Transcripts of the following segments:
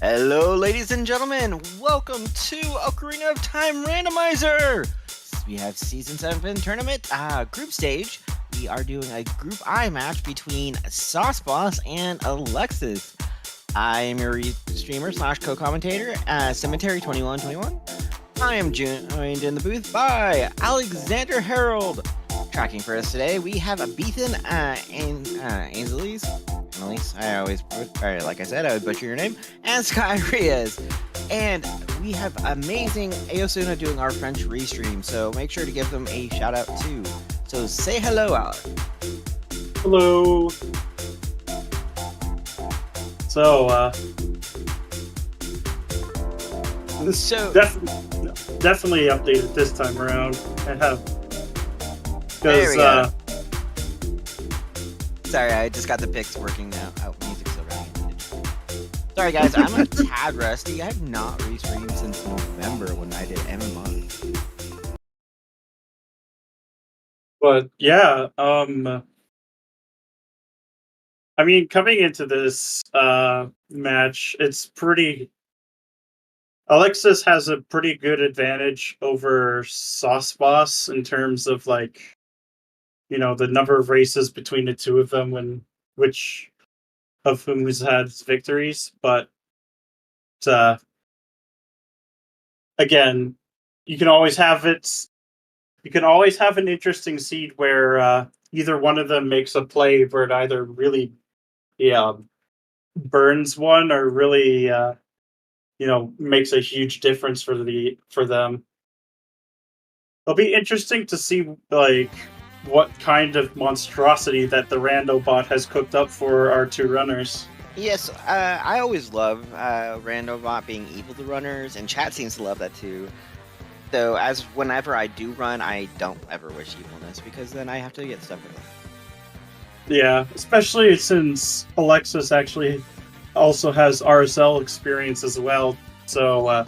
Hello, ladies and gentlemen. Welcome to Ocarina of Time Randomizer. We have Season 7 tournament group stage. We are doing a Group I match between Sauce Boss and Alexis. I am your streamer / co-commentator, Cemetery2121. I am joined in the booth by Alexander Harold. Tracking for us today, we have Beethan and Angelis. I always, like I said, I would butcher your name. And Sky Riaz. And we have amazing Aosuna doing our French restream, so make sure to give them a shout out too. So say hello, Alex. Hello. So, definitely updated this time around. I have. There we go. Sorry, I just got the pics working now. Oh, music's still running. Sorry, guys, I'm a tad rusty. I have not restreamed since November when I did MMR. But yeah, I mean, coming into this match, it's pretty. Alexis has a pretty good advantage over Sauce Boss in terms of the number of races between the two of them, and which of whom has had victories. But again, you can always have it. You can always have an interesting seed where either one of them makes a play where it either really, burns one or really, makes a huge difference for them. It'll be interesting to see what kind of monstrosity that the Rando bot has cooked up for our two runners. Yes, I always love Rando bot being evil to runners, and chat seems to love that too. So whenever I do run, I don't ever wish evilness, because then I have to get stuck with it. Yeah, especially since Alexis actually also has RSL experience as well. So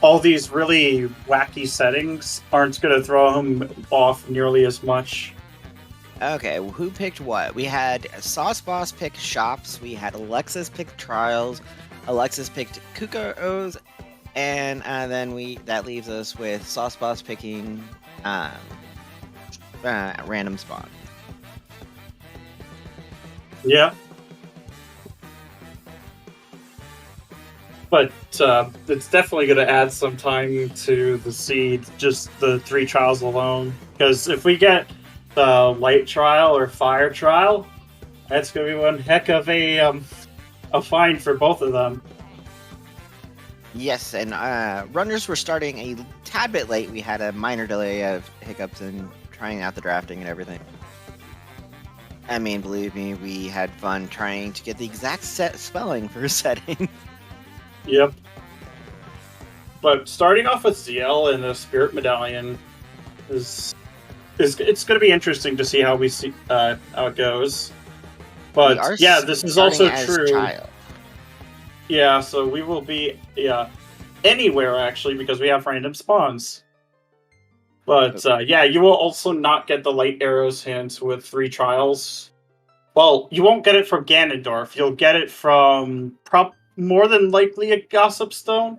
all these really wacky settings aren't going to throw him off nearly as much. Okay, well, who picked what? We had Sauce Boss pick Shops, we had Alexis pick Trials, Alexis picked Kukaros, and then that leaves us with Sauce Boss picking Random Spot. Yeah. But it's definitely going to add some time to the seed, just the 3 trials alone. Because if we get the light trial or fire trial, that's going to be one heck of a find for both of them. Yes, and runners were starting a tad bit late. We had a minor delay of hiccups in trying out the drafting and everything. I mean, believe me, we had fun trying to get the exact spelling for a setting. Yep. But starting off with ZL and the Spirit Medallion it's going to be interesting to see how we see how it goes. But yeah, this is also true. Child. Yeah, so we will be anywhere actually, because we have random spawns. But yeah, you will also not get the light arrows hint with 3 trials. Well, you won't get it from Ganondorf. You'll get it from more than likely a Gossip Stone.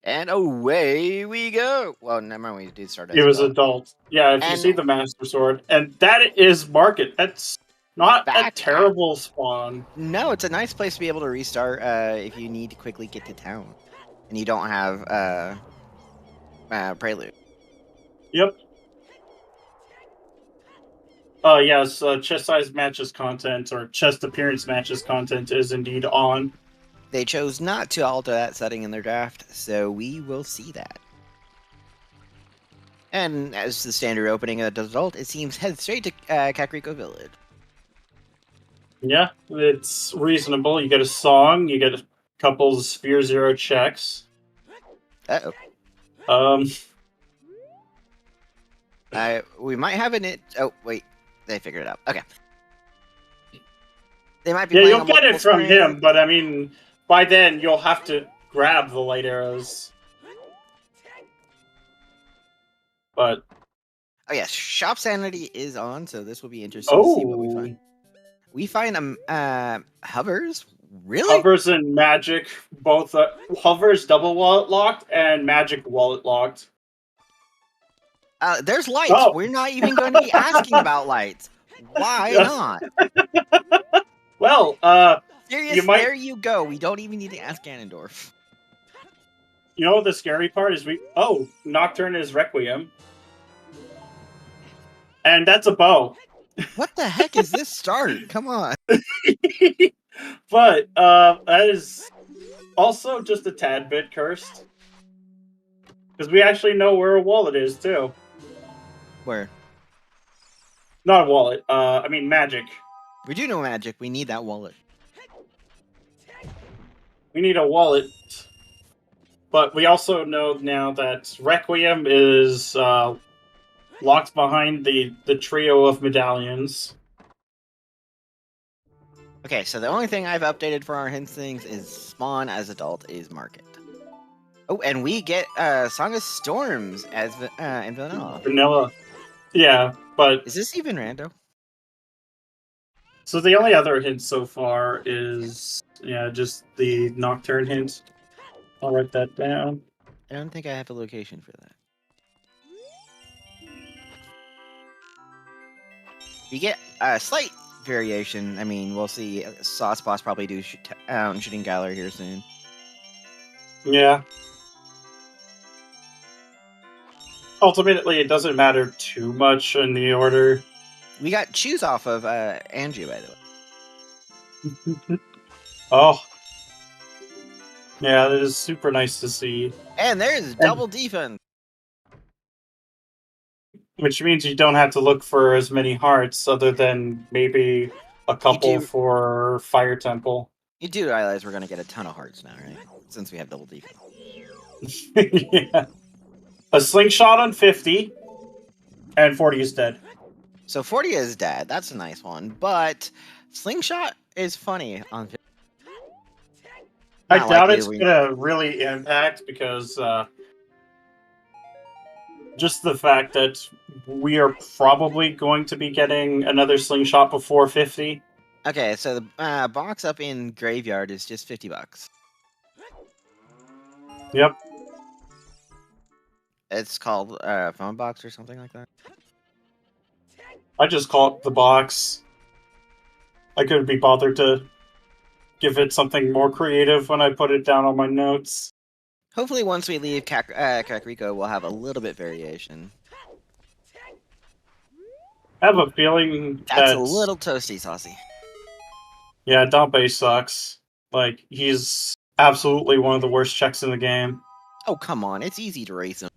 And away we go. Well, never mind, we did start as it was adult. Yeah, if you see the Master Sword. And that is Market. That's not a terrible spawn. No, it's a nice place to be able to restart if you need to quickly get to town. And you don't have Prelude. Yep. Yes, chest size matches content, or chest appearance matches content is indeed on. They chose not to alter that setting in their draft, so we will see that. And as the standard opening of adult, it seems head straight to Kakariko Village. Yeah, it's reasonable. You get a song, you get a couple of Sphere Zero checks. Uh-oh. We might have an oh, wait. They figured it out. Okay. They might be you'll get it from him, but I mean, by then you'll have to grab the light arrows. But oh yes, Shop Sanity is on, so this will be interesting to see what we find. We find hovers, Really? Hovers and Magic both Hovers double wallet locked and Magic wallet locked. There's lights. Oh. We're not even going to be asking about lights. Why not? Well, Serious, there you go. We don't even need to ask Ganondorf. You know what the scary part is? Nocturne is Requiem. And that's a bow. What the heck is this start? Come on. But that is also just a tad bit cursed. Because we actually know where a wallet is, too. Where? Not a wallet. I mean magic. We do know magic. We need that wallet. We need a wallet. But we also know now that Requiem is locked behind the trio of medallions. Okay, so the only thing I've updated for our hints things is Spawn as adult is market. Oh, and we get Song of Storms as in vanilla. Vanilla. Yeah, but... Is this even rando? So the only other hint so far is, just the Nocturne hint. I'll write that down. I don't think I have a location for that. We get a slight variation. I mean, we'll see. Sauce Boss probably do Shooting Gallery here soon. Yeah. Ultimately, it doesn't matter too much in the order. We got Choose off of Angie, by the way. Oh. Yeah, that is super nice to see. And there's double defense. Which means you don't have to look for as many hearts other than maybe a couple for Fire Temple. You do realize we're going to get a ton of hearts now, right? Since we have double defense. Yeah. A slingshot on 50, and 40 is dead. So 40 is dead. That's a nice one. But slingshot is funny on 50. I doubt it's going to really impact because just the fact that we are probably going to be getting another slingshot before 50. Okay, so the box up in Graveyard is just $50. Yep. It's called Phone Box or something like that. I just call it the box. I couldn't be bothered to give it something more creative when I put it down on my notes. Hopefully once we leave Kakariko, we'll have a little bit variation. I have a feeling that's a little toasty saucy. Yeah, Dompe sucks. Like, he's absolutely one of the worst checks in the game. Oh, come on. It's easy to race him.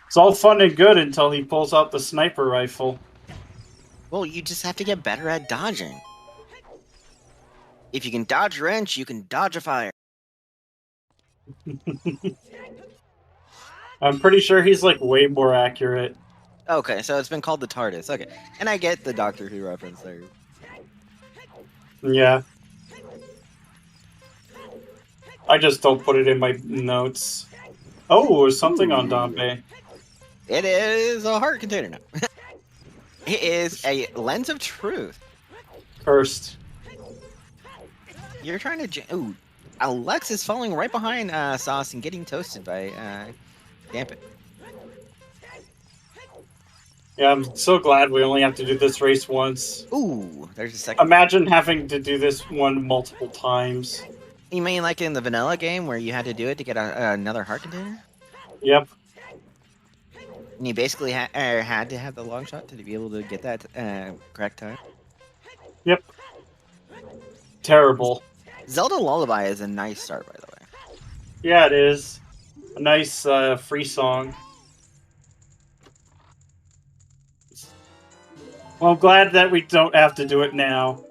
It's all fun and good until he pulls out the sniper rifle. Well, you just have to get better at dodging. If you can dodge wrench, you can dodge a fire. I'm pretty sure he's, like, way more accurate. Okay, so it's been called the TARDIS. Okay, and I get the Doctor Who reference there. Yeah. I just don't put it in my notes. Oh, something on Dompe. It is a heart container now. It is a Lens of Truth. Cursed. You're trying to... Ooh, Alexis falling right behind Sauce and getting toasted by Dampit. Yeah, I'm so glad we only have to do this race once. Ooh, there's a second. Imagine having to do this one multiple times. You mean like in the vanilla game where you had to do it to get another heart container? Yep. And you basically had to have the long shot to be able to get that correct time? Yep. Terrible. Zelda Lullaby is a nice start, by the way. Yeah, it is. A nice free song. Well, I'm glad that we don't have to do it now.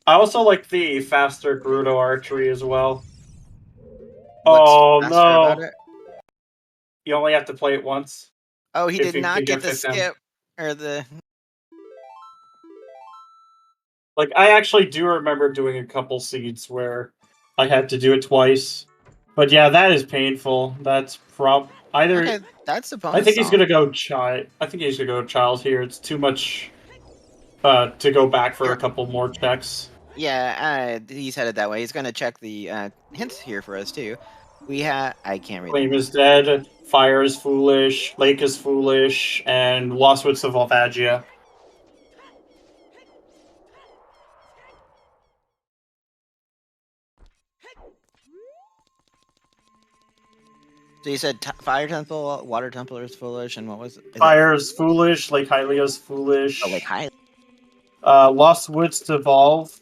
I also like the faster Gerudo archery as well. What's faster about it? You only have to play it once. Oh, he did not get the skip or the... Like, I actually do remember doing a couple seeds where I had to do it twice. But yeah, that is painful. That's either... Okay, that's the bonus I think he's song. gonna go I think he's gonna go Child here. It's too much to go back for a couple more checks. Yeah, he's headed that way. He's going to check the hints here for us, too. We have... I can't read Flame them. is dead, fire is foolish, lake is foolish, and Lost Woods of Volvagia. So you said Fire Temple, Water Temple is foolish, and what was it? Fire is foolish, Lake Hylia is foolish. Oh, like high. Lost Woods Devolve.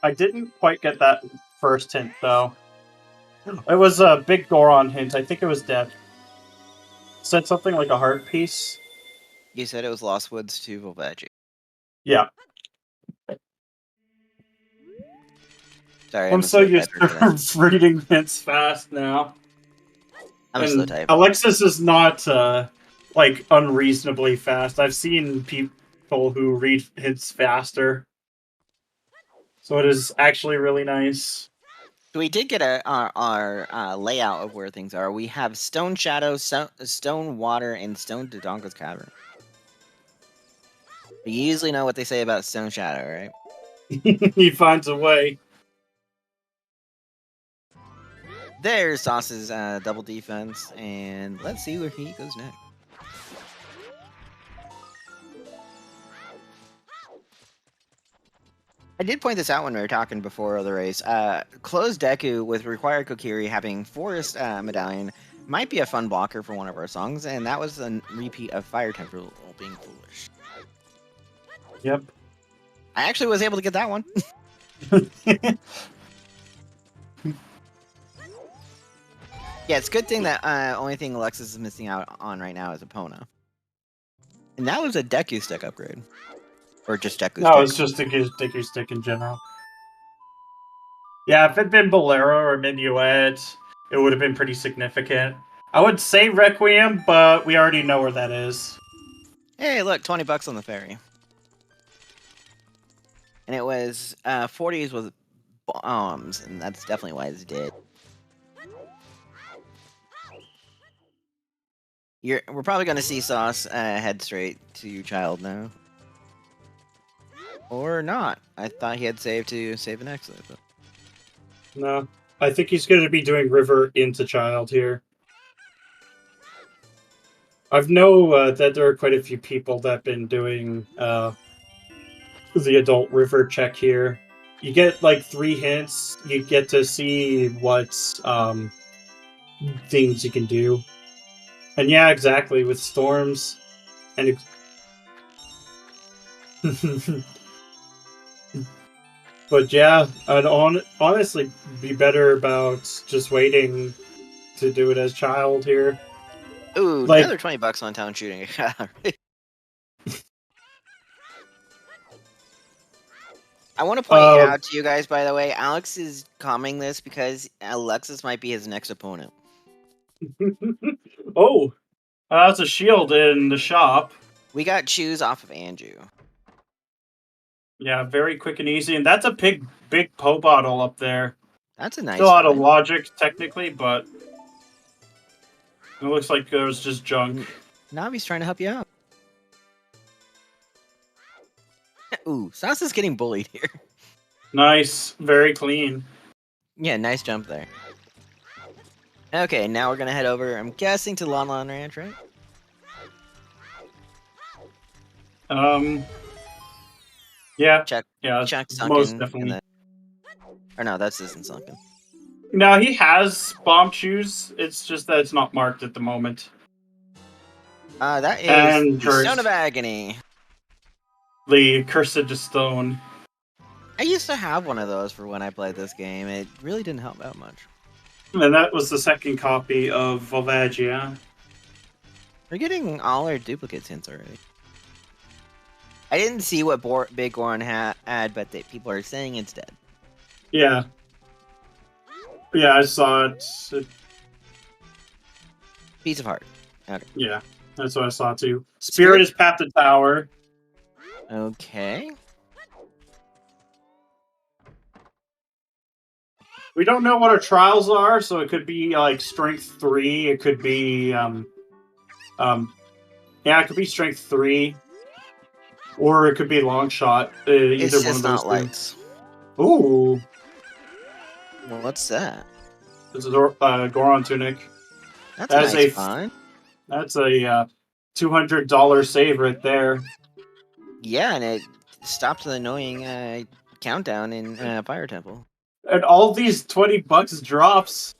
I didn't quite get that first hint, though. It was a big Goron hint. I think it was dead. Said something like a heart piece. You said it was Lost Woods to Volvagia. Yeah. Sorry, I'm a so slow used typer today. to reading hints fast now. I'm a slow typer. Alexis is not, like, unreasonably fast. I've seen people who read hints faster. So it is actually really nice. So we did get our layout of where things are. We have Stone Shadow, Stone Water, and Stone Dodongo's Cavern. You usually know what they say about Stone Shadow, right? He finds a way. There's Sauce's double defense, and let's see where he goes next. I did point this out when we were talking before the race. Closed Deku with required Kokiri having Forest Medallion might be a fun blocker for one of our songs, and that was a repeat of Fire Temple being foolish. Yep. I actually was able to get that one. Yeah, it's a good thing that only thing Alexis is missing out on right now is Epona. And that was a Deku stick upgrade. Or just Deku No, stick. it's just Dicky Stick in general. Yeah, if it'd been Bolero or Minuet, it would have been pretty significant. I would say Requiem, but we already know where that is. Hey, look, $20 on the ferry. And it was 40s with bombs, and that's definitely why it's dead. We're probably going to see Sauce head straight to your child now. Or not. I thought he had saved to save an exit. But... No, I think he's going to be doing River into Child here. I've know that there are quite a few people that have been doing the adult River check here. You get like 3 hints. You get to see what things you can do. And yeah, exactly, with storms and but yeah, I'd honestly be better about just waiting to do it as Child here. Ooh, Like, another $20 on town shooting. I want to point out to you guys, by the way, Alex is calming this because Alexis might be his next opponent. Oh, that's a shield in the shop. We got shoes off of Andrew. Yeah, very quick and easy, and that's a big Po bottle up there. That's a nice. Still out of logic technically, but it looks like there was just junk. Navi's trying to help you out. Ooh, Sauce is getting bullied here. Nice, very clean. Yeah, nice jump there. Okay, now we're gonna head over, I'm guessing, to Lon Lon Ranch, right? Yeah. Check. Yeah, Check most sunken. definitely. Or no, that's isn't sunken. No, he has bomb shoes. It's just that it's not marked at the moment. That is And the Stone of Agony. The Cursed Stone. I used to have one of those for when I played this game. It really didn't help out much. And that was the second copy of Volvagia. We're getting all our duplicates hints already. I didn't see what Big Goron had, but people are saying it's dead. Yeah. Yeah, I saw it. Piece of heart. Okay. Yeah, that's what I saw too. Spirit is Path to Tower. Okay. We don't know what our trials are, so it could be like Strength 3. It could be yeah, it could be Strength 3. or it could be long shot. It's Either one just of those not two. lights. Ooh, Well, what's that? it's a Goron tunic. That's a nice find. That's a $200 save right there. Yeah, and it stops the annoying countdown in Fire Temple. And all these $20 drops.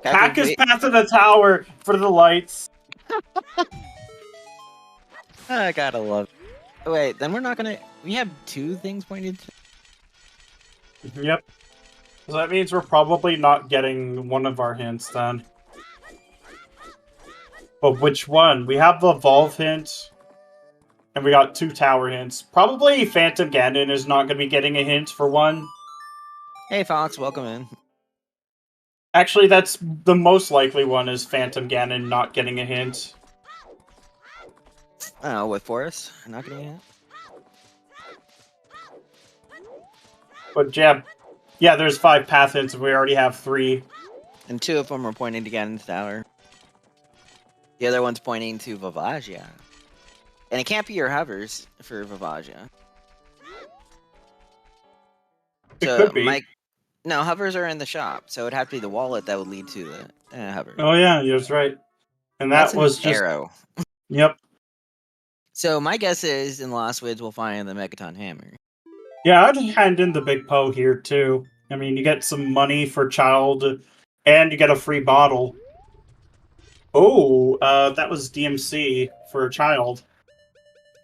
Hack his path to the tower for the lights. I gotta love it. Oh, wait, then we're not gonna... We have 2 things pointed to... Yep. So that means we're probably not getting one of our hints then. But which one? We have the Evolve hint, and we got 2 tower hints. Probably Phantom Ganon is not going to be getting a hint for one. Hey, Fox, welcome in. Actually, that's the most likely one, is Phantom Ganon not getting a hint. Oh, with Forest? Not getting a hint? But yeah, there's 5 path hints, and we already have 3. And 2 of them are pointing to Ganon's tower. The other one's pointing to Vavagia. And it can't be your hovers for Vavagia. It could be. No, hovers are in the shop, so it'd have to be the wallet that would lead to the hover. Oh yeah, that's right. And that was just... arrow. Yep. So my guess is in Lost Woods we'll find the Megaton Hammer. Yeah, I'd hand in the Big Poe here too. I mean, you get some money for child, and you get a free bottle. Oh, that was DMC for a child.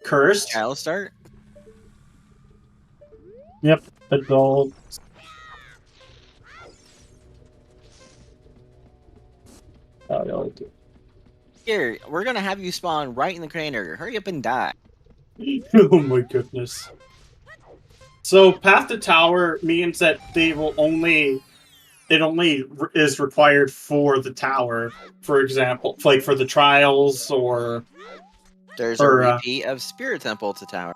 Cursed. Child start? Yep, adult. Here, we're gonna have you spawn right in the crater. Hurry up and die. Oh my goodness. So, Path to Tower means that it only is required for the tower, for example, like for the trials or... There's a repeat of Spirit Temple to tower.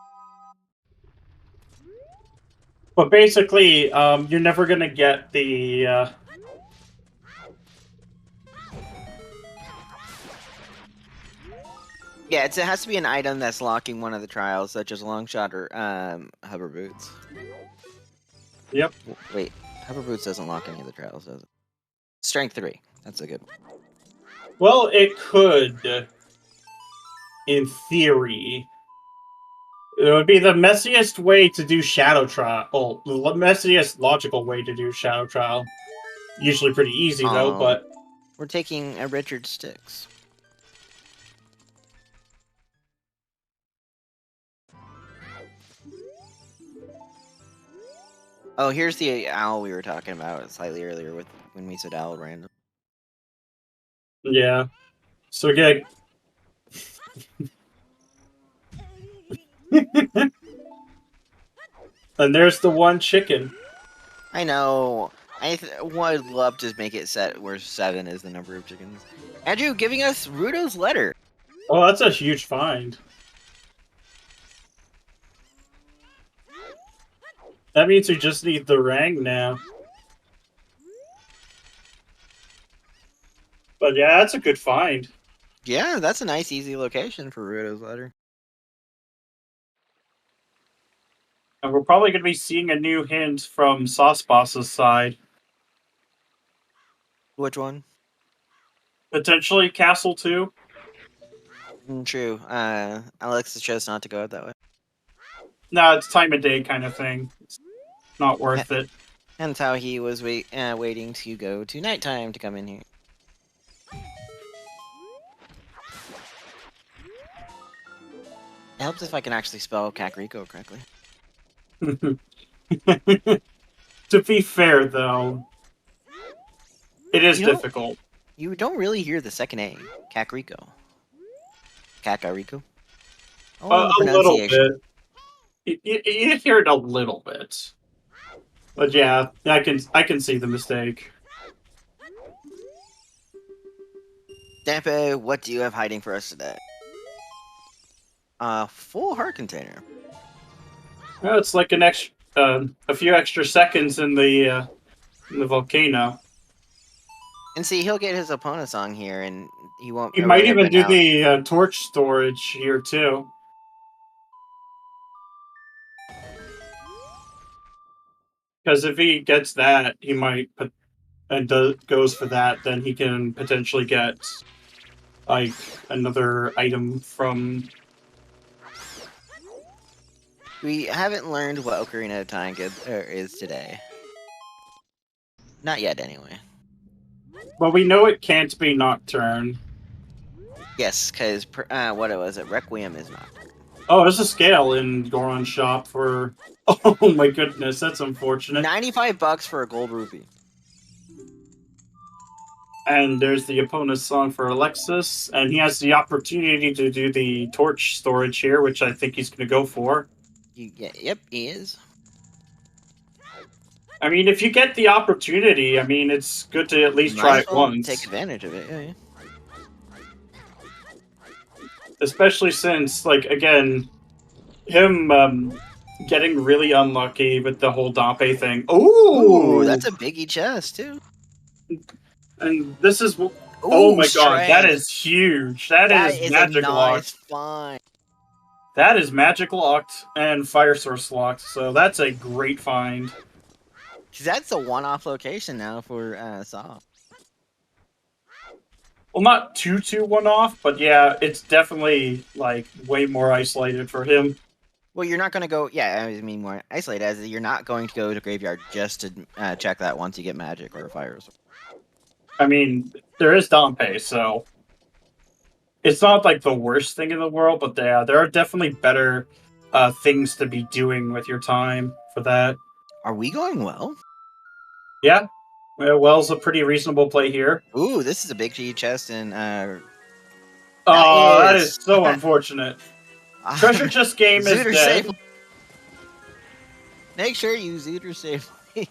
But basically, you're never gonna get the... Yeah, it has to be an item that's locking one of the trials, such as long shot or hover boots. Yep. Wait, hover boots doesn't lock any of the trials, does it? Strength 3. That's a good one. Well, it could, in theory. It would be the messiest way to do Shadow Trial. Well, the messiest logical way to do Shadow Trial. Usually pretty easy, though, but... We're taking a Richard Sticks. Oh, here's the owl we were talking about slightly earlier when we said owl random. Yeah. So again... And there's the one chicken. I know. I would love to make it set where 7 is the number of chickens. Andrew giving us Rudo's letter. Oh, that's a huge find. That means we just need the Rang now. But yeah, that's a good find. Yeah, that's a nice, easy location for Rudo's letter. And we're probably going to be seeing a new hint from Sauce Boss's side. Which one? Potentially Castle 2. True. Alexis chose not to go out that way. No, it's time of day kind of thing. It's not worth it. Hence how he was waiting to go to nighttime to come in here. It helps if I can actually spell Kakariko correctly. To be fair, though, it is difficult. You don't really hear the second A. Kakariko. Kakariko? A little bit. You hear it a little bit. But yeah, I can see the mistake. Dampe, what do you have hiding for us today? Full heart container. Well, it's like a few extra seconds in the volcano. And see, he'll get his opponent song here, and he won't. He might even do the torch storage here too. Because if he gets that, he might goes for that, then he can potentially get like another item from. We haven't learned what Ocarina of Time is today. Not yet, anyway. Well, we know it can't be Nocturne. Yes, because what was it? Requiem is not. Oh, there's a scale in Goron's shop for. Oh my goodness, that's unfortunate. $95 for a gold rupee. And there's the opponent's song for Alexis, and he has the opportunity to do the torch storage here, which I think he's going to go for. Yep, he is. I mean, if you get the opportunity, I mean, it's good to at least try it once. Take advantage of it, yeah. Especially since, like, again, him getting really unlucky with the whole Dampe thing. Ooh, that's a biggie chest, too. And this is... oh my god, that is huge. That is magic locked. Find. That is magic locked and fire source locked, so that's a great find. Because that's a one-off location now for Saw. Well, not too one-off, but yeah, it's definitely, like, way more isolated for him. Well, you're not going to go... yeah, I mean more isolated, as you're not going to go to Graveyard just to check that once you get magic or fire source. I mean, there is Dampe, so it's not like the worst thing in the world, but yeah, there are definitely better things to be doing with your time for that. Are we going well? Yeah, Well's a pretty reasonable play here. Ooh, this is a big G chest, and that is so unfortunate. Treasure chest game is dead. Safe. Make sure you Zooter safely.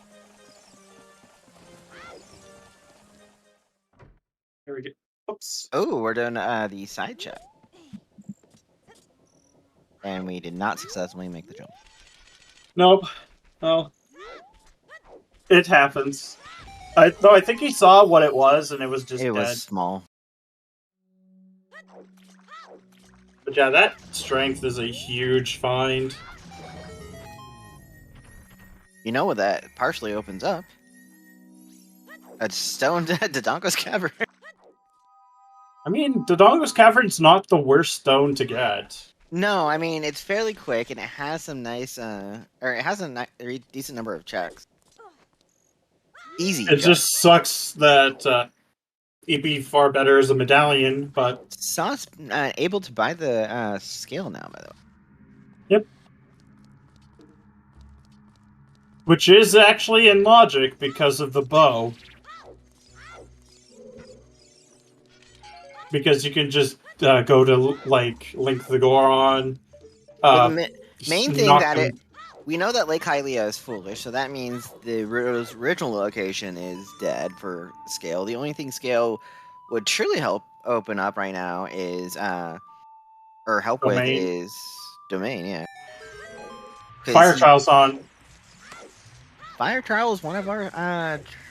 Here we go. Oops. Oh, we're doing the side check. And we did not successfully make the jump. Nope. Oh. It happens. I think he saw what it was, and it was just dead. It was small. But yeah, that strength is a huge find. You know what that partially opens up? A stone to Dodongo's Cavern. I mean, Dodongo's Cavern's not the worst stone to get. No, I mean, it's fairly quick, and it has some nice, or it has a decent number of checks. Easy. It just sucks that it'd be far better as a medallion, but... Saw's able to buy the scale now, by the way. Yep. Which is actually in logic because of the bow. Because you can just go to, like, Link the Goron. Well, the main thing that we know that Lake Hylia is foolish, so that means the original location is dead for Scale. The only thing Scale would truly help open up right now is, or help Domain. with is Domain, yeah. Fire Trial's on. Fire Trial is one of our,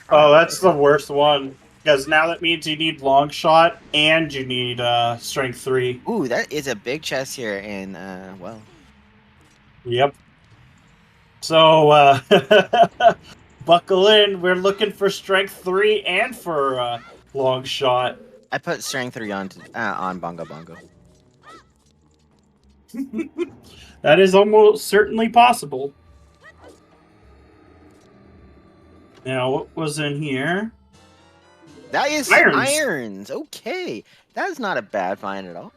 oh, that's the worst one. Because now that means you need Long Shot and you need Strength 3. Ooh, that is a big chest here in, well. Yep. So, buckle in. We're looking for Strength 3 and for Long Shot. I put Strength 3 on Bongo Bongo. That is almost certainly possible. Now, what was in here? That is irons. Okay. That is not a bad find at all.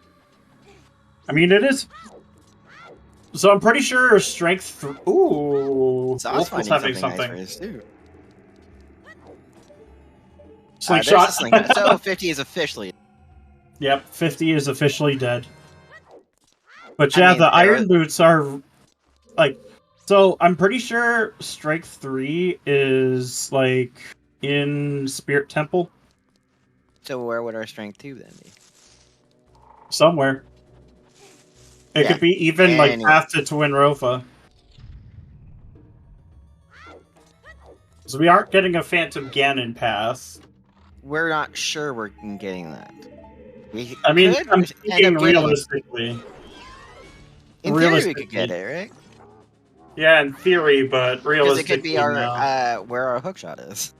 I mean, it is. So I'm pretty sure Strength... Ooh. Wolf was having something. Nice for his too. Slingshot. So 50 is officially... Yep, 50 is officially dead. But yeah, the iron boots are... like... So I'm pretty sure Strength 3 is, like, in Spirit Temple. So where would our Strength 2 then be? Somewhere. It could be even, like, path to Twin Rofa. So we aren't getting a Phantom Ganon path. We're not sure we're getting that. I mean, I'm thinking realistically. In theory, we could get it, right? Yeah, in theory, but Because it could realistically, be our no. where our hookshot is.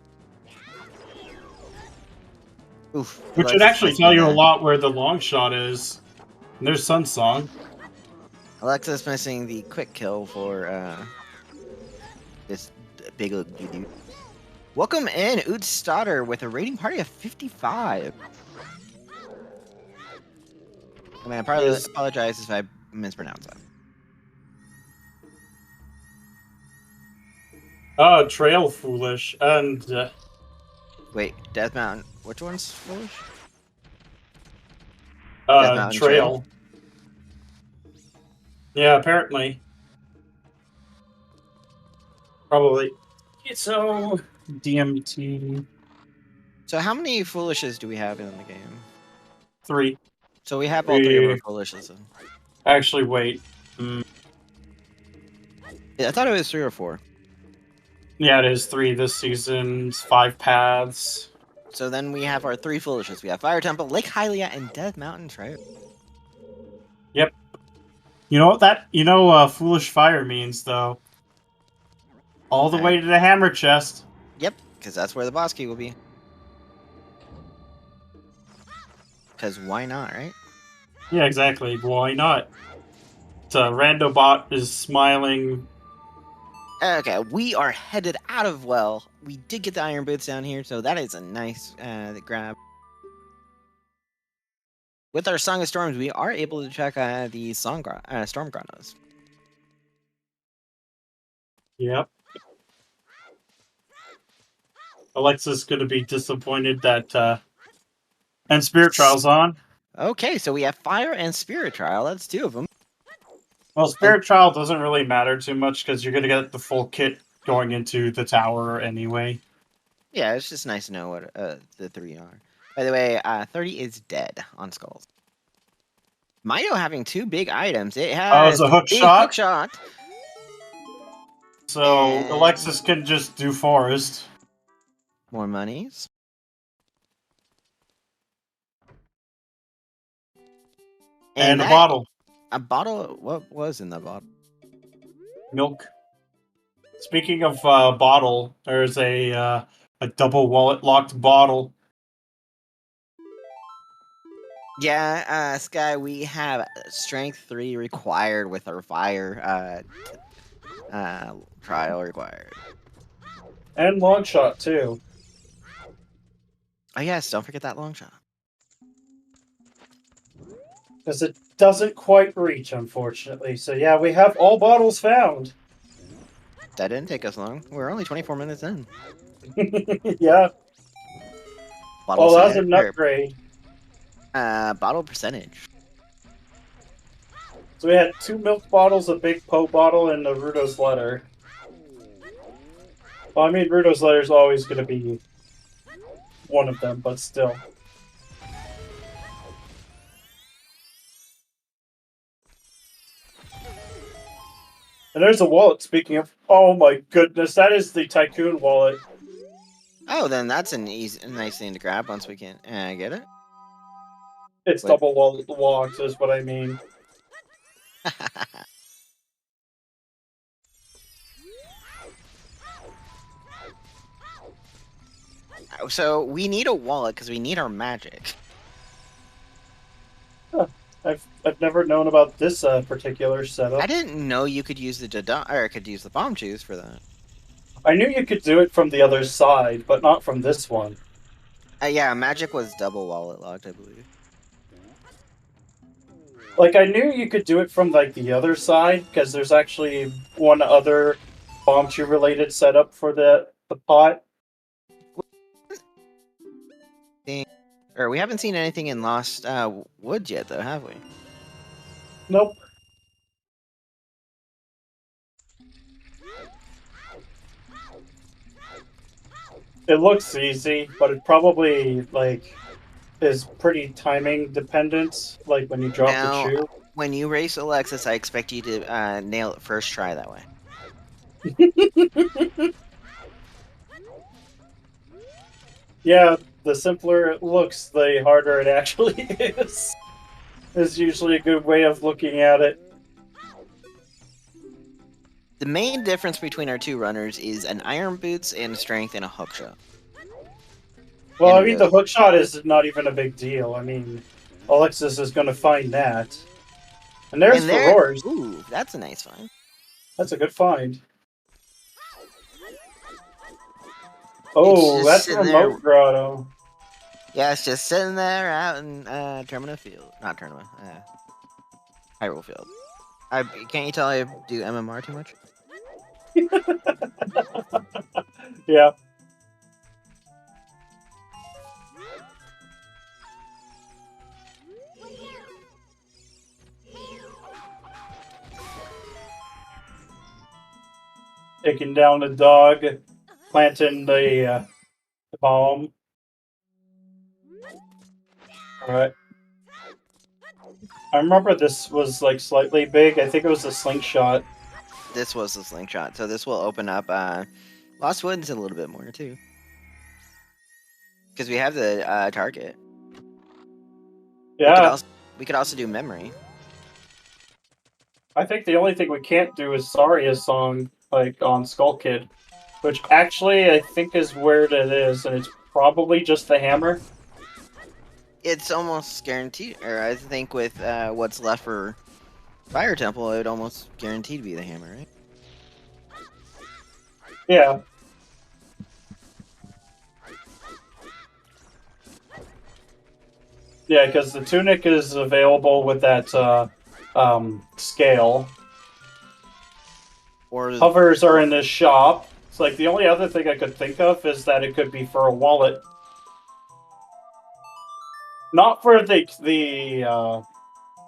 Oof. Which would Alexis actually missing tell you a the lot where the long shot is. And there's Sun Song. Alexis missing the quick kill for this big dude. Welcome in, OoTR with a rating party of 55. I mean, I probably apologize if I mispronounce that. Trail Foolish, and Wait, Death Mountain. Which one's foolish? Death Mountain Trail. Yeah, apparently. Probably. So, DMT. So how many foolishes do we have in the game? 3. So we have all 3 of our foolishes. Then. Actually, wait. Yeah, I thought it was 3 or 4. Yeah, it is 3 this season. 5 paths. So then we have our 3 foolishes. We have Fire Temple, Lake Hylia, and Death Mountain Trail. Yep. You know what that? You know, Foolish Fire means though. All the way to the Hammer Chest. Yep, because that's where the boss key will be. Because why not, right? Yeah, exactly. Why not? Randobot is smiling. Okay, we are headed out of well. We did get the iron boots down here, so that is a nice grab. With our Song of Storms, we are able to check the Storm Grottos. Yep. Alexis gonna be disappointed that and Spirit Trial's on. Okay, so we have Fire and Spirit Trial. That's 2 of them. Well, Spirit Trial doesn't really matter too much because you're gonna get the full kit going into the tower anyway. Yeah, it's just nice to know what the 3 are. By the way, 30 is dead on Skulls. Mito having 2 big items. It has a hook big shot? hook shot. So And Alexis can just do Forest. more monies. And a bottle. A bottle? What was in the bottle? Milk. Speaking of bottle, there's a double wallet locked bottle. Yeah, Sky, we have Strength 3 required with our Fire trial required. And long shot too. Oh yes, don't forget that long shot. Because it doesn't quite reach, unfortunately. So yeah, we have all bottles found. That didn't take us long. We're only 24 minutes in. Yeah. Bottle That's an upgrade. Bottle percentage. So we had 2 milk bottles, a big Poe bottle, and a Rudo's letter. Well, I mean, Rudo's letter is always going to be one of them, but still. And there's a wallet, speaking of... Oh my goodness, that is the Tycoon wallet. Oh, then that's a nice thing to grab once we can get it. It's double wallet locked, is what I mean. So we need a wallet because we need our magic. Huh. I've never known about this particular setup. I didn't know you could use the bomb juice for that. I knew you could do it from the other side, but not from this one. Yeah, magic was double wallet locked, I believe. Like, I knew you could do it from, like, the other side, because there's actually one other bomb chew related setup for the pot. Or we haven't seen anything in Lost Woods yet, though, have we? Nope. It looks easy, but it probably, like, is pretty timing dependent, like when you drop the chew. When you race Alexis, I expect you to nail it first try that way. Yeah, the simpler it looks, the harder it actually is. Is usually a good way of looking at it. The main difference between our two runners is an iron boots and strength and a hook shot. Well, I And mean, the hook shot is not even a big deal. I mean, Alexis is going to find that. And there's Ferrors. Ooh, that's a nice find. That's a good find. Oh, that's a remote grotto. Yeah, it's just sitting there out in Termina Field. Not Termina. Hyrule Field. Can't you tell I do MMR too much? Yeah. Taking down the dog, planting the bomb. Alright. I remember this was like slightly big. I think it was a slingshot. This was the slingshot, so this will open up Lost Woods a little bit more too. Because we have the target. Yeah. We could also do memory. I think the only thing we can't do is Saria's song, like on Skull Kid. Which actually I think is where it is, and it's probably just the hammer. It's almost guaranteed, or I think with what's left for Fire Temple, it would almost guarantee to be the hammer, right? Yeah. Yeah, because the tunic is available with that scale. Or Hovers are in this shop. It's like the only other thing I could think of is that it could be for a wallet. Not for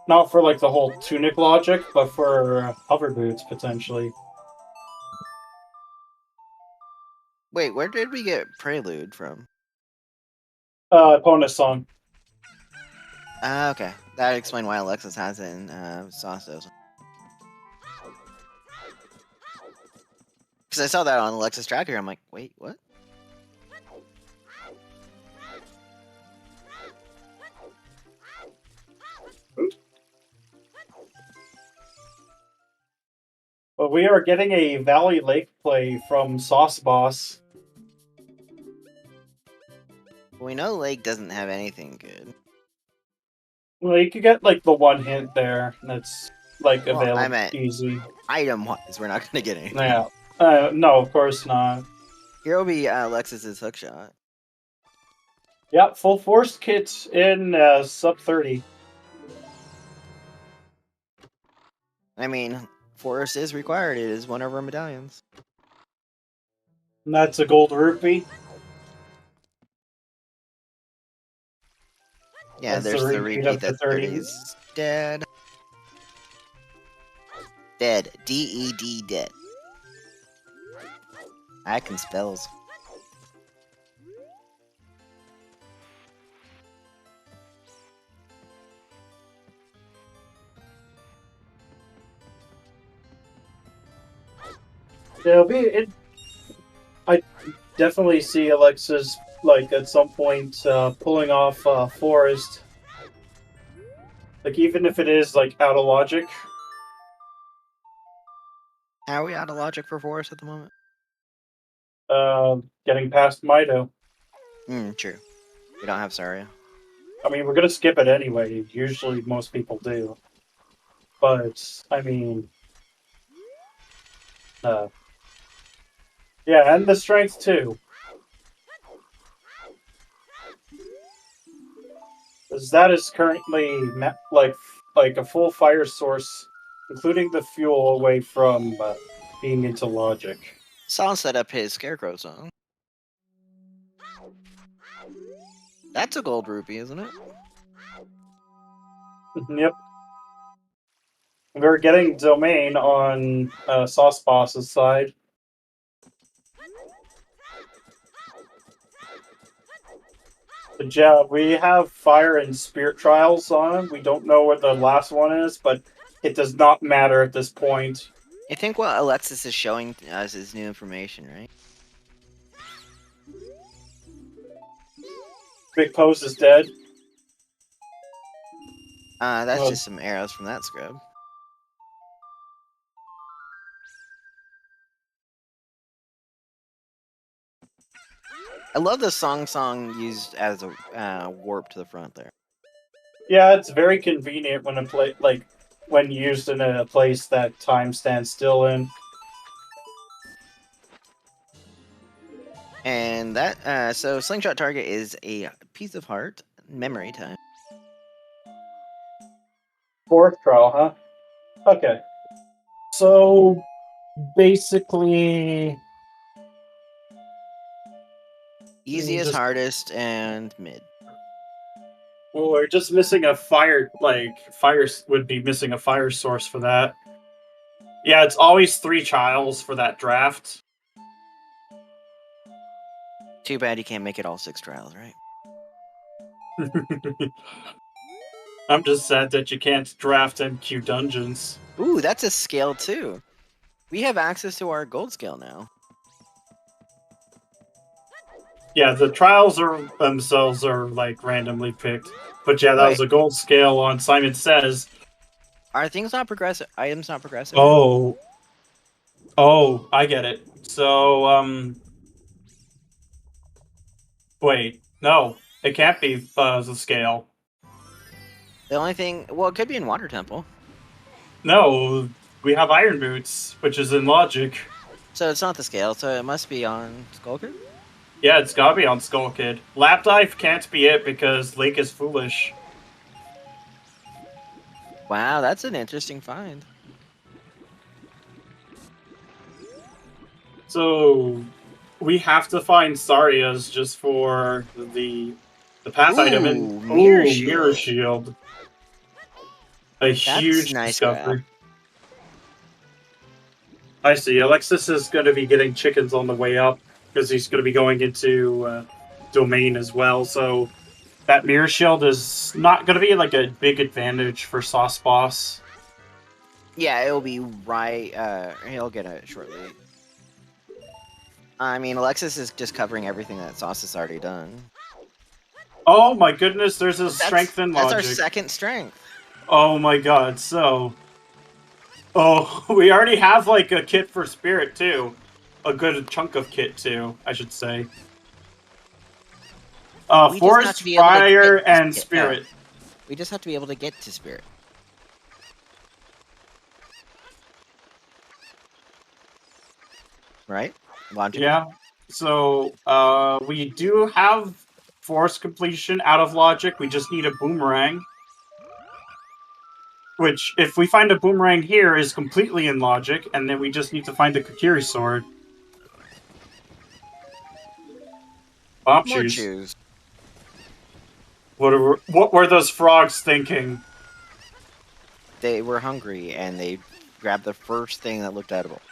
not for like the whole tunic logic, but for hover boots potentially. wait, where did we get Prelude from? Bonus song. Okay, that explains why Alexis has it in Saucedos. Because I saw that on Alexis Tracker, I'm like, wait, what? But we are getting a Valley Lake play from Sauce Boss. We know Lake doesn't have anything good. Well, you could get like the one hint there that's like available I meant easy. Item-wise, we're not going to get anything. Yeah. No, of course not. Here will be Alexis's hookshot. Yeah, full force kit in sub 30. I mean, Forest is required. It is one of our medallions. And that's a gold rupee. Yeah, That's there's the repeat of the that 30's dead. Dead. D-E-D dead. I can spells. It'll be it. I definitely see Alexis like at some point pulling off Forest. Like even if it is like out of logic. Are we out of logic for Forest at the moment? Getting past Mido. True. We don't have Saria. I mean, we're gonna skip it anyway. Usually, most people do. But I mean, yeah, and the strength too. Because that is currently like a full fire source, including the fuel away from being into logic. Son set up his Scarecrow song. That's a gold rupee, isn't it? Yep. We're getting domain on Sauce Boss's side. But yeah, we have fire and spirit trials on. We don't know what the last one is, but it does not matter at this point. I think what Alexis is showing us is new information, right? Big Pose is dead. That's just some arrows from that scrub. I love the song used as a warp to the front there. Yeah, it's very convenient when when used in a place that time stands still in. And that so slingshot target is a piece of heart memory time. Fourth trial, huh? Okay. So basically, Easiest, just hardest, and mid. well, we're just missing a fire. Fire would be missing a fire source for that. Yeah, it's always 3 trials for that draft. Too bad you can't make it all 6 trials, right? I'm just sad that you can't draft MQ dungeons. Ooh, that's a scale too. We have access to our gold scale now. Yeah, the trials themselves are like randomly picked. But yeah, that was Wait, a gold scale on Simon Says. are things not progressive? Items not progressive? Oh, I get it. So, wait, no, it can't be the scale. The only thing, well, it could be in Water Temple. No, we have Iron Boots, which is in Logic. So it's not the scale, so it must be on Skulker? Yeah, it's gotta be on Skull Kid. Lap Dive can't be it because Lake is foolish. Wow, that's an interesting find. So we have to find Sarias just for the path item, and Mirror Mirror Shield. Shield, a That's huge nice grab. discovery. I see. Alexis is going to be getting chickens on the way up because he's going to be going into domain as well. So that Mirror Shield is not going to be like a big advantage for Sauce Boss. Yeah, it'll be right, he'll get it shortly. I mean, Alexis is just covering everything that Sauce has already done. Oh my goodness, there's a strength in Logic. That's our second strength. Oh my god, so... Oh, we already have, like, a kit for Spirit, too. A good chunk of kit, too, I should say. Forest, Fire, and Spirit. We just have to be able to get to Spirit. Right? Logic. Yeah. So, we do have Forest completion out of Logic. We just need a Boomerang. Which, if we find a Boomerang here, is completely in Logic, and then we just need to find the Kokiri Sword. Bomb More shoes. shoes. What were those frogs thinking? They were hungry, and they grabbed the first thing that looked edible.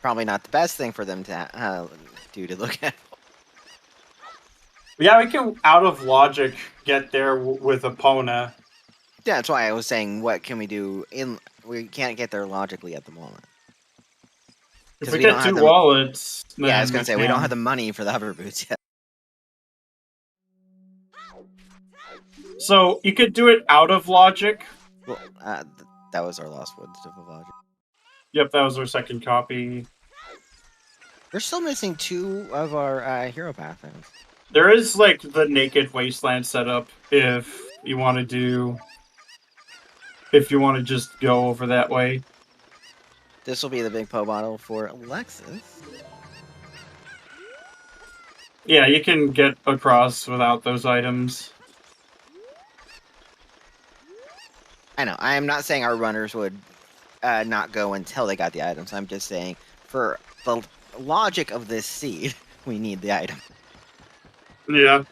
Probably not the best thing for them to do to look at. Yeah, we can, out of Logic, get there with Epona. Yeah, that's why I was saying, what can we do? We can't get there logically at the moment. If we get 2 wallets, then yeah, I was gonna say we don't have the money for the hover boots yet. So you could do it out of Logic. Well, that was our Lost Woods of Logic. Yep, that was our second copy. We're still missing 2 of our hero pathings. There is like the Naked Wasteland setup if you want to just go over that way. This will be the big Poe bottle for Alexis. Yeah, you can get across without those items. I know. I am not saying our runners would not go until they got the items. I'm just saying, for the logic of this seed, we need the item. Yeah.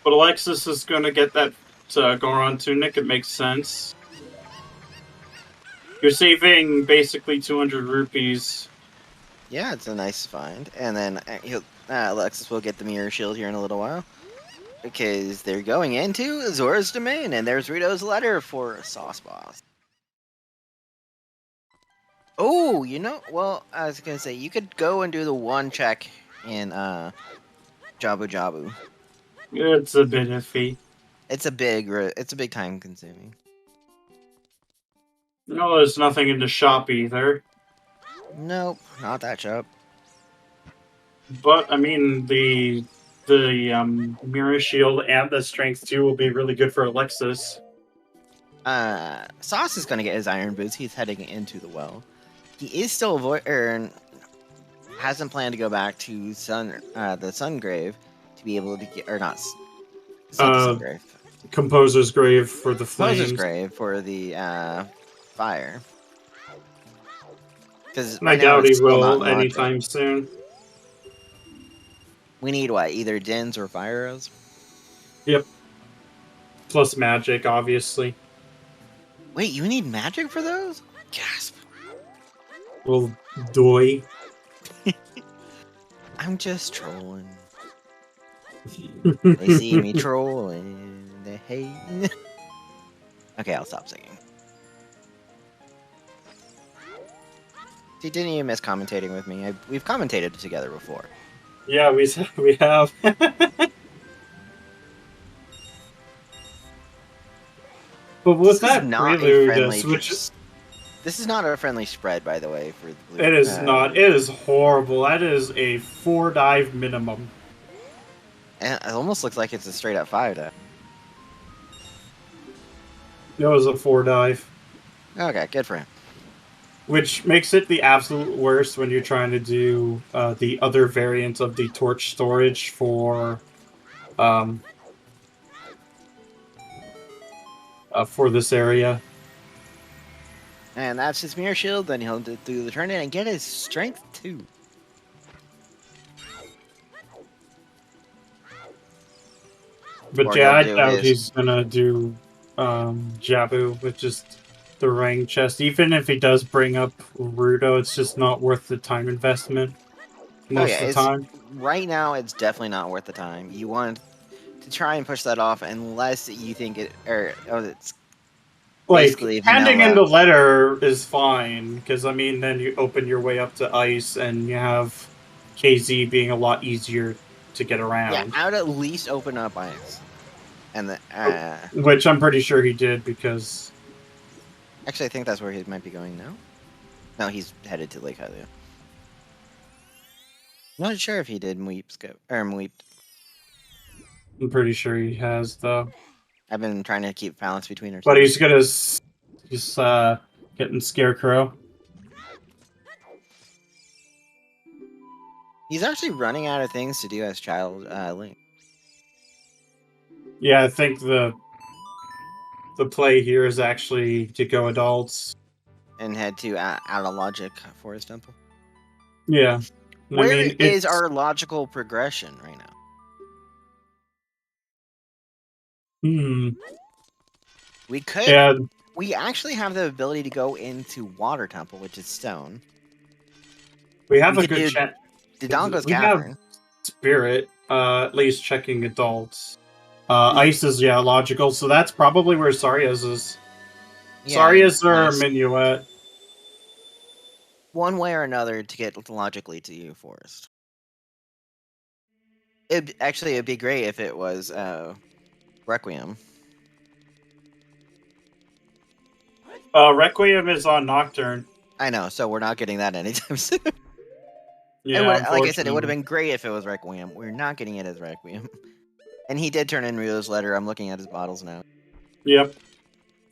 But Alexis is going to get that Goron Tunic. It makes sense. You're saving basically 200 rupees. Yeah, it's a nice find. And then Alexis will get the Mirror Shield here in a little while. Because they're going into Zora's Domain, and there's Rito's letter for Sauce Boss. Oh, well, I was going to say, you could go and do the 1 check in Jabu Jabu. It's a bit iffy. It's a big time consuming. No, there's nothing in the shop either. Nope, not that shop. But I mean, the mirror shield and the strength 2 will be really good for Alexis. Sauce is gonna get his iron boots. He's heading into the well. He is still hasn't planned to go back to the Sungrave to be able to get, or not, it's not the Uh, Sungrave. Composer's grave for the Composer's flames. grave for the fire. Because And I right now doubt he it's still not will unlocked. anytime soon. We need what? Either Dins or Fire Arrows? Yep. Plus magic, obviously. Wait, you need magic for those? Gasp. Well, doy. I'm just trolling. They see me trolling. They hate. Okay, I'll stop singing. See, didn't you miss commentating with me? We've commentated together before. Yeah, we have. But with This is that not a prelude, friendly. switch. This is not a friendly spread, by the way. For the blue, It is not. It is horrible. That is a 4 dive minimum. It almost looks like it's a straight up 5 dive. It was a 4 dive. Okay, good for him. Which makes it the absolute worst when you're trying to do the other variant of the torch storage for this area. And that's his mirror shield. Then he'll do the turn in and get his strength 2. But Or yeah, I he'll do doubt his- he's gonna do Jabu with just the Rang chest. Even if he does bring up Rudo, it's just not worth the time investment most of the time. Right now, it's definitely not worth the time. You want to try and push that off unless you think it, it's Like, basically handing vanilla. in the letter is fine, because, I mean, then you open your way up to Ice, and you have KZ being a lot easier to get around. Yeah, I would at least open up Ice. And Which I'm pretty sure he did, because... Actually, I think that's where he might be going now. No, he's headed to Lake Hylia. Not sure if he did Mweep. I'm pretty sure he has, though. I've been trying to keep balance between our. But he's gonna... He's, getting Scarecrow. He's actually running out of things to do as Child Link. Yeah, I think the play here is actually to go adults. And head to Out of Logic Forest Temple. Yeah. Where is our logical progression right now? We could. Yeah. We actually have the ability to go into Water Temple, which is stone. We have a good chance. Dodongo's Cavern. Have Spirit, at least checking adults. Ice is, logical, so that's probably where Saria's is. Yeah, Saria's or Minuet. One way or another to get logically to you, Forest. It'd be great if it was Requiem. Requiem is on Nocturne. I know, so we're not getting that anytime soon. Yeah, like I said, it would have been great if it was Requiem. We're not getting it as Requiem. And he did turn in Rio's letter. I'm looking at his bottles now. Yep.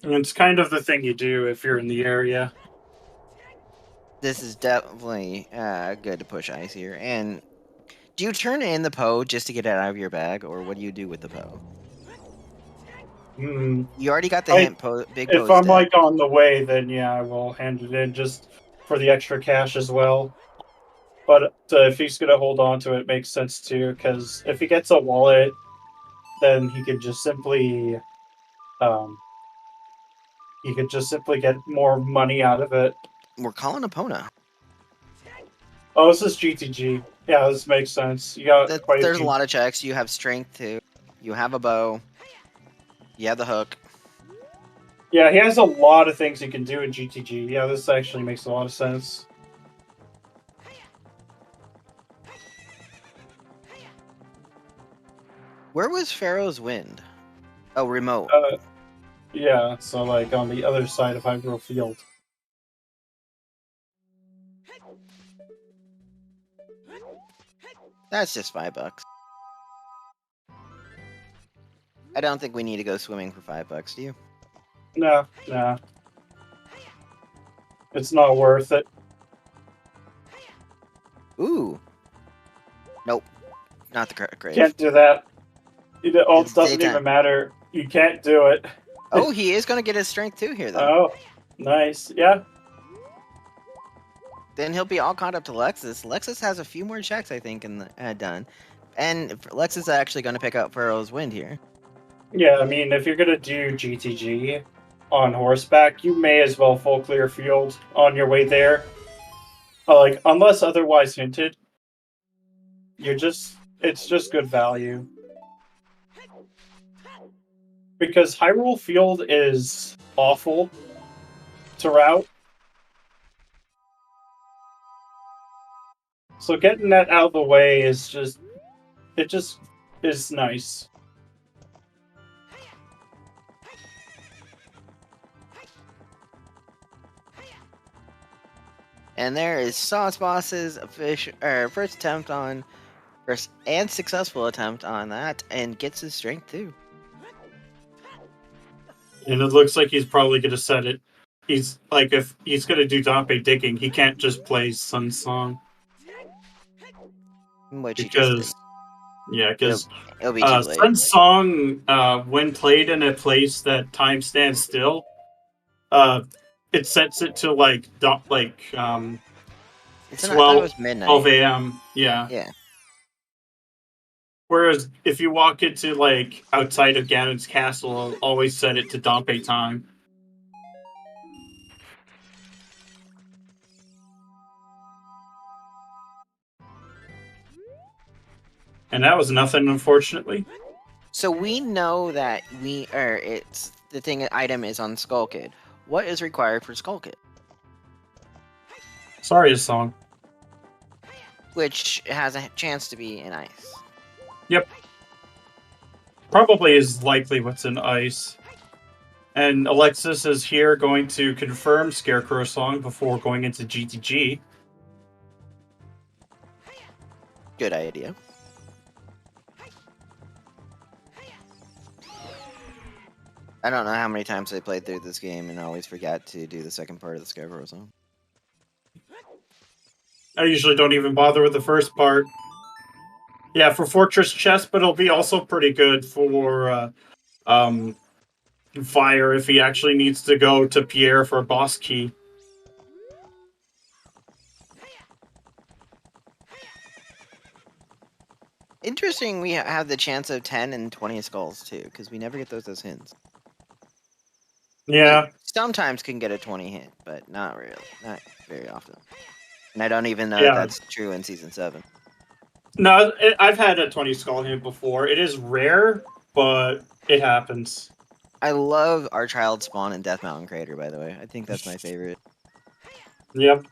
And it's kind of the thing you do if you're in the area. This is definitely good to push Ice here. And do you turn in the Poe just to get it out of your bag, or what do you do with the Poe? You already got the hint, Big Poe's If I'm like on the way, then yeah, I will hand it in just for the extra cash as well. But if he's gonna hold on to it, it makes sense too, because if he gets a wallet, then he could just simply, get more money out of it. We're calling Epona. Oh, this is GTG. Yeah, this makes sense. You got there's a lot of checks. You have strength too. You have a bow. You have the hook. Yeah, he has a lot of things he can do in GTG. Yeah, this actually makes a lot of sense. Where was Pharaoh's Wind? Oh, remote. Yeah, so like on the other side of Hyrule Field. That's just $5. I don't think we need to go swimming for $5, do you? No, nah. It's not worth it. Ooh. Nope. Not the grave. Can't do that. It It's doesn't daytime. even matter. You can't do it. Oh, he is going to get his strength 2 here, though. Oh, nice. Yeah. Then he'll be all caught up to Lexus. Lexus has a few more checks, I think, done. And Lexus is actually going to pick up Furrow's Wind here. Yeah, I mean, if you're gonna do GTG on horseback, you may as well full clear field on your way there. Like, unless otherwise hinted, it's just good value. Because Hyrule Field is awful to route. So getting that out of the way is just is nice. And there is Sauce Boss's first and successful attempt on that, and gets his strength 2. And it looks like he's probably gonna set it. He's like, if he's gonna do Dompe digging, he can't just play Sun Song. Which Because it'll be too late. Sun Song, when played in a place that time stands still, it sets it to like 12 midnight. 12 a.m. Yeah. Yeah. Whereas if you walk into like outside of Ganon's castle, I'll always set it to Dompe time. And that was nothing, unfortunately. So we know that it's the thing item is on Skull Kid. What is required for Skull Kid? Sorry, song. Which has a chance to be in ice. Yep. Probably is likely what's in ice. And Alexis is here going to confirm Scarecrow Song before going into GTG. Good idea. I don't know how many times I played through this game and always forgot to do the second part of the Scarecrow Song. I usually don't even bother with the first part. Yeah, for Fortress Chest, but it'll be also pretty good for Fire if he actually needs to go to Pierre for boss key. Interesting, we have the chance of 10 and 20 skulls too, because we never get those as hints. Yeah. We sometimes can get a 20 hit, but not really. Not very often. And I don't even know if that's true in Season 7. No, I've had a 20 skull hit before. It is rare, but it happens. I love our child spawn in Death Mountain Crater, by the way. I think that's my favorite. Yep.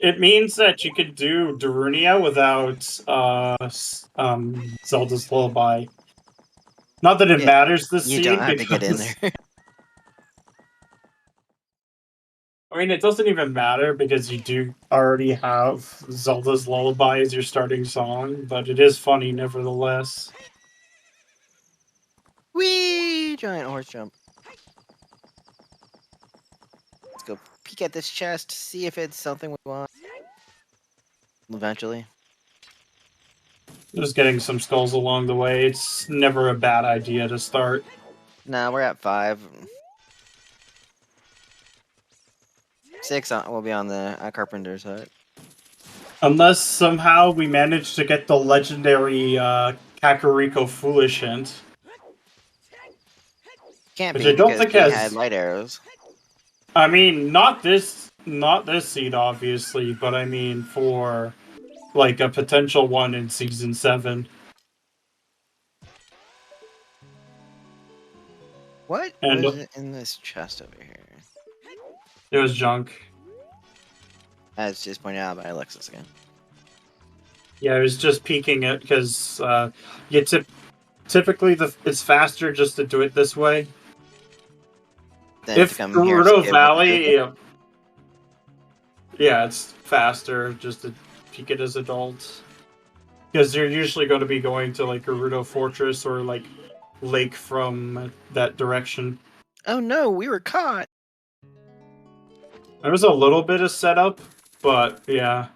It means that you could do Darunia without Zelda's Lullaby. Not that it matters this scene. You don't have to get in there. I mean, it doesn't even matter because you do already have Zelda's Lullaby as your starting song, but it is funny nevertheless. Whee! Giant horse jump. Let's go peek at this chest, see if it's something we want. Eventually. Just getting some skulls along the way. It's never a bad idea to start. Nah, we're at 5. 6 will be on the Carpenter's hut. Unless somehow we manage to get the legendary Kakariko Foolish hint. Can't Which be I don't because think we has... had light arrows. I mean, not this seed, obviously, but I mean for like a potential one in Season 7. What was in this chest over here? It was junk. As just pointed out by Alexis again. Yeah, I was just peeking it because typically it's faster just to do it this way. than If to come here and Gerudo skip with the Valley, Koopa. yeah, it's faster just to peek it as adults. Because you're usually going to be going to like Gerudo Fortress or like Lake from that direction. Oh no, we were caught. There was a little bit of setup, but yeah.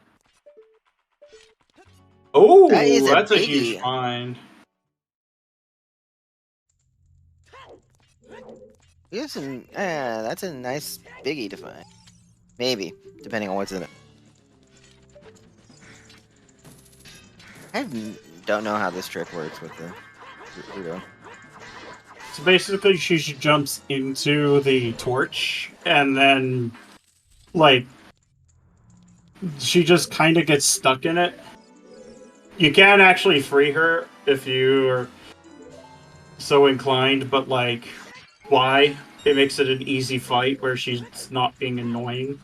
That is Oh, a that's a huge biggie. find. That's a nice biggie to find. Maybe, depending on what's in it. Don't know how this trick works with the Gerudo. So basically, she jumps into the torch, and then, like, she just kind of gets stuck in it. You can actually free her if you are so inclined, but, like, why? It makes it an easy fight where she's not being annoying.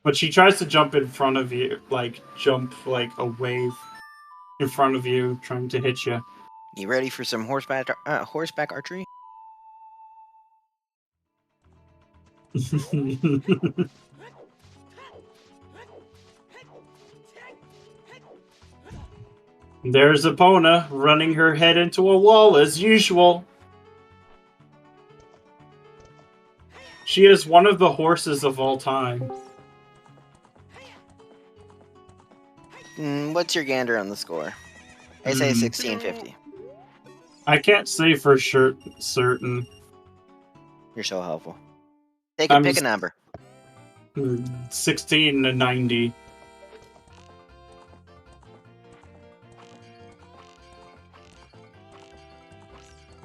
But she tries to jump in front of you, like, away in front of you, trying to hit you. You ready for some horseback archery? There's Epona running her head into a wall as usual. She is one of the horses of all time. What's your gander on the score? I say 1650. I can't say for sure certain. You're so helpful. Pick a number. 16 to 90.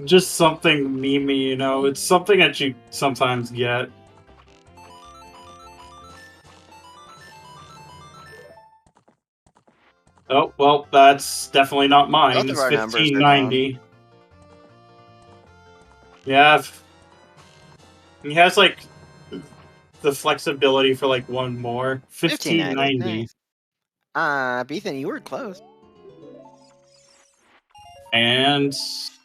Just something memey, you know? It's something that you sometimes get. Oh, well, that's definitely not mine. Both of It's our numbers are gone. 1590. Yeah, he has, like, the flexibility for, like, one more. 1590. Nice. Beethan, you were close. And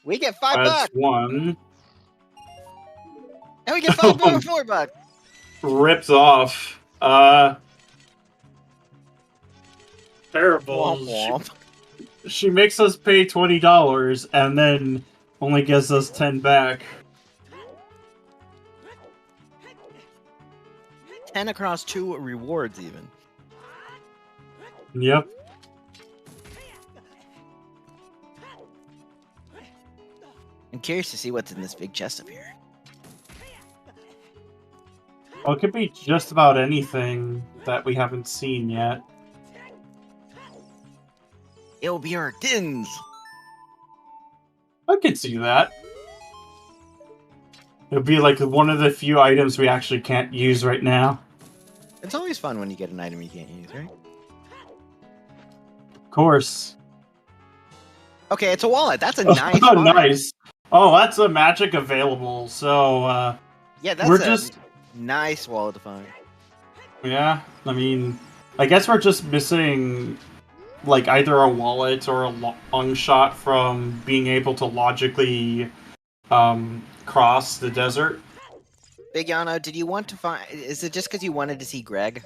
we get $5. that's one. And we get $4. Ripped off. Terrible. Womp womp. She makes us pay $20 and then only gives us 10 back. 10 across 2 rewards, even. Yep. I'm curious to see what's in this big chest up here. Well, it could be just about anything that we haven't seen yet. It'll be our dins. I could see that. It'll be like one of the few items we actually can't use right now. It's always fun when you get an item you can't use, right? Of course. Okay, it's a wallet. That's a nice Oh, wallet. nice. Oh, that's a magic available. So, yeah, that's nice wallet to find. Yeah, I mean, I guess we're just missing, like, either a wallet or a long shot from being able to logically cross the desert. Big Yano, did you want to find... Is it just because you wanted to see Greg?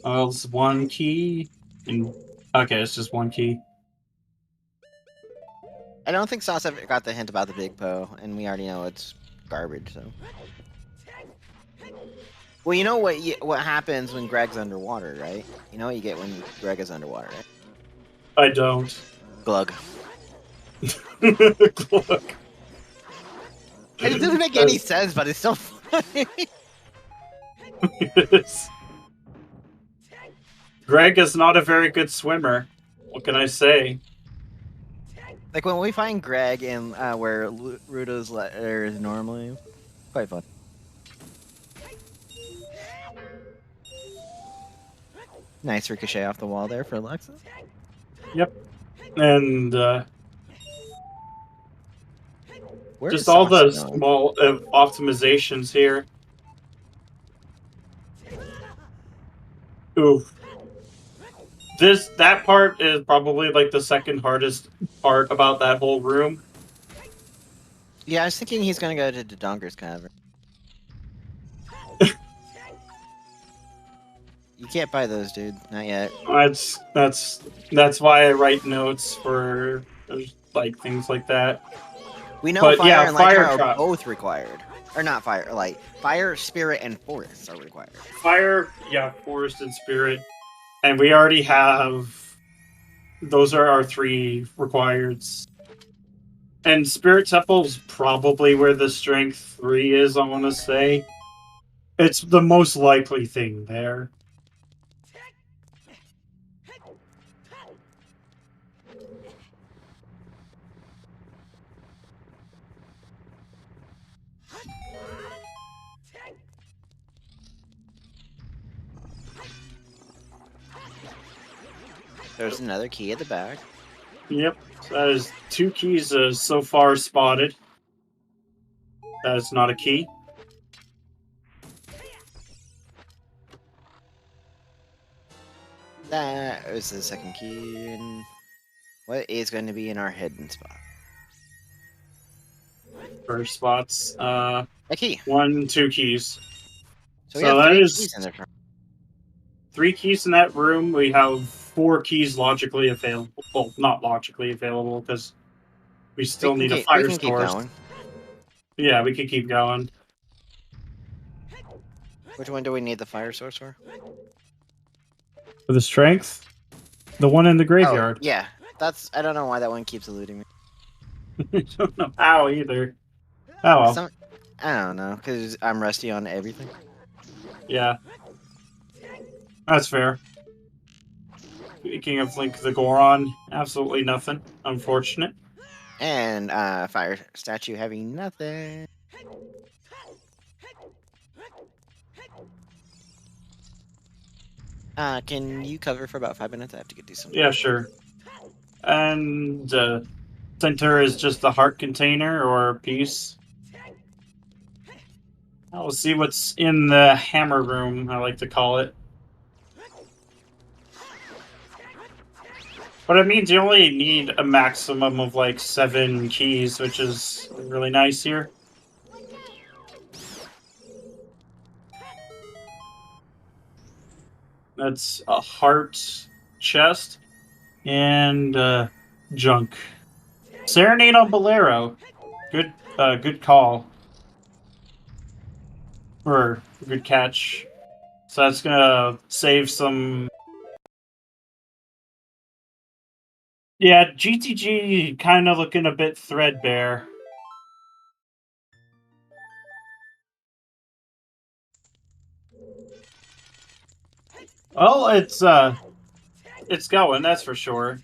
It's one key. Okay, it's just one key. I don't think Sauce ever got the hint about the Big Poe, and we already know it's garbage, so... Well, you know what happens when Greg's underwater, right? You know what you get when Greg is underwater, right? I don't. Glug. Glug. It doesn't make any sense, but it's so funny. Yes. Greg is not a very good swimmer. What can I say? Like when we find Greg in where Rudo's lair is normally, quite fun. Nice ricochet off the wall there for Alexis. Yep. And Where just is all the Sauce going? small optimizations here. Oof. That part is probably like the second hardest part about that whole room. Yeah, I was thinking he's gonna go to the Donker's Cavern. You can't buy those, dude. Not yet. That's why I write notes for like things like that. We know But fire yeah, and light fire are trap. both required. Or not fire, light. Fire, spirit, and forest are required. Fire, yeah, forest and spirit. And we already have those are our 3 requireds. And Spirit Temple's probably where the strength 3 is, I want to say. It's the most likely thing there. There's another key at the back. Yep, that is 2 keys so far spotted. That is not a key. That is the second key. And what is going to be in our hidden spot? First spots. A key. 1, 2 keys. So we So have that 3 is keys in there. 3 keys in that room. We have 4 keys logically available. Well, not logically available because we still need a We fire can keep source. going. Yeah, we can keep going. Which one do we need the fire source for? For the strength, the one in the Oh, graveyard. yeah. I don't know why that one keeps eluding me. I don't know how either. Oh well. I don't know, because I'm rusty on everything. Yeah. That's fair. Speaking of Link the Goron, absolutely nothing. Unfortunate. And fire statue having nothing. Can you cover for about 5 minutes? I have to get do something. Yeah, sure. And center is just the heart container or piece. We'll see what's in the hammer room, I like to call it. But it means you only need a maximum of like 7 keys, which is really nice here. That's a heart chest and junk. Serenade on Bolero. Good call. Or good catch. So that's gonna save some. Yeah, GTG kind of looking a bit threadbare. Well, it's going, that's for sure.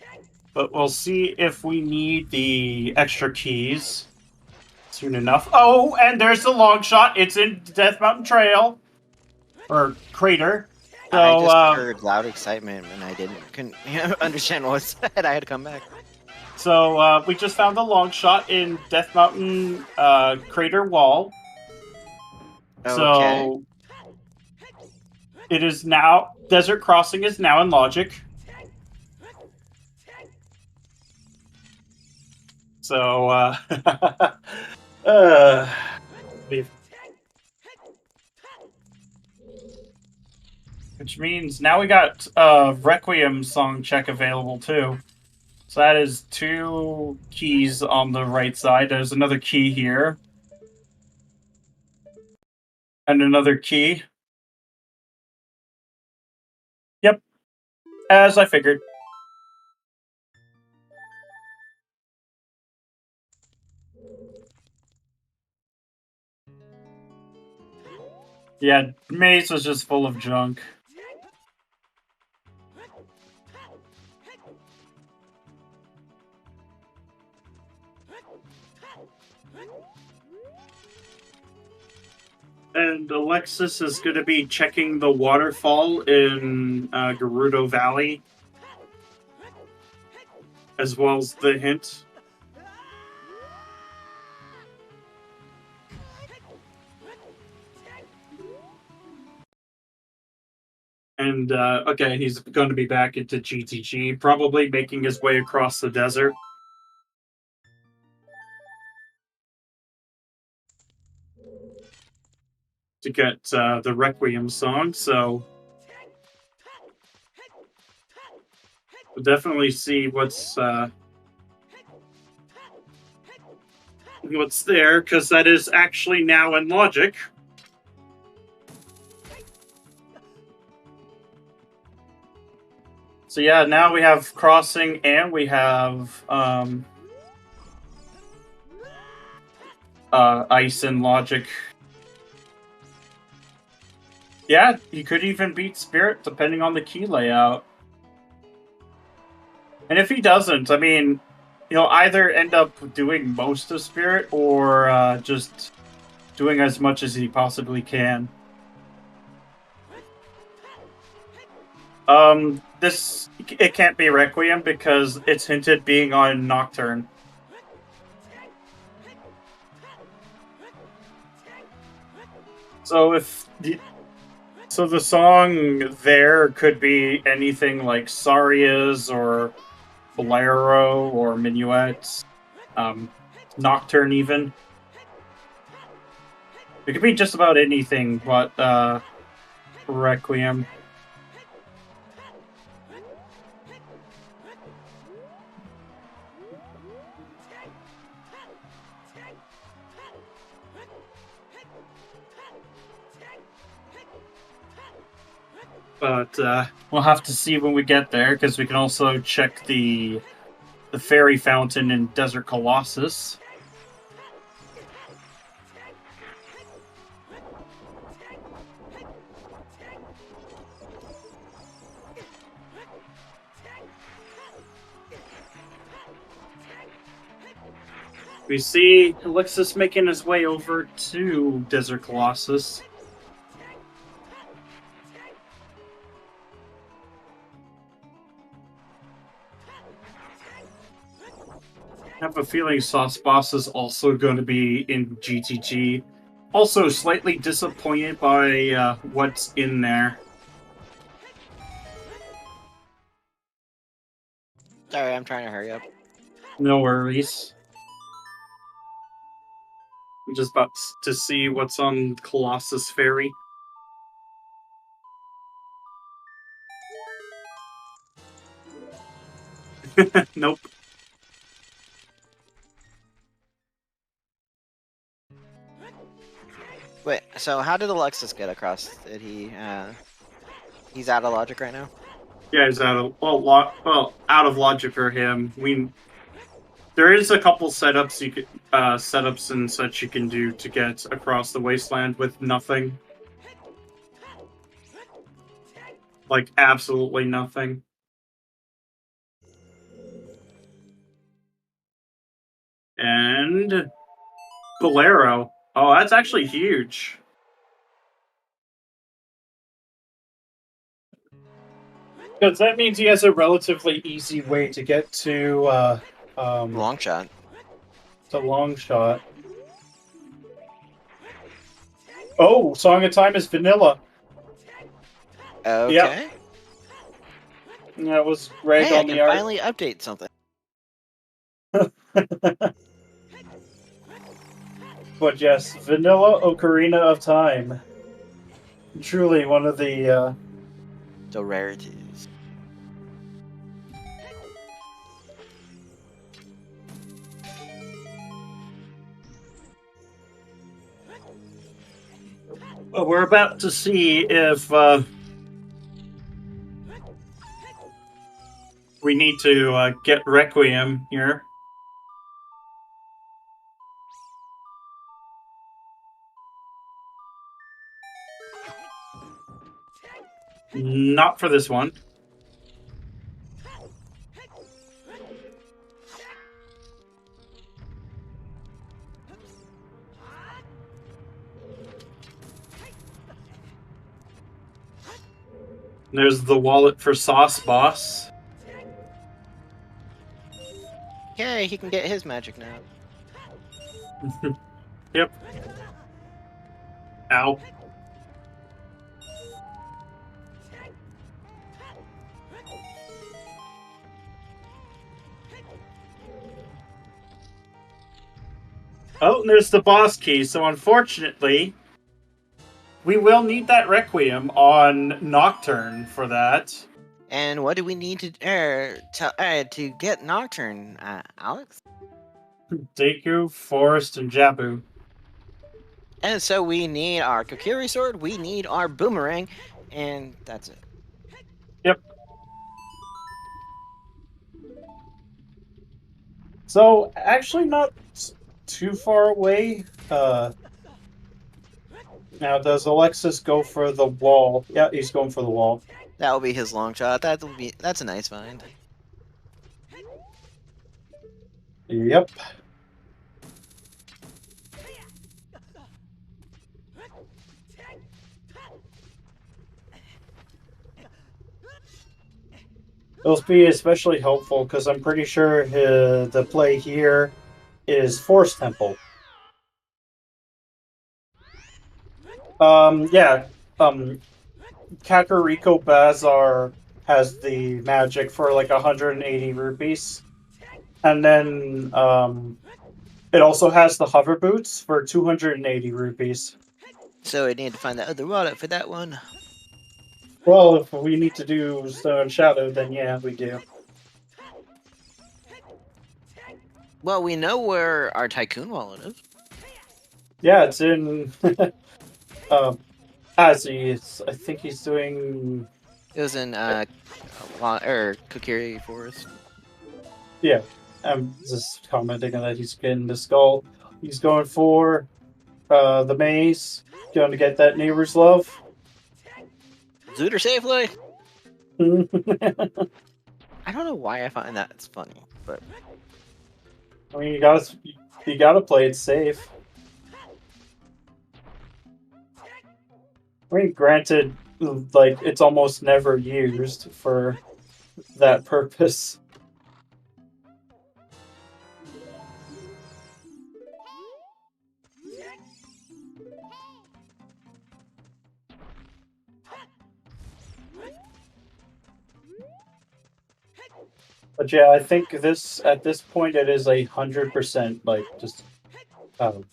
But we'll see if we need the extra keys soon enough. Oh, and there's the long shot. It's in Death Mountain Trail or Crater. So I just heard loud excitement and I couldn't understand what was said. I had to come back. So we just found the long shot in Death Mountain Crater Wall. Okay. So it is now Desert Crossing is now in logic. So which means now we got Requiem song check available too. So that is 2 keys on the right side. There's another key here. And another key. Yep. As I figured. Yeah, Maze was just full of junk. And Alexis is going to be checking the waterfall in Gerudo Valley, as well as the hint. And, okay, he's going to be back into GTG, probably making his way across the desert. To get the Requiem song, so we'll definitely see what's there, because that is actually now in Logic. So yeah, now we have Crossing and we have Ice and Logic. Yeah, you could even beat Spirit depending on the key layout. And if he doesn't, I mean, he'll either end up doing most of Spirit or just doing as much as he possibly can. It can't be Requiem because it's hinted being on Nocturne. So the song there could be anything like Saria's or Bolero or Minuet, Nocturne even. It could be just about anything but Requiem. But we'll have to see when we get there, because we can also check the Fairy Fountain in Desert Colossus. We see Alexis making his way over to Desert Colossus. I have a feeling Sauce Boss is also going to be in GTG. Also slightly disappointed by what's in there. Sorry, I'm trying to hurry up. No worries. I'm just about to see what's on Colossus Ferry. Nope. Wait, so how did Alexis get across? Did he, he's out of Logic right now? Yeah, he's out of out of Logic for him. There is a couple setups setups and such you can do to get across the wasteland with nothing. Like absolutely nothing. And Bolero. Oh, that's actually huge. Because that means he has a relatively easy way to get to Long shot. to Long Shot. Oh, Song of Time is vanilla. Okay. Yep. That was Greg Hey, I on can the art. finally update something. But yes, Vanilla Ocarina of Time. Truly one of the The rarities. well, we're about to see if we need to get Requiem here. Not for this one. There's the wallet for Sauce Boss. Yay, he can get his magic now. Yep. Ow. Oh, and there's the boss key. So unfortunately, we will need that Requiem on Nocturne for that. And what do we need to get Nocturne, Alex? Deku, Forest, and Jabu. And so we need our Kokiri sword, we need our boomerang, and that's it. Yep. So actually, not too far away. Now, does Alexis go for the wall? Yeah, he's going for the wall. That will be his long shot. That's a nice find. Yep. It'll be especially helpful because I'm pretty sure the play here is Force Temple. Yeah. Kakariko Bazaar has the magic for like 180 rupees. And then it also has the hover boots for 280 rupees. So we need to find the other wallet for that one. Well, if we need to do Stone and Shadow, then yeah, we do. Well, we know where our Tycoon wallet is. Yeah, it's in. See, I think he's doing. It was in Kokiri Forest. Yeah, I'm just commenting on that he's getting the skull. He's going for the maze, going to get that neighbor's love. Zooter safely. I don't know why I find that it's funny, but I mean, you gotta play it safe. I mean, granted, like it's almost never used for that purpose. But yeah, I think at this point it is 100% like just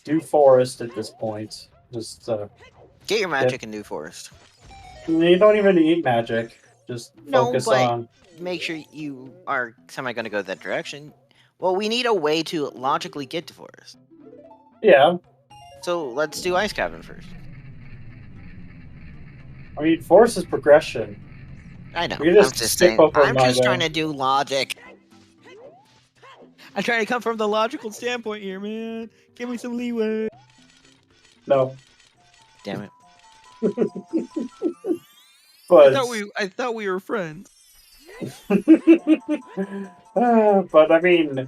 do forest at this point. Just get your magic in New Forest. You don't even need magic. Just focus on. Make sure you are semi going to go that direction. Well, we need a way to logically get to Forest. Yeah. So let's do Ice Cavern first. I mean, Forest is progression. I know. I'm just trying to do logic. I'm trying to come from the logical standpoint here, man. Give me some leeway. No. Damn it. But I thought we were friends. But I mean,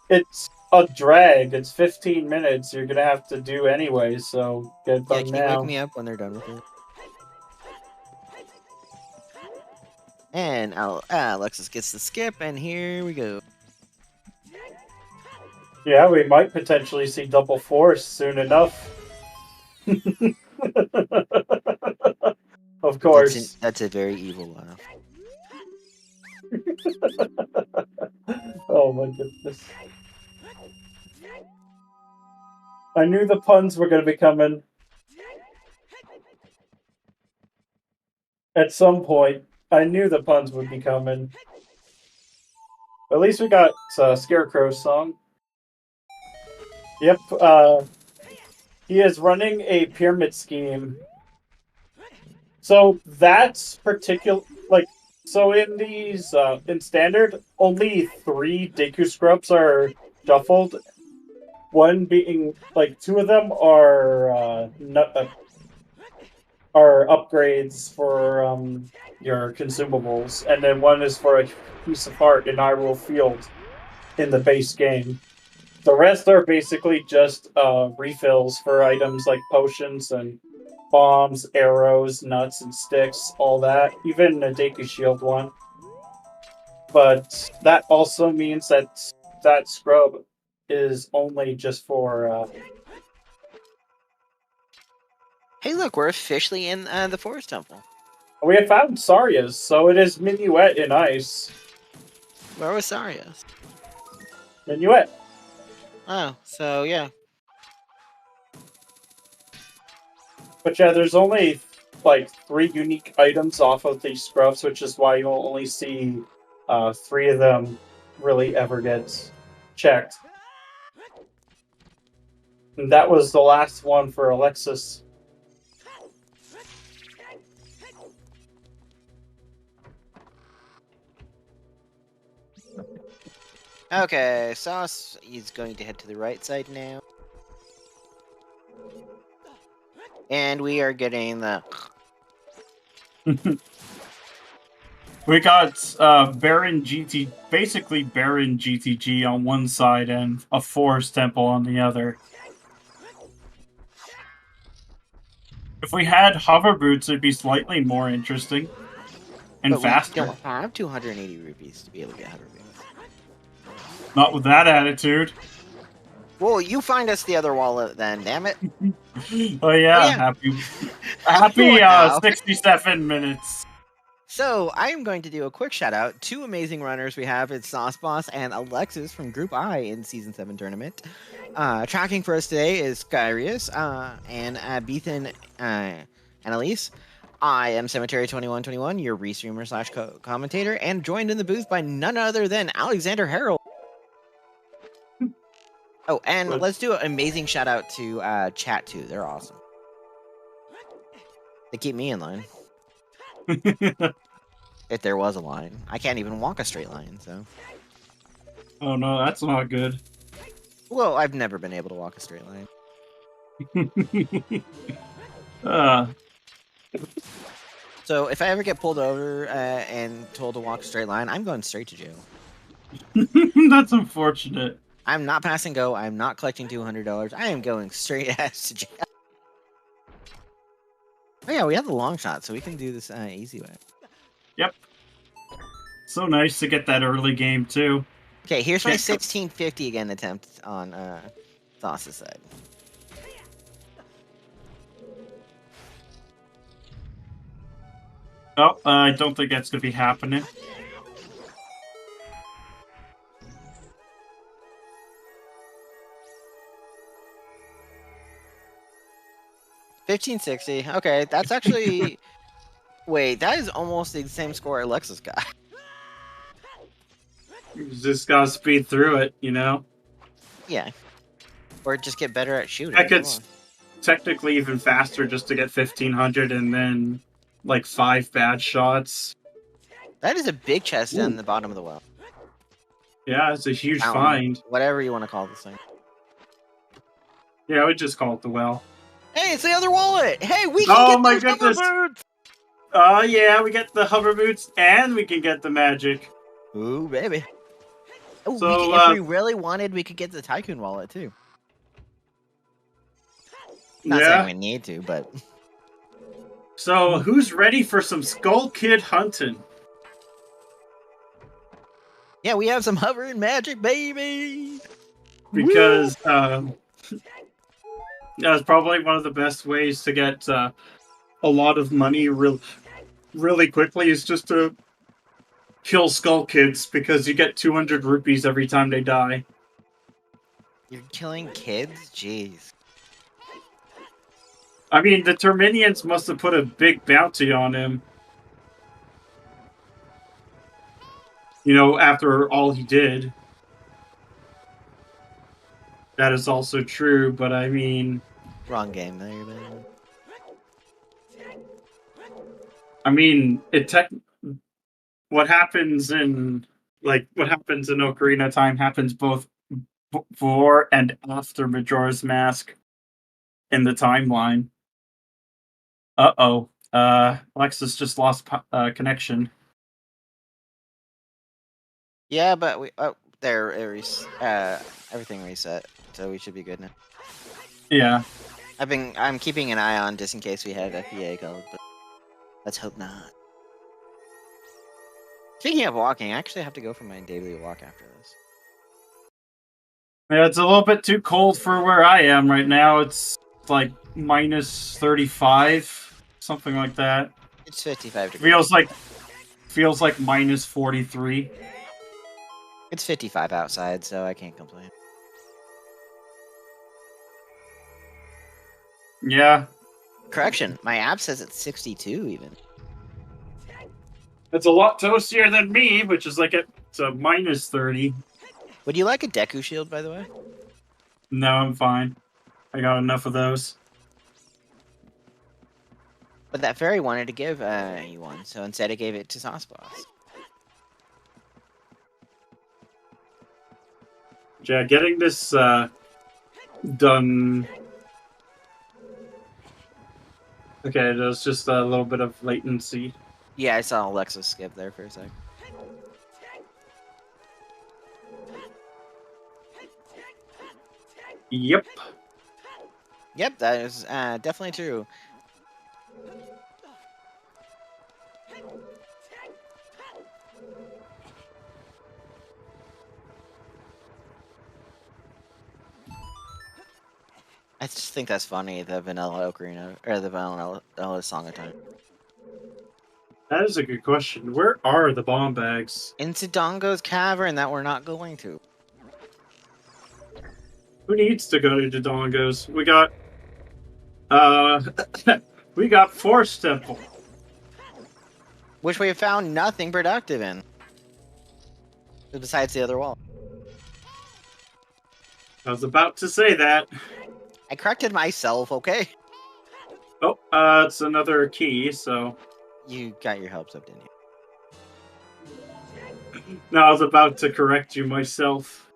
it's a drag. It's 15 minutes. You're gonna have to do anyway. So get it done can now. you wake me up when they're done with it? And Alexis gets the skip, and here we go. Yeah, we might potentially see double force soon enough. Of course. That's a very evil laugh. Oh my goodness. I knew the puns were going to be coming. At some point, I knew the puns would be coming. At least we got Scarecrow's song. Yep, he is running a pyramid scheme. So that's particular, like, so in these, in standard, only 3 Deku Scrubs are shuffled. One being, like, 2 of them are upgrades for your consumables, and then 1 is for a piece of art in Hyrule Field in the base game. The rest are basically just refills for items like potions and bombs, arrows, nuts, and sticks, all that. Even a Deku Shield one. But that also means that that scrub is only just for... Hey, look, we're officially in the Forest Temple. We have found Saria's, so it is Minuet in ice. Where was Saria's? Minuet. Oh, so yeah. But yeah, there's only like 3 unique items off of these scrubs, which is why you'll only see 3 of them really ever get checked. And that was the last one for Alexis. Okay, Sauce is going to head to the right side now. And we are getting the... We got basically Baron GTG on one side and a Forest Temple on the other. If we had hover boots, it'd be slightly more interesting and But faster. we don't have 280 rupees to be able to get hover boots. Not with that attitude. Well, you find us the other wallet then, damn it. Oh yeah, yeah. happy Wow. 67 minutes. So, I am going to do a quick shout out. 2 amazing runners we have. It's Sauce Boss and Alexis from Group I in Season 7 tournament. Tracking for us today is Skyrius and Bethan and Elise. I am Cemetery2121, your restreamer slash commentator, and joined in the booth by none other than Alexander Harold. Oh, and let's do an amazing shout out to Chat too. They're awesome. They keep me in line. If there was a line. I can't even walk a straight line, so. Oh no, that's not good. Well, I've never been able to walk a straight line. So if I ever get pulled over and told to walk a straight line, I'm going straight to jail. That's unfortunate. I'm not passing go. I'm not collecting $200. I am going straight ass to jail. Oh yeah, we have the long shot, so we can do this easy way. Yep. So nice to get that early game too. Okay, here's my 1650 again attempt on Sauce's side. Oh, I don't think that's gonna be happening. $1560. Okay, that's actually. Wait, that is almost the same score Alexis got. You just gotta speed through it, you know? Yeah. Or just get better at shooting. Heck, it's technically even faster just to get 1500 and then like 5 bad shots. That is a big chest down the bottom of the well. Yeah, it's a huge Fountain, find. whatever you want to call this thing. Yeah, I would just call it the well. Hey, it's the other wallet! Hey, we can get those goodness. hover boots! Yeah, we get the hover boots and we can get the magic. Ooh, baby. Oh, So, if we really wanted, we could get the Tycoon wallet, too. Not saying we need to, but... So, who's ready for some Skull Kid hunting? Yeah, we have some hovering magic, baby! Because, that's probably one of the best ways to get a lot of money really quickly is just to kill Skull Kids, because you get 200 rupees every time they die. You're killing kids? Jeez. I mean, the Terminians must have put a big bounty on him. You know, after all he did. That is also true, but I mean... Wrong game there, man. I mean, what happens in Ocarina of Time happens both before and after Majora's Mask in the timeline. Uh-oh. Alexis just lost connection. Yeah, but we... Oh, there, everything reset, so we should be good now. Yeah. I'm keeping an eye on just in case we have FBA code, but let's hope not. Speaking of walking, I actually have to go for my daily walk after this. Yeah, it's a little bit too cold for where I am right now. It's like minus 35, something like that. It's 55 degrees. Feels like minus 43. It's 55 outside, so I can't complain. Yeah, Correction, my app says it's 62 even. it's a lot toastier than me, which is like it's a minus 30. Would you like a Deku shield, by the way? No, I'm fine. I got enough of those. But that fairy wanted to give you one, so instead I gave it to Sauce Boss. Yeah, getting this done. Okay, there's just a little bit of latency. Yeah, I saw Alexis skip there for a sec. Yep. Yep, that is definitely true. I just think that's funny, the Vanilla Ocarina, or the Vanilla Song of Time. That is a good question. Where are the bomb bags? Into Dongo's Cavern that we're not going to. Who needs to go to Dodongo's? We got we got Force Temple. Which we have found nothing productive in. Besides the other wall. I was about to say that. I corrected myself, okay? Oh, it's another key, so You got your hopes up, didn't you? no, I was about to correct you myself.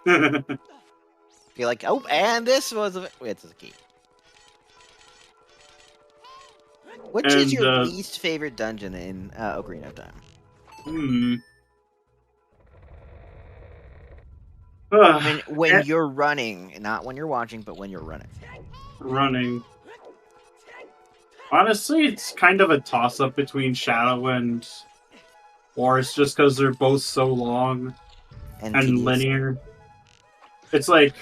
Be like, oh, and this was it's a key. Which is your least favorite dungeon in Ocarina of Time? When you're running, not when you're watching, but when you're running. Running. Honestly, it's kind of a toss-up between Shadow and Forest, just because they're both so long and linear. It's like,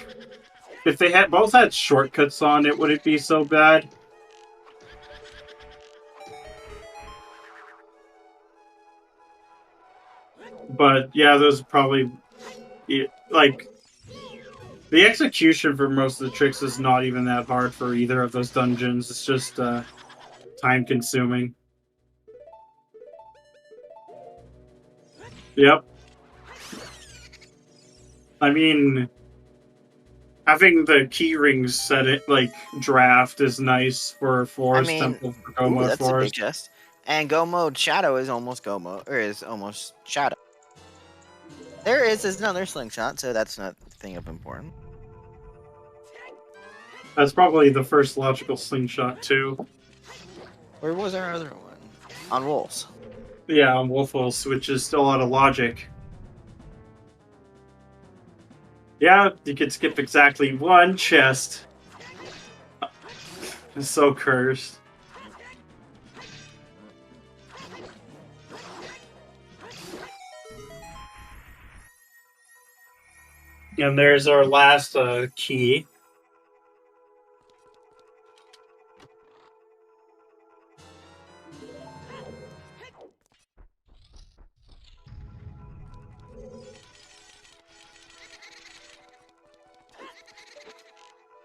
if they had both had shortcuts on it, would it be so bad? But yeah, those probably like the execution for most of the tricks is not even that hard for either of those dungeons. It's just time consuming. Yep. I mean, having the key rings set it like draft is nice for Forest Temple for Go Mode that's Forest. A big chest. And Go Mode Shadow is almost Go Mode, or is almost Shadow. There is another slingshot, so that's not a thing of importance. That's probably the first logical slingshot too. Where was our other one? On Wolves. Yeah, on Wolfos, which is still out of logic. Yeah, you could skip exactly one chest. It's so cursed. And there's our last key.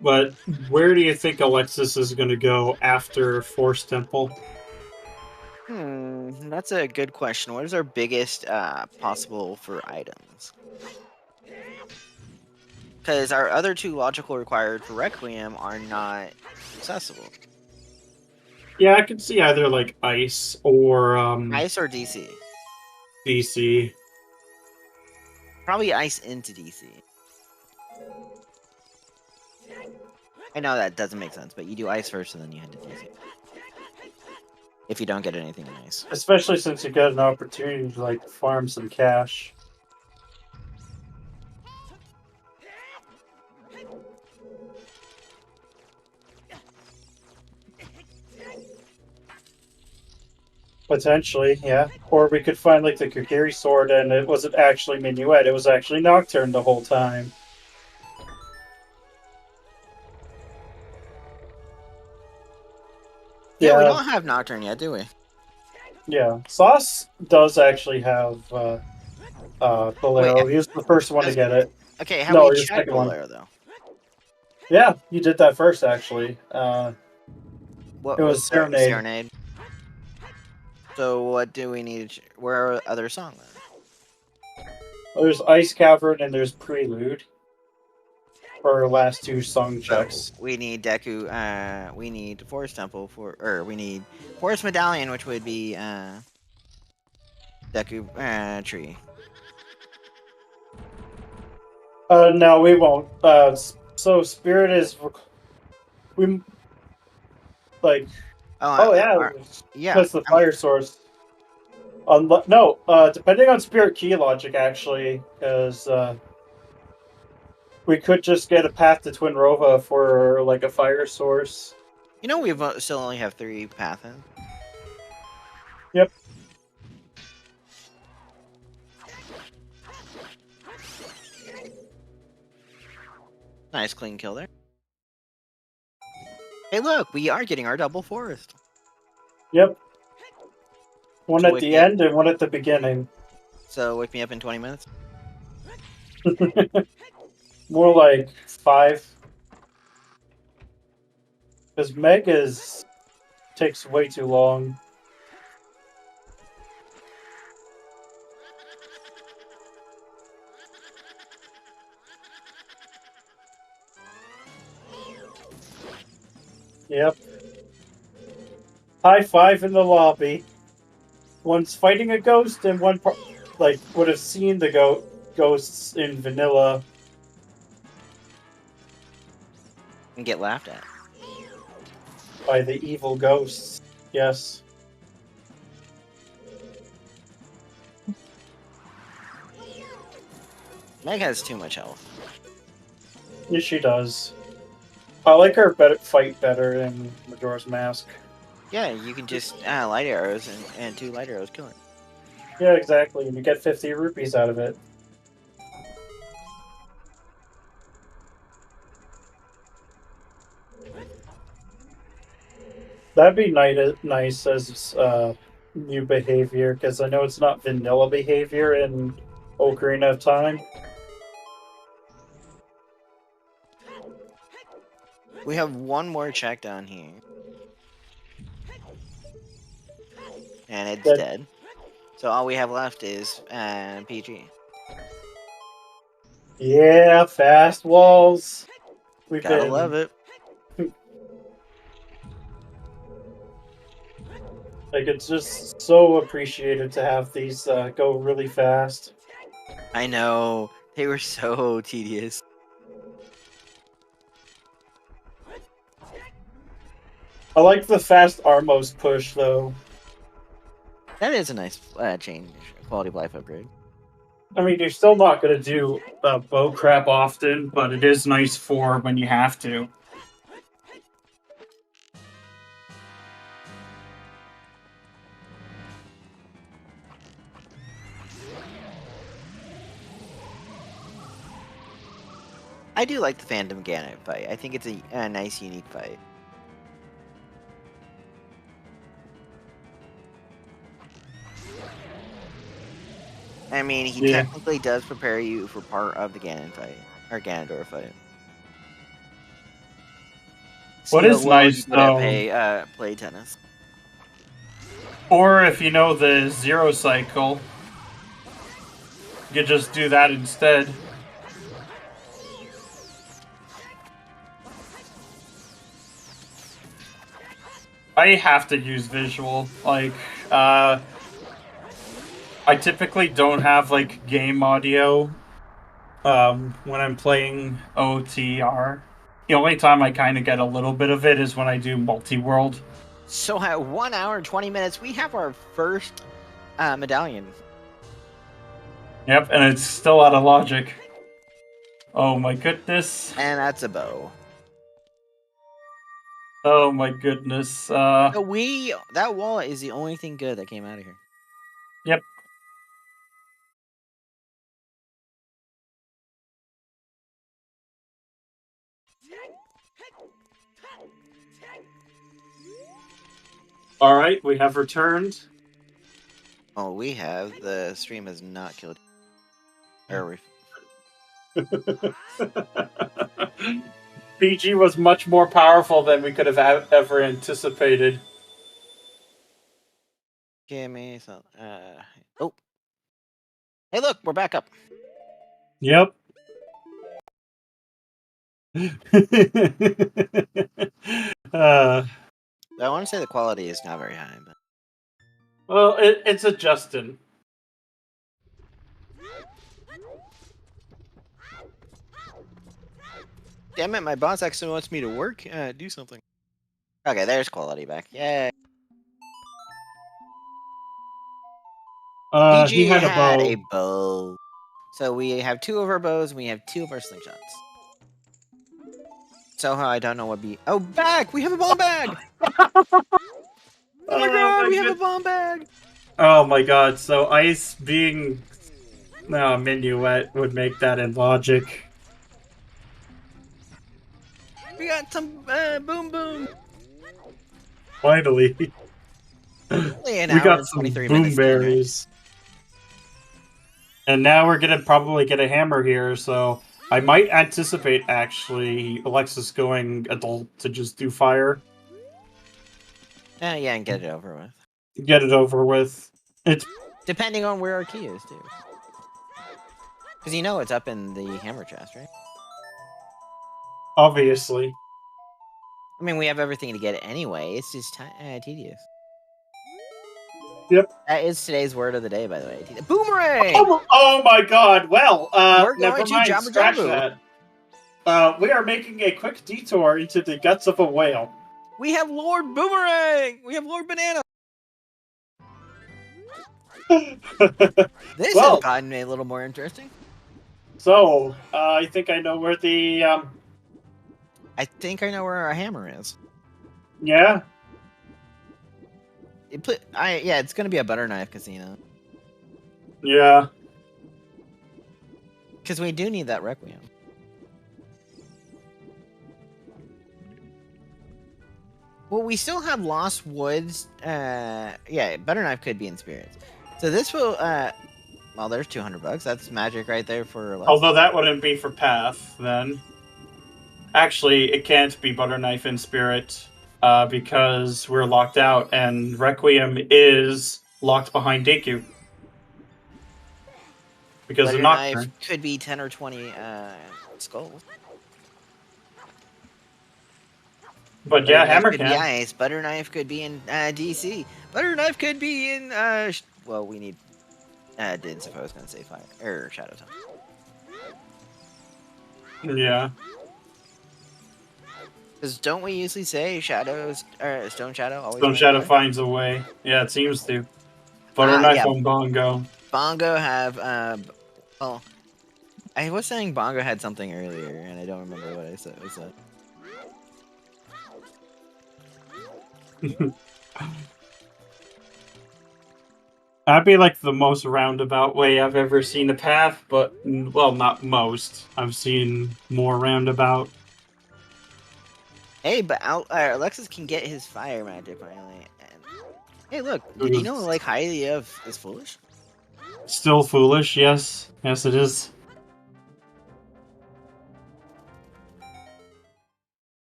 But where do you think Alexis is going to go after Force Temple? That's a good question. What is our biggest possible for items? Because our other two logical required for Requiem are not accessible. Yeah, I could see either like Ice or Ice or DC. DC. Probably Ice into DC. I know that doesn't make sense, but you do Ice first and then you head to DC. If you don't get anything in Ice. Especially since you got an opportunity to like farm some cash. Potentially, yeah. Or we could find like the Kokiri sword and it wasn't actually Minuet, it was actually Nocturne the whole time. Yeah, we don't have Nocturne yet, do we? Yeah. Sauce does actually have Bolero. Wait, He was the first one to as- get it. Okay, how No, we he was the check second one. Bolero though? Yeah, you did that first, actually. What It was Serenade. Serenade. So what do we need? Where are other songs? There's Ice Cavern and there's Prelude for our last two song checks. We need Deku. We need Forest Temple or we need Forest Medallion, which would be Deku Tree. No, we won't. So Spirit is we like. Oh yeah, yeah. because the fire source. No, depending on Spirit Key logic, actually, because we could just get a path to Twin Rova for like a fire source. You know, we've still only have 3 paths. Yep. Nice clean kill there. Hey, look, we are getting our double forest. Yep. One So at the end and one at the beginning. So wake me up in 20 minutes. More like 5. Because Meg takes way too long. Yep. High 5 in the lobby. One's fighting a ghost, and one would have seen the ghosts in vanilla. And get laughed at. By the evil ghosts. Yes. Meg has too much health. Yes, she does. I like her fight better in Majora's Mask. Yeah, you can just light arrows and 2 light arrows kill it. Yeah, exactly. And you get 50 rupees out of it. That'd be nice as new behavior, because I know it's not vanilla behavior in Ocarina of Time. We have one more check down here. And it's dead. So all we have left is PG. Yeah, fast walls. Gotta love it. Like, it's just so appreciated to have these go really fast. I know. They were so tedious. I like the fast Armos push, though. That is a nice change, quality of life upgrade. I mean, you're still not going to do Bow crap often, but it is nice for when you have to. I do like the Phantom Ganon fight. I think it's a nice, unique fight. I mean, he technically does prepare you for part of the Ganon fight, or Ganondorf fight. What is nice, though... play tennis. Or if you know the Zero Cycle, you could just do that instead. I have to use visual. Like, I typically don't have, like, game audio when I'm playing OoTR. The only time I kind of get a little bit of it is when I do multi-world. So at 1 hour and 20 minutes, we have our first medallion. Yep, and it's still out of logic. Oh my goodness. And that's a bow. Oh my goodness. So that wallet is the only thing good that came out of here. Yep. Alright, we have returned. Oh, we have. The stream has not killed. Or BG was much more powerful than we could have ever anticipated. give me some. Oh, hey, look, we're back up. Yep. I want to say the quality is not very high, but Well, it's adjusting. damn it, my boss actually wants me to work. Do something. Okay, there's quality back. Yay. He PG had a had bow. a bow. So we have 2 of our bows, and we have 2 of our slingshots. Somehow I don't know what be. Oh, bag! We have a bomb bag! Oh my god, we have a bomb bag! Oh my god, so ice being minuet would make that in logic. We got some boom boom. Finally. Only an We hour got and some 23 boom minutes. Right? berries. And now we're gonna probably get a hammer here, so I might anticipate actually Alexis going adult to just do fire. Yeah, and get it over with. Get it over with. It's Depending on where our key is, too. Because you know it's up in the hammer chest, right? obviously. I mean, we have everything to get it anyway. It's just tedious. Yep. That is today's word of the day, by the way. Boomerang! Oh my god, well, We're never going to mind, Jabba scratch Jabba. that. We are making a quick detour into the guts of a whale. We have Lord Boomerang! We have Lord Banana! This Well, has gotten a little more interesting. So, I think I know where the, I think I know where our hammer is. yeah? Yeah, it's gonna be a butter knife casino. Yeah. Because we do need that Requiem. Well, we still have Lost Woods. Yeah, butter knife could be in spirits. So this will, well, there's $200. That's magic right there for. Although that wouldn't be for Path, then. Actually, it can't be Butter Knife in Spirit, because we're locked out, and Requiem is locked behind Deku. Because butter of knife Nocturne. could be 10 or 20 skulls. But yeah, Hammer could be can. ice. Butter knife could be in DC. Butter knife could be in. Well, we need. Didn't suppose I was gonna say fire or shadow time. Yeah. Because don't we usually say shadows or stone shadow always? Stone Shadow finds a way. Yeah, it seems to. Butter Knife yeah. on Bongo. Bongo have. Well, I was saying Bongo had something earlier, and I don't remember what I said. That'd be like the most roundabout way I've ever seen a path, but, well, not most. I've seen more roundabout. Hey, but Alexis can get his fire magic finally. And hey, look, did you know like Hylia is foolish? Still foolish, yes. Yes, it is.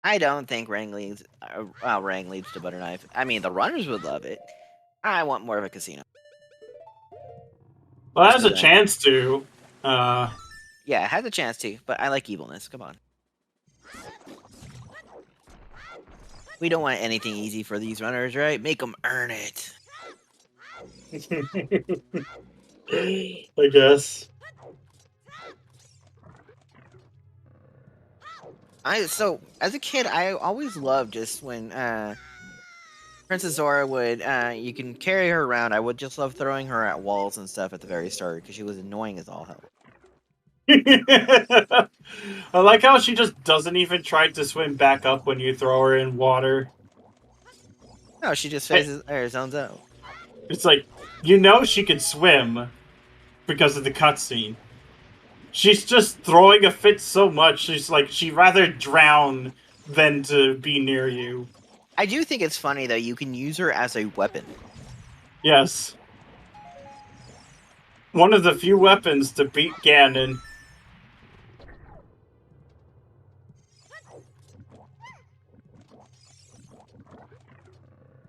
I don't think Rang leads to Butter Knife. I mean, the runners would love it. I want more of a casino. Well, it has a chance to. Yeah, it has a chance to, but I like evilness. Come on. We don't want anything easy for these runners, right? Make them earn it. I guess. So as a kid, I always loved just when Princess Zora would you can carry her around. I would just love throwing her at walls and stuff at the very start because she was annoying as all hell. I like how she just doesn't even try to swim back up when you throw her in water. No, she just phases or zones out. It's like, you know she can swim because of the cutscene. She's just throwing a fit so much, she's like, she'd rather drown than to be near you. I do think it's funny, though, you can use her as a weapon. Yes. one of the few weapons to beat Ganon.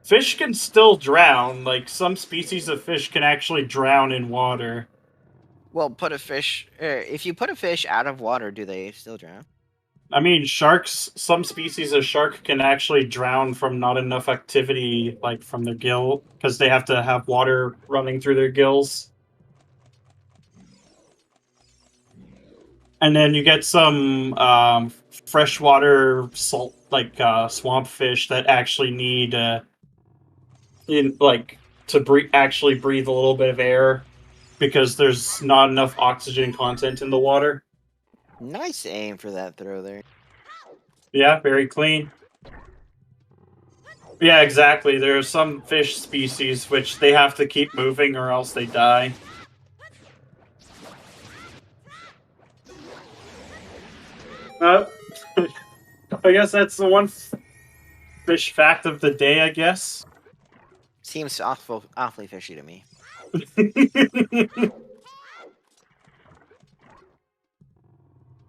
Fish can still drown. Like, some species of fish can actually drown in water. Well, put a fish. If you put a fish out of water, do they still drown? I mean, sharks, some species of shark can actually drown from not enough activity, like, from their gill, because they have to have water running through their gills. And then you get some freshwater salt, like swamp fish that actually need, actually breathe a little bit of air because there's not enough oxygen content in the water. Nice aim for that throw there. Yeah, very clean. Yeah, exactly. There are some fish species which they have to keep moving or else they die. I guess that's the one fish fact of the day, I guess. Seems awfully fishy to me.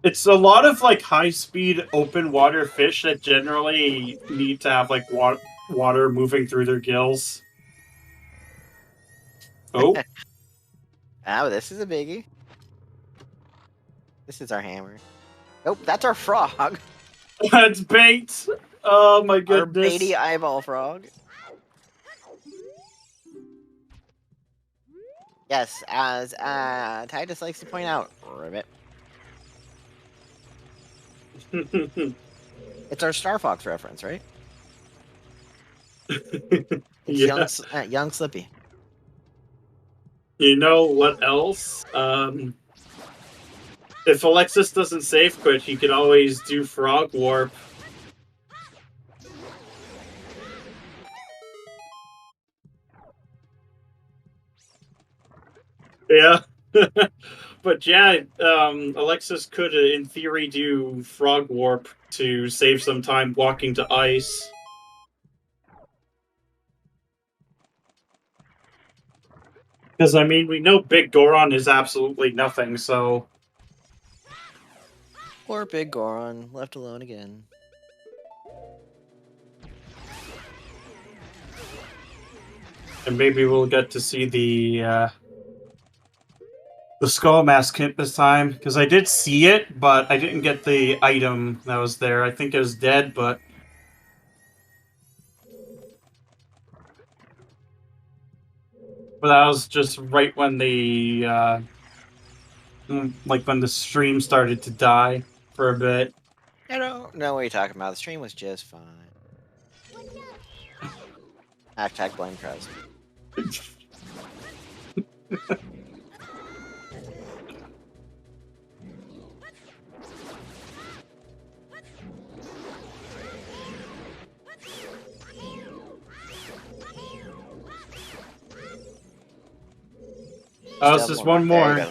It's a lot of, like, high-speed open water fish that generally need to have, like, water moving through their gills. Oh. Oh, this is a biggie. This is our hammer. Nope, that's our frog. That's bait! Oh my Our goodness. baity eyeball frog. Yes, as Titus likes to point out, ribbit. It's our Star Fox reference, right? It's Yeah. young Slippy. You know what else? If Alexis doesn't save quit, he could always do frog warp. Yeah. But yeah, Alexis could, in theory, do frog warp to save some time walking to ice. Because, I mean, we know Big Goron is absolutely nothing, so... Poor Big Goron, left alone again. And maybe we'll get to see the Skull Mask hint this time, because I did see it, but I didn't get the item that was there. I think it was dead, but... But that was just right when the, like, when the stream started to die for a bit. I don't know what you're talking about. The stream was just fine. Hashtag blame Krause. Oh, it's just one more.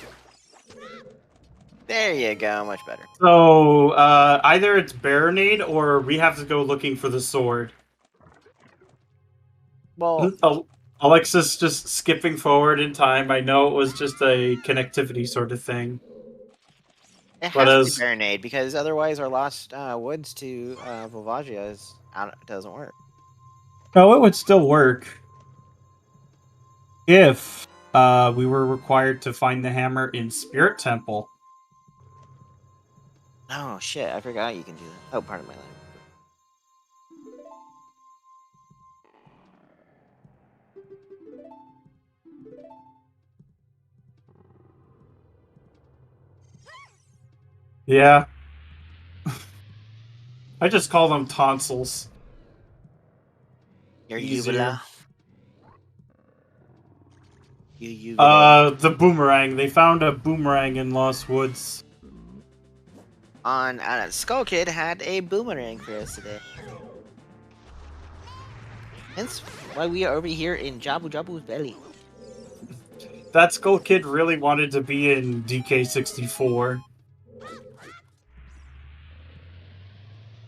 There you go, much better. So, either it's Baronade or we have to go looking for the sword. Well, Alexis just skipping forward in time. I know it was just a connectivity sort of thing. it but has as- to be Baronade, because otherwise our lost woods to Volvagia doesn't work. No, it would still work. If we were required to find the hammer in Spirit Temple. Oh shit, I forgot you can do that. Oh, pardon my language. Yeah. I just call them tonsils. Your Easier. uvula. Uvula. The boomerang. They found a boomerang in Lost Woods. On Skull Kid had a boomerang for us today. Hence why we are over here in Jabu Jabu's belly. That Skull Kid really wanted to be in DK64.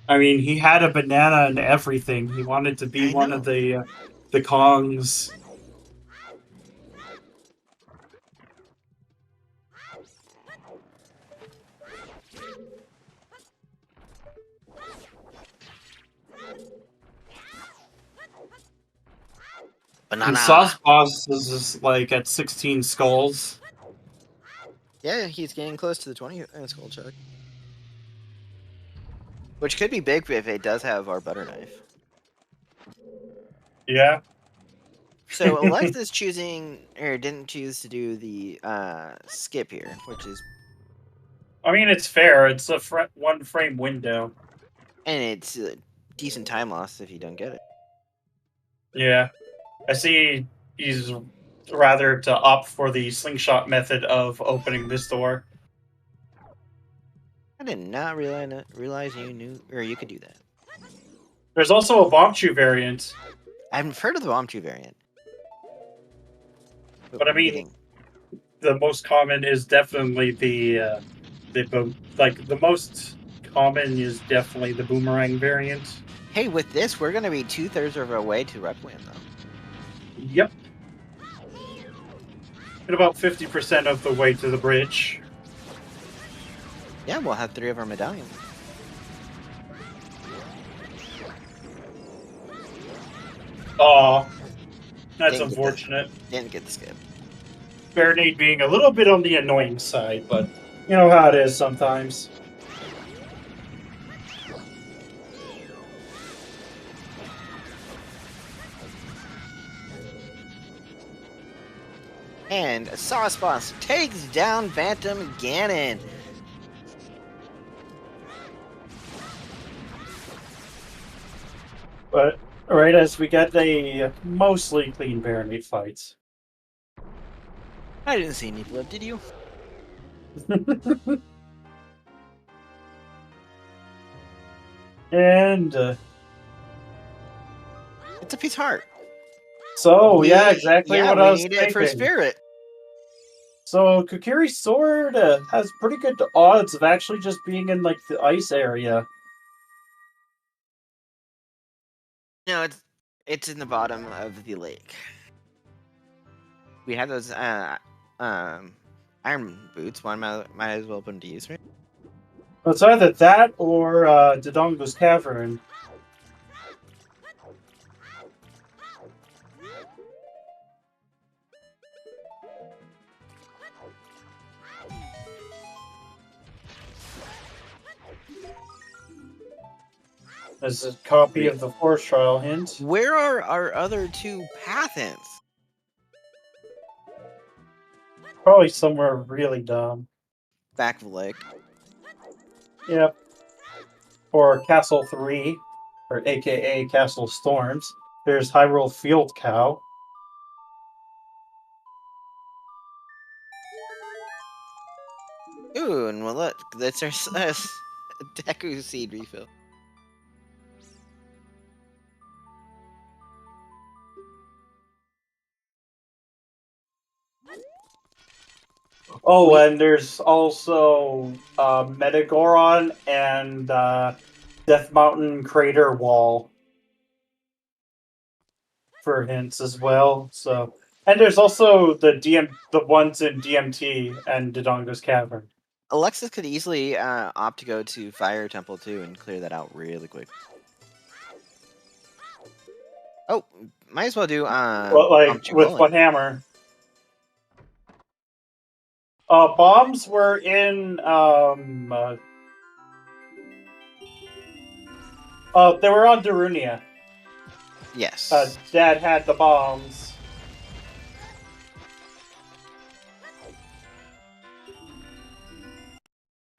I mean, he had a banana and everything. He wanted to be one of the Kongs. And Banana. Sauce Boss is like at 16 skulls. Yeah, he's getting close to the 20 skull check. Which could be big if it does have our butter knife. Yeah. So Alexis didn't choose to do the skip here, which is, I mean, it's fair. It's a 1 frame window. and it's a decent time loss if you don't get it. Yeah. I see he's rather to opt for the slingshot method of opening this door. I did not realize you knew, or you could do that. There's also a bomb chew variant. I've heard of the bomb chew variant. But I mean, the most common is definitely the most common is definitely the boomerang variant. Hey, with this, we're going to be 2/3 of our way to Requiem, though. Yep. And about 50% of the way to the bridge. Yeah, we'll have 3 of our medallions. Aw. That's Didn't get unfortunate. Didn't get the skip. Baronade being a little bit on the annoying side, but you know how it is sometimes. And Sauce Boss takes down Phantom Ganon. But right as we get a mostly clean Baronade fights. I didn't see any blood, did you? And It's a piece of heart. so, yeah, exactly what I was we need thinking. it for spirit. So, Kokiri's sword has pretty good odds of actually just being in, like, the ice area. No, it's in the bottom of the lake. We have those iron boots. One might as well put them to use, right? It's either that or Dodongo's Cavern. There's a copy of the Forest Trial hint. Where are our other 2 path hints? Probably somewhere really dumb. Back of the lake. Yep. Or Castle 3, or aka Castle Storms. There's Hyrule Field Cow. Ooh, and well, look, that's our Deku seed refill. Oh, and there's also Metagoron and Death Mountain Crater Wall for hints as well. So, and there's also the ones in DMT and Dodongo's Cavern. Alexis could easily opt to go to Fire Temple too and clear that out really quick. Oh, might as well do Well, like with what hammer? Bombs were in they were on Darunia. Yes. Dad had the bombs.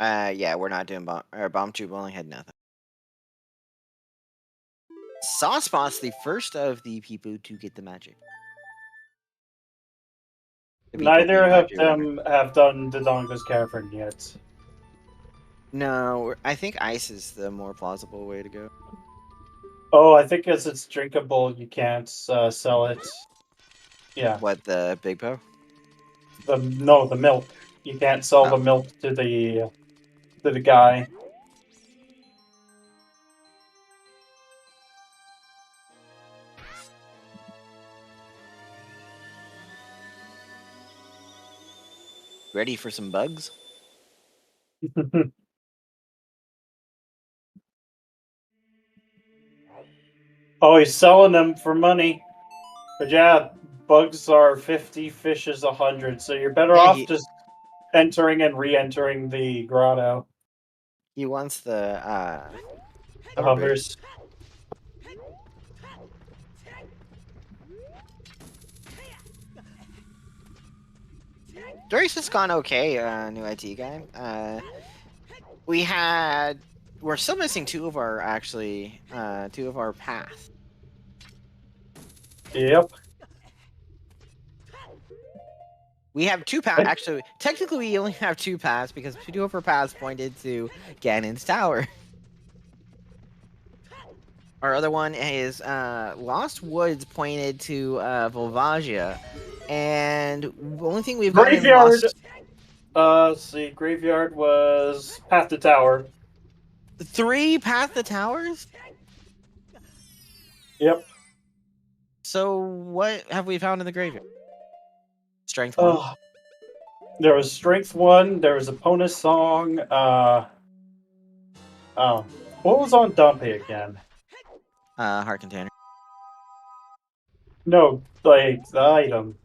Yeah, we're not doing bomb tube. Only had nothing. Sauce Boss, the first of the people to get the magic. Neither of them have done Dodongo's Cavern yet. No, I think ice is the more plausible way to go. Oh, I think as it's drinkable, you can't sell it. Yeah. What, the Big Bow? The milk. You can't sell the milk to the guy. Ready for some bugs? Oh, he's selling them for money. But yeah, bugs are 50, fishes 100, so you're better Yeah, off just entering and re-entering the grotto. he wants the The hover bridge. hovers. The race has gone okay, new IT guy. We're still missing two of our paths. Yep. We have two paths. Actually, technically, we only have two paths because two of our paths pointed to Ganon's tower. Our other one is Lost Woods pointed to Volvagia, and the only thing we've got in Graveyard. Lost... Let's see. Graveyard was Path to Tower. 3 Path to Towers. Yep. So what have we found in the graveyard? Strength 1. Oh. There was Strength 1. There was Opponent's Song. Oh, what was on Dumpy again? Heart container. No, like the item.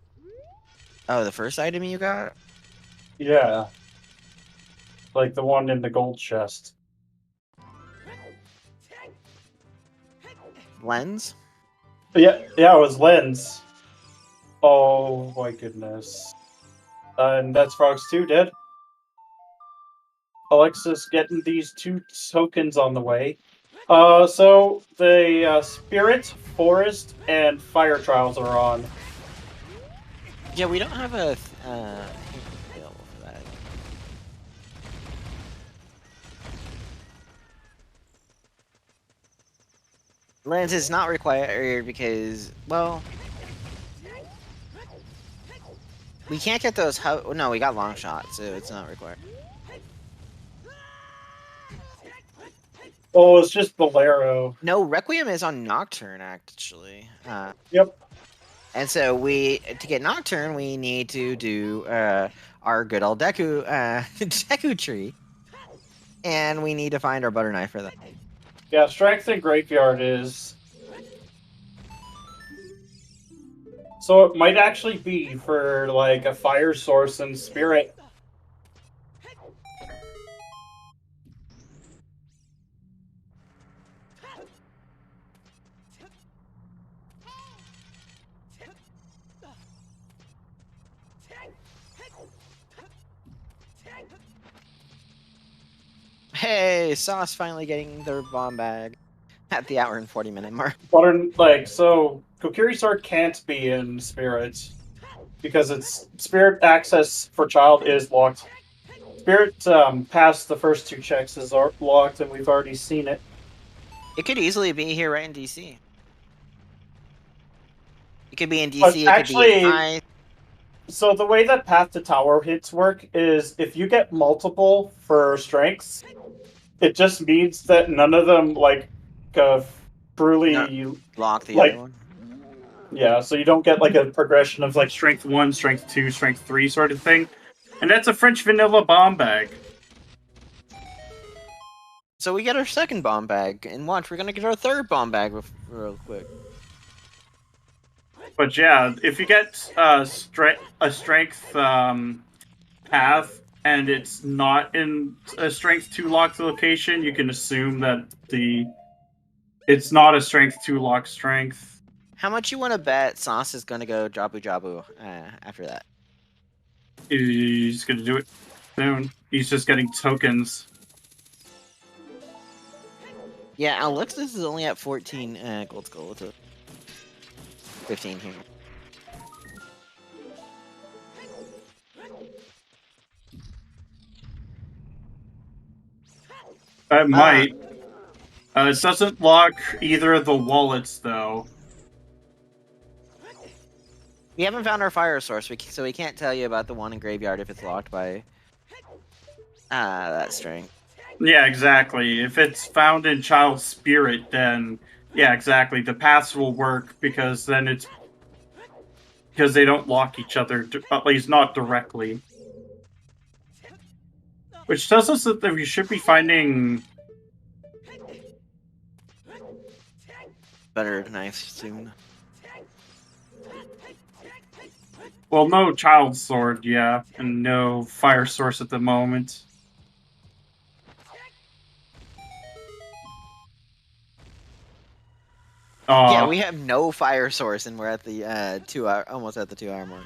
Oh, the first item you got? Yeah. Like the one in the gold chest. Lens? Yeah, it was Lens. Oh my goodness. And that's Frogs 2 dead. Alexis getting these 2 tokens on the way. So the Spirit, Forest, and Fire Trials are on. Yeah, we don't have a available for that. Lens is not required because, well, we can't get those. No, we got long shots, so it's not required. Oh, it's just Bolero. No, Requiem is on Nocturne actually. Yep. And so to get Nocturne, we need to do our good old Deku Deku tree, and we need to find our butter knife for that. Yeah, Strength and Graveyard is. So it might actually be for like a Fire Source and Spirit. Hey, Sauce finally getting their bomb bag at the hour and 40-minute mark. So Kokiri Sword can't be in Spirit because its Spirit access for Child is locked. Spirit past the first 2 checks is locked, and we've already seen it. It could easily be here right in DC. It could be in DC. But it actually, could be in I. So the way that Path to Tower hits work is if you get multiple for strengths, it just means that none of them truly Lock the like, other one. Yeah, so you don't get like a progression of like Strength 1, Strength 2, Strength 3 sort of thing. And that's a French vanilla bomb bag. So we get our second bomb bag, and watch, we're gonna get our third bomb bag real quick. But yeah, if you get a strength path and it's not in a strength 2 locked location, you can assume that it's not a strength 2 locked strength. How much you want to bet Sauce is gonna go Jabu Jabu after that? He's gonna do it soon. He's just getting tokens. Yeah, Alexis is only at 14 gold skull with a 15 here. It might. It doesn't lock either of the wallets, though. We haven't found our fire source, so we can't tell you about the one in Graveyard if it's locked by that strength. Yeah, exactly. If it's found in Child Spirit, then yeah, exactly. The paths will work because then it's because they don't lock each other, at least not directly. Which tells us that we should be finding Better knife soon. Well, no child sword, yeah, and no fire source at the moment. Yeah, we have no fire source, and we're at the 2 hour, almost at the 2 hour mark.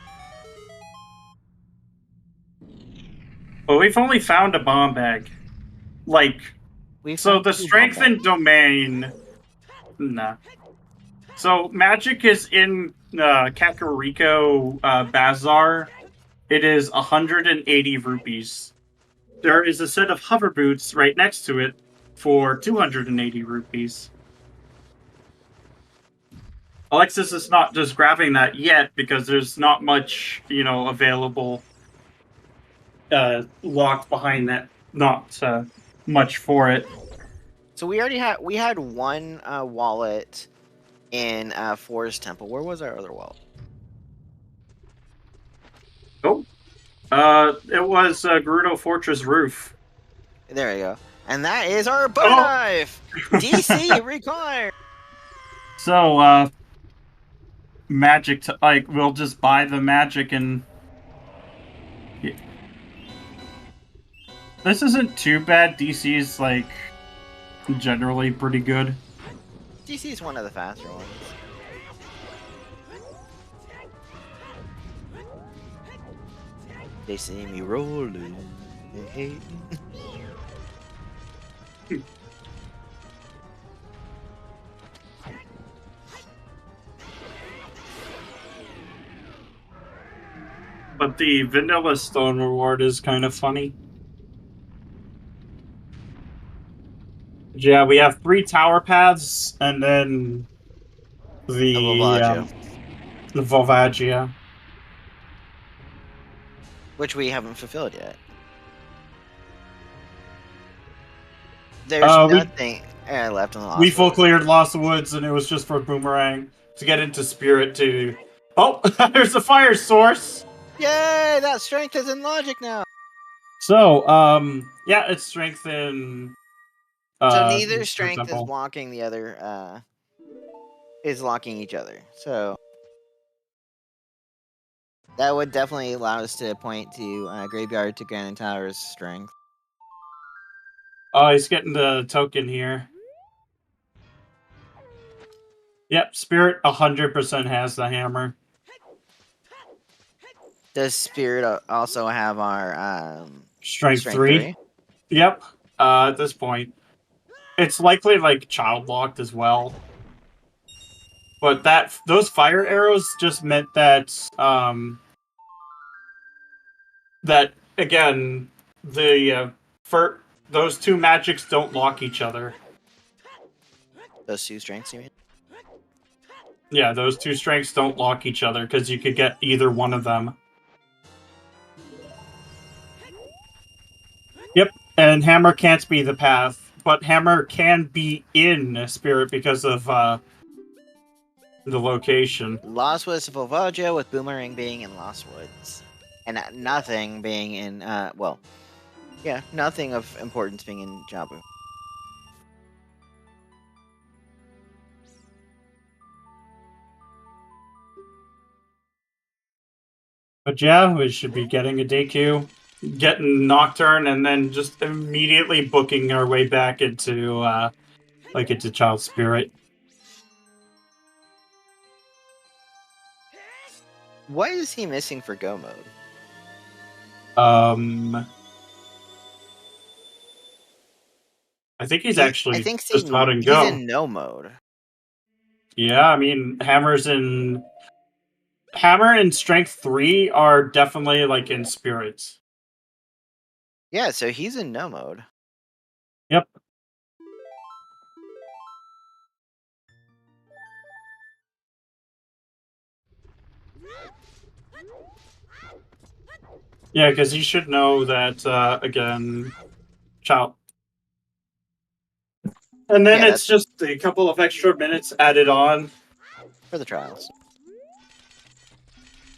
Well, we've only found a bomb bag. Like, so found the 2 strength bomb and domain. Nah. So magic is in Kakariko Bazaar. It is 180 rupees. There is a set of hover boots right next to it for 280 rupees. Alexis is not just grabbing that yet because there's not much, available locked behind that. Not much for it. So we had one wallet in Forest Temple. Where was our other wallet? Oh, it was Gerudo Fortress Roof. There you go. And that is our butter knife. DC required. So, magic to we'll just buy the magic and. Yeah. This isn't too bad. DC's generally pretty good. DC is one of the faster ones. They see me rolling. Hey. But the vanilla stone reward is kind of funny. Yeah, we have 3 tower paths and then the Volvagia. Which we haven't fulfilled yet. There's nothing left on the Lost We full Woods. cleared Lost Woods and it was just for Boomerang to get into Spirit to... Oh, there's a fire source! Yay! That strength is in logic now! So, yeah, it's strength in... so neither strength is blocking the other, is locking each other. So... that would definitely allow us to point to Graveyard to Ganon Tower's strength. Oh, he's getting the token here. Yep, Spirit 100% has the hammer. Does Spirit also have our Strength 3? Yep, at this point. It's likely child locked as well. But those fire arrows just meant that that again those 2 magics don't lock each other. Those 2 strengths, you mean? Yeah, those 2 strengths don't lock each other because you could get either one of them. Yep, and Hammer can't be the path, but Hammer can be in Spirit because of the location. Lost Woods to Volvagia, with Boomerang being in Lost Woods. And nothing being in, nothing of importance being in Jabu. But yeah, we should be getting a Deku, getting Nocturne, and then just immediately booking our way back into into Child Spirit. What is he missing for Go mode? I think he's actually just about in he's Go. in No mode. Yeah, I mean, Hammer and Strength 3 are definitely in Spirits. Yeah, so he's in No mode. Yep. Yeah, because you should know that, again, Child. And then it's just a couple of extra minutes added on. For the trials.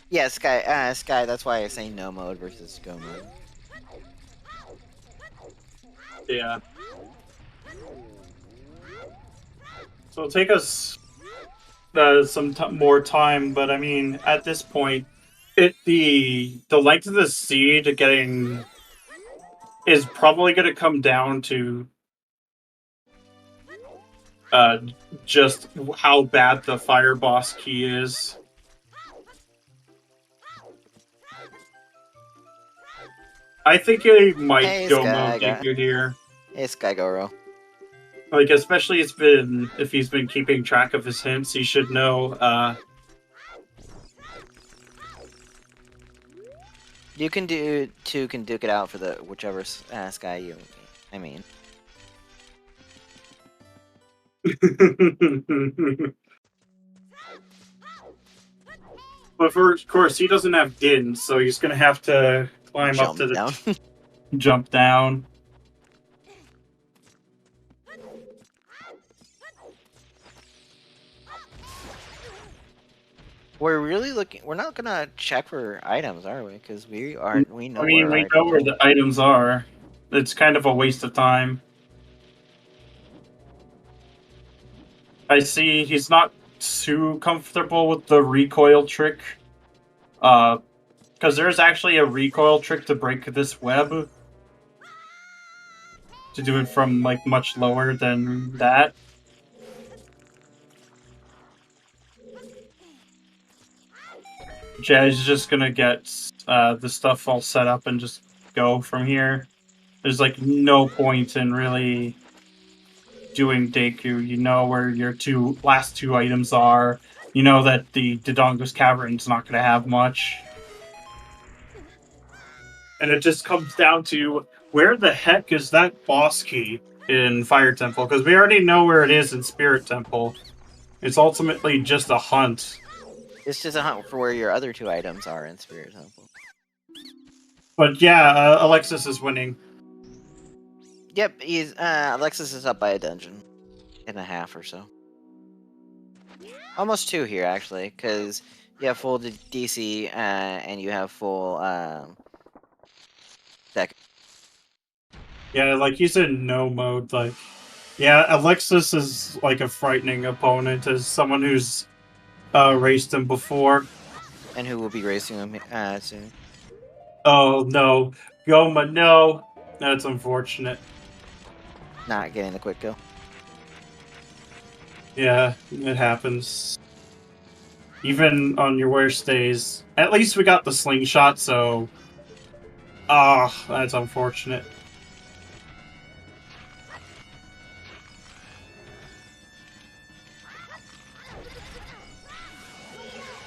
Yeah, Sky, that's why I say No mode versus Go mode. Yeah. So it'll take us some more time, but I mean, at this point, the length of the seed getting is probably going to come down to just how bad the fire boss key is. I think he might Hey, go Sky, Deku here. Hey, Skygoro. Like, especially if he's been keeping track of his hints, he should know. You can do two can duke it out for the whichever Sky you. I mean, But of course, he doesn't have Din, so he's gonna have to climb up jump to the down. jump down. We're really looking. We're not gonna check for items, are we? Because we aren't. We know. I mean, we know where the items are. It's kind of a waste of time. I see he's not too comfortable with the recoil trick. Because there's actually a recoil trick to break this web. To do it from, like, much lower than that. Jazz just gonna get the stuff all set up and just go from here. There's, like, no point in really doing Deku. You know where your last two items are. You know that the Dodongo's Cavern's not gonna have much. And it just comes down to, where the heck is that boss key in Fire Temple? Because we already know where it is in Spirit Temple. It's ultimately just a hunt. It's just a hunt for where your other two items are in Spirit Temple. But yeah, Alexis is winning. Yep, he's Alexis is up by a dungeon and a half or so. Almost two here actually, because you have full DC and you have full deck. Yeah, like, he's in no mode. Like, yeah, Alexis is like a frightening opponent as someone who's raced him before. And who will be racing him soon. Oh no, Goma, no. That's unfortunate. Not getting the quick kill. Yeah, it happens. Even on your worst days. At least we got the slingshot, so... Ah, that's unfortunate.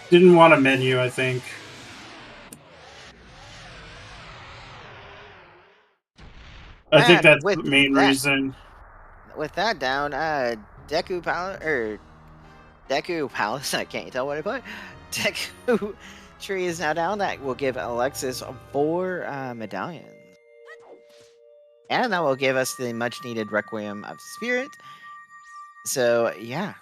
Didn't want a menu, I think. I think that's the main reason. With that down, Deku Palace, I can't tell what I put. Deku Tree is now down. That will give Alexis 4 medallions. And that will give us the much needed Requiem of Spirit. So, yeah.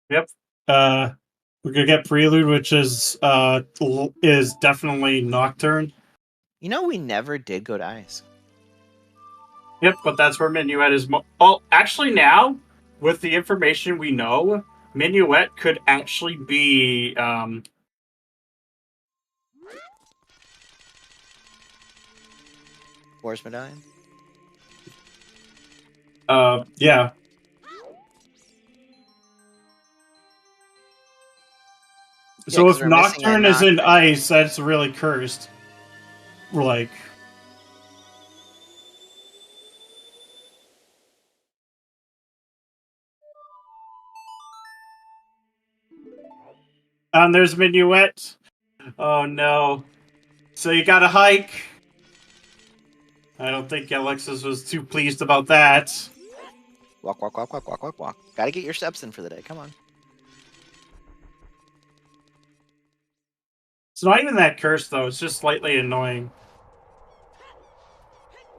Yep. We're gonna get Prelude, which is definitely Nocturne. You know, we never did go to Ice. Yep, but that's where Minuet is. Well, actually, now with the information we know, Minuet could actually be Force medallion. Yeah. So if Nocturne is in Ice, that's really cursed. Like... And there's Minuet. Oh no. So you gotta hike. I don't think Alexis was too pleased about that. Walk, walk, walk, walk, walk, walk, walk. Gotta get your steps in for the day. Come on. It's not even that cursed, though. It's just slightly annoying.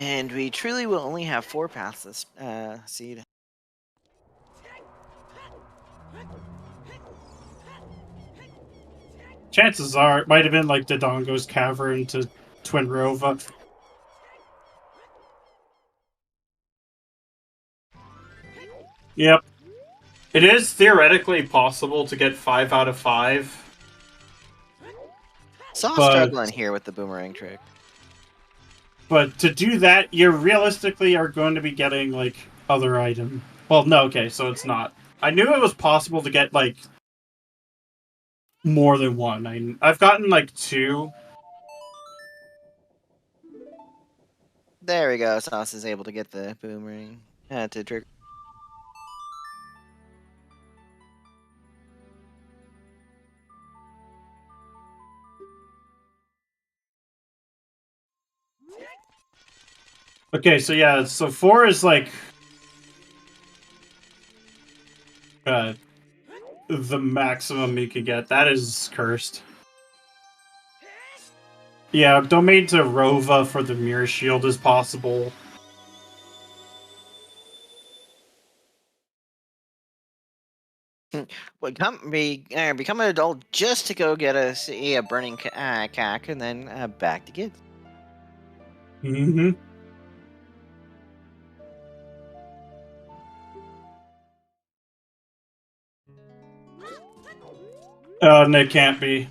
And we truly will only have 4 paths this seed. Chances are it might have been like Dodongo's Cavern to Twin Rova. Yep. It is theoretically possible to get 5 out of 5. Saw But struggling here with the boomerang trick. but to do that, you realistically are going to be getting like other item. Well, no, okay, so it's not. I knew it was possible to get like more than one. I've gotten like 2. There we go. Sauce is able to get the boomerang to trigger. Okay, so yeah, so 4 is like the maximum you could get. That is cursed. Yeah, domain to Rova for the mirror shield is possible. Become an adult just to go get a burning cack and then back to kids. Mm-hmm. Oh, and it can't be.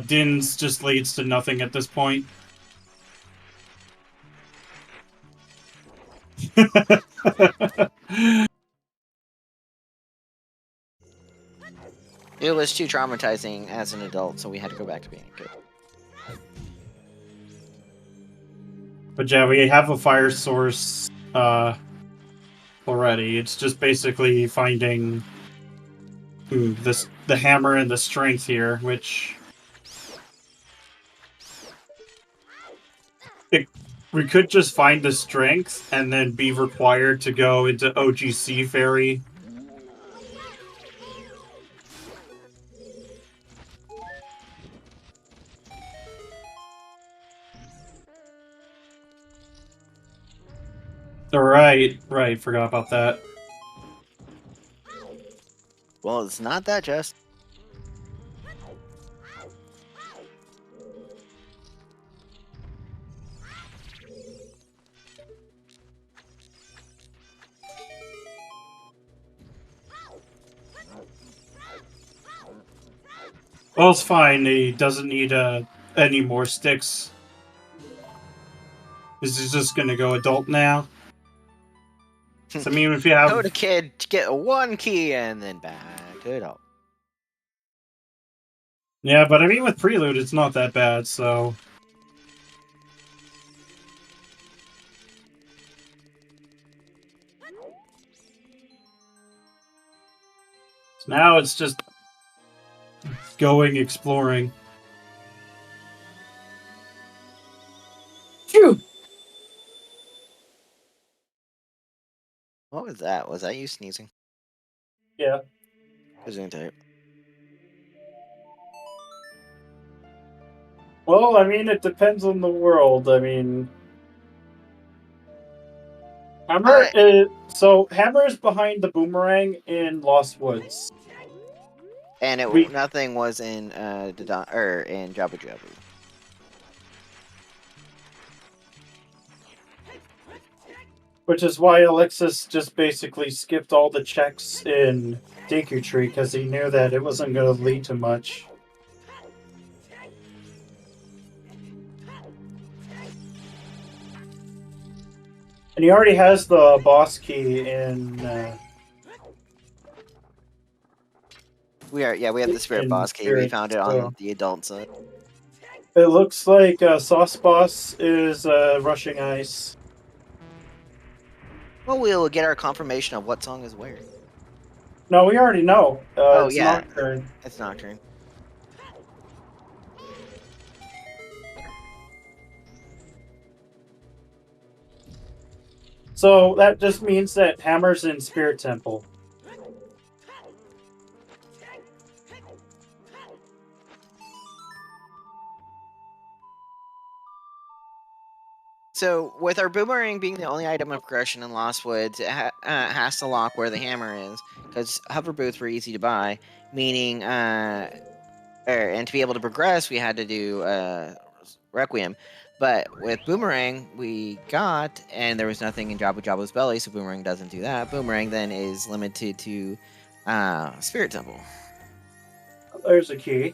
Dins just leads to nothing at this point. It was too traumatizing as an adult, so we had to go back to being a kid. But yeah, we have a fire source already. It's just basically finding the hammer and the strength here, which we could just find the strength and then be required to go into OGC Fairy. Right, forgot about that. Well, it's not that just. Well, it's fine. He doesn't need any more sticks. This is just gonna go adult now. So, I mean, if you have Go to kid to get 1 key and then back to adult. yeah, but I mean with Prelude, it's not that bad. So now it's just going exploring. Phew. What was that? Was that you sneezing? Yeah. Gesundheit. Well, I mean, it depends on the world. I mean, Hammer is so Hammer is behind the boomerang in Lost Woods, And nothing was in in Jabu Jabu. which is why Alexis just basically skipped all the checks in Deku Tree because he knew that it wasn't going to lead to much. And he already has the boss key in. We have the spirit In boss key. We Spirit, found it on the adult side. It looks like Sauce Boss is rushing ice. Well, we'll get our confirmation of what song is where. No, we already know. Oh, It's yeah. Nocturne. It's Nocturne. So that just means that Hammer's in Spirit Temple. So, with our boomerang being the only item of progression in Lost Woods, it has to lock where the hammer is, because hover booths were easy to buy, meaning, and to be able to progress, we had to do Requiem. But with Boomerang, we got, and there was nothing in Jabu Jabu's belly, so Boomerang doesn't do that. Boomerang then is limited to Spirit Temple. There's a key.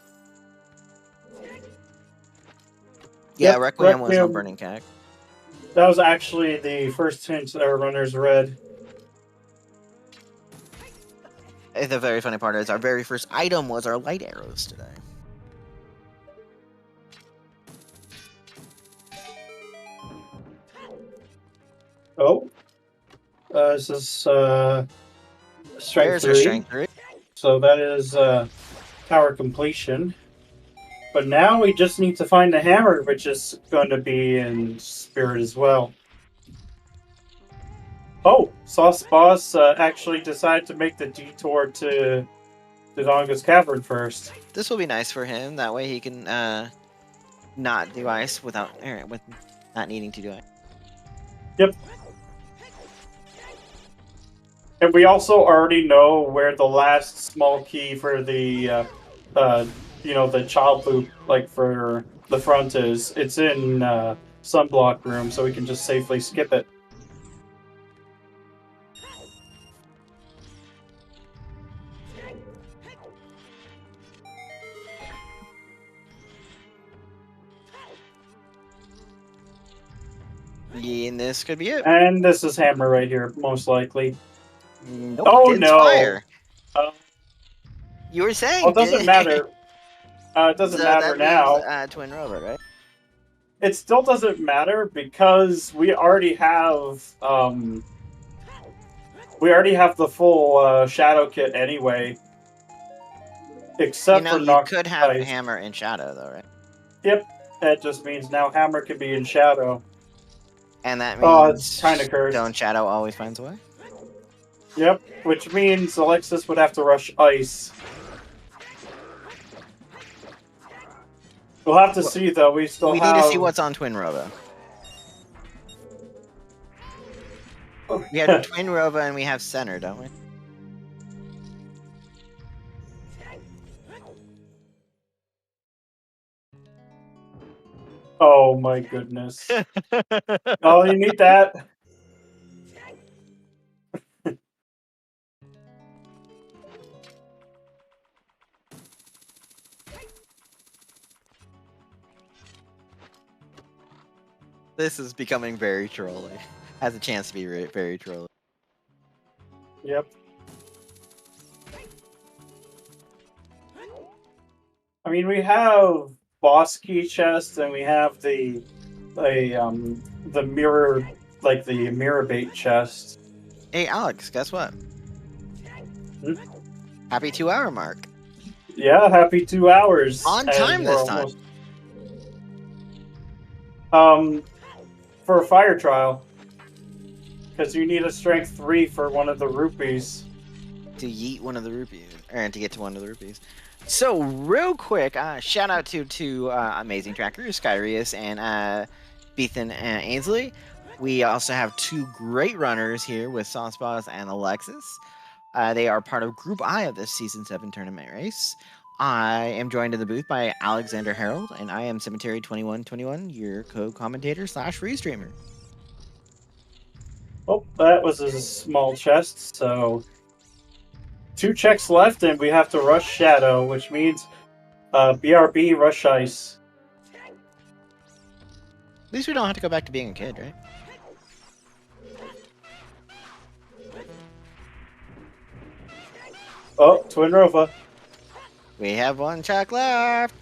Yeah, Yep, Requiem was on Requiem. Burning Cack. That was actually the first hint that our runners read. The very funny part is our very first item was our light arrows today. Oh, this is strength There's our 3. strength 3. So that is tower completion. But now we just need to find the hammer, which is going to be in spirit as well. Oh, Sauce Boss actually decided to make the detour to Dodonga's Cavern first. This will be nice for him. That way he can not do ice with not needing to do it. Yep. And we also already know where the last small key for the, the child loop, like for the front is. It's in Sunblock Room, so we can just safely skip it. Yeah, and this could be it. And this is hammer right here, most likely. Nope, Oh, it's no. fire. Uh, You were saying. Well, it doesn't matter. It doesn't So matter that now. means, Twin Robot, right? It still doesn't matter because we already have the full shadow kit anyway. Except for you Knock could have Ice. hammer in shadow though, right? Yep, that just means now hammer can be in shadow. And that means Oh, it's kinda cursed. Stone Shadow always finds a way. Yep, which means Alexis would have to rush ice. We'll have to see though. We still We have. need to see what's on Twin Robo. We have Twin Robo and we have Center, don't we? Oh my goodness! Oh, you need that. This is becoming very trolly. Has a chance to be very trolly. Yep. I mean, we have boss key chest, and we have the mirror, like the mirror bait chest. Hey, Alex, guess what? Hmm? Happy 2-hour mark. Yeah, happy 2 hours. On and time this we're time. For a fire trial, because you need a strength 3 for one of the rupees. To yeet one of the rupees, or to get to one of the rupees. So, real quick, shout out to amazing trackers, Skyrius and Bethan Ainsley. We also have 2 great runners here with Sauceboss and Alexis. They are part of Group I of this Season 7 tournament race. I am joined in the booth by Alexander Harold, and I am Cemetery2121, your co-commentator / restreamer. Oh, that was a small chest, so 2 checks left, and we have to rush Shadow, which means BRB, rush Ice. At least we don't have to go back to being a kid, right? Oh, Twin Rova. We have 1 check left.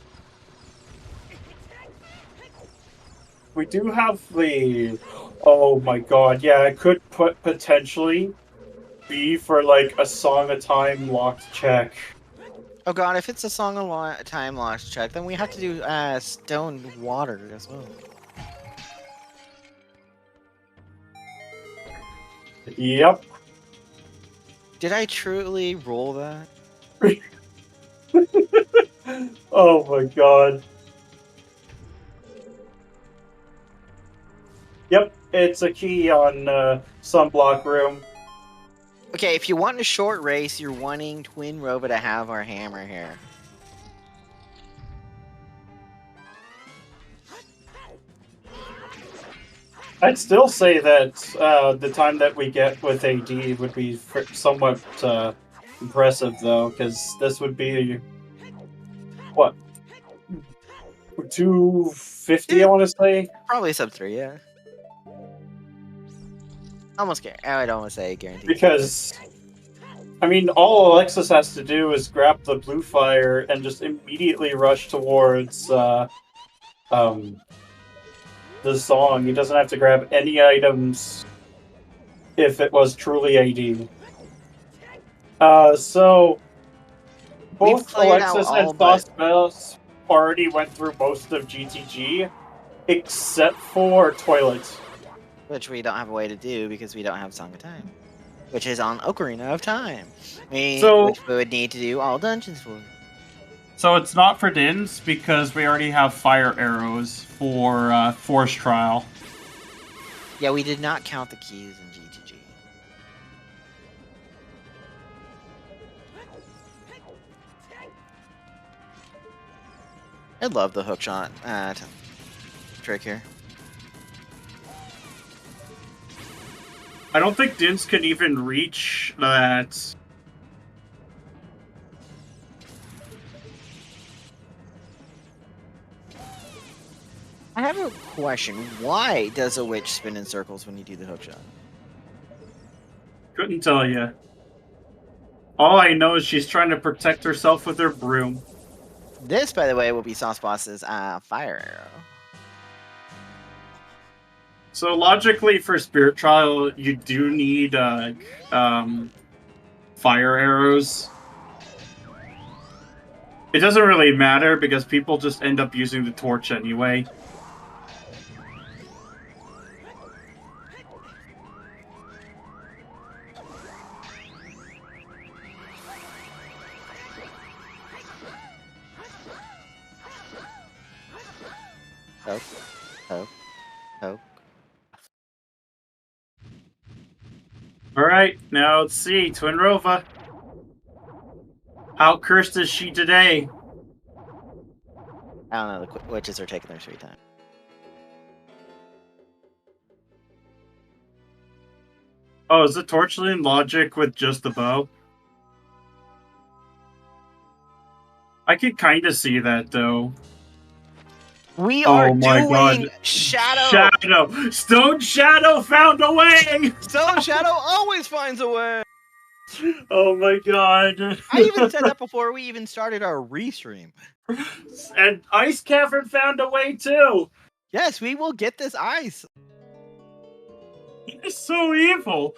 We do have the... Oh my god, yeah, it could potentially be for like a Song of Time locked check. Oh god, if it's a Song of Time lost check, then we have to do Stone Water as well. Yep. Did I truly roll that? Oh my god. Yep, it's a key on Sunblock Room. Okay, if you want a short race, you're wanting Twin Robo to have our hammer here. I'd still say that the time that we get with AD would be somewhat impressive, though, because this would be... What? 250, I want to say. Probably sub 3, yeah. Almost I'd almost say guaranteed. Because, I mean, all Alexis has to do is grab the blue fire and just immediately rush towards the song. He doesn't have to grab any items if it was truly AD. So both Alexis and Sauce already went through most of GTG, except for Toilet. Which we don't have a way to do because we don't have Song of Time. Which is on Ocarina of Time. Which we would need to do all dungeons for. So it's not for Dins because we already have fire arrows for Force Trial. Yeah, we did not count the keys in GTG. I love the hookshot trick here. I don't think Dins can even reach that. I have a question. Why does a witch spin in circles when you do the hookshot? Couldn't tell you. All I know is she's trying to protect herself with her broom. This, by the way, will be Sauce Boss's fire arrow. So logically, for Spirit Trial, you do need fire arrows. It doesn't really matter because people just end up using the torch anyway. Poke. Alright, now let's see. Twin Rova. How cursed is she today? I don't know, the witches are taking their sweet time. Oh, is the Torchlight logic with just the bow? I could kind of see that, though. We are doing God. Shadow! Shadow! Stone Shadow found a way! Stone Shadow always finds a way! Oh my god. I even said that before we even started our restream. And Ice Cavern found a way too! Yes, we will get this ice! It's so evil!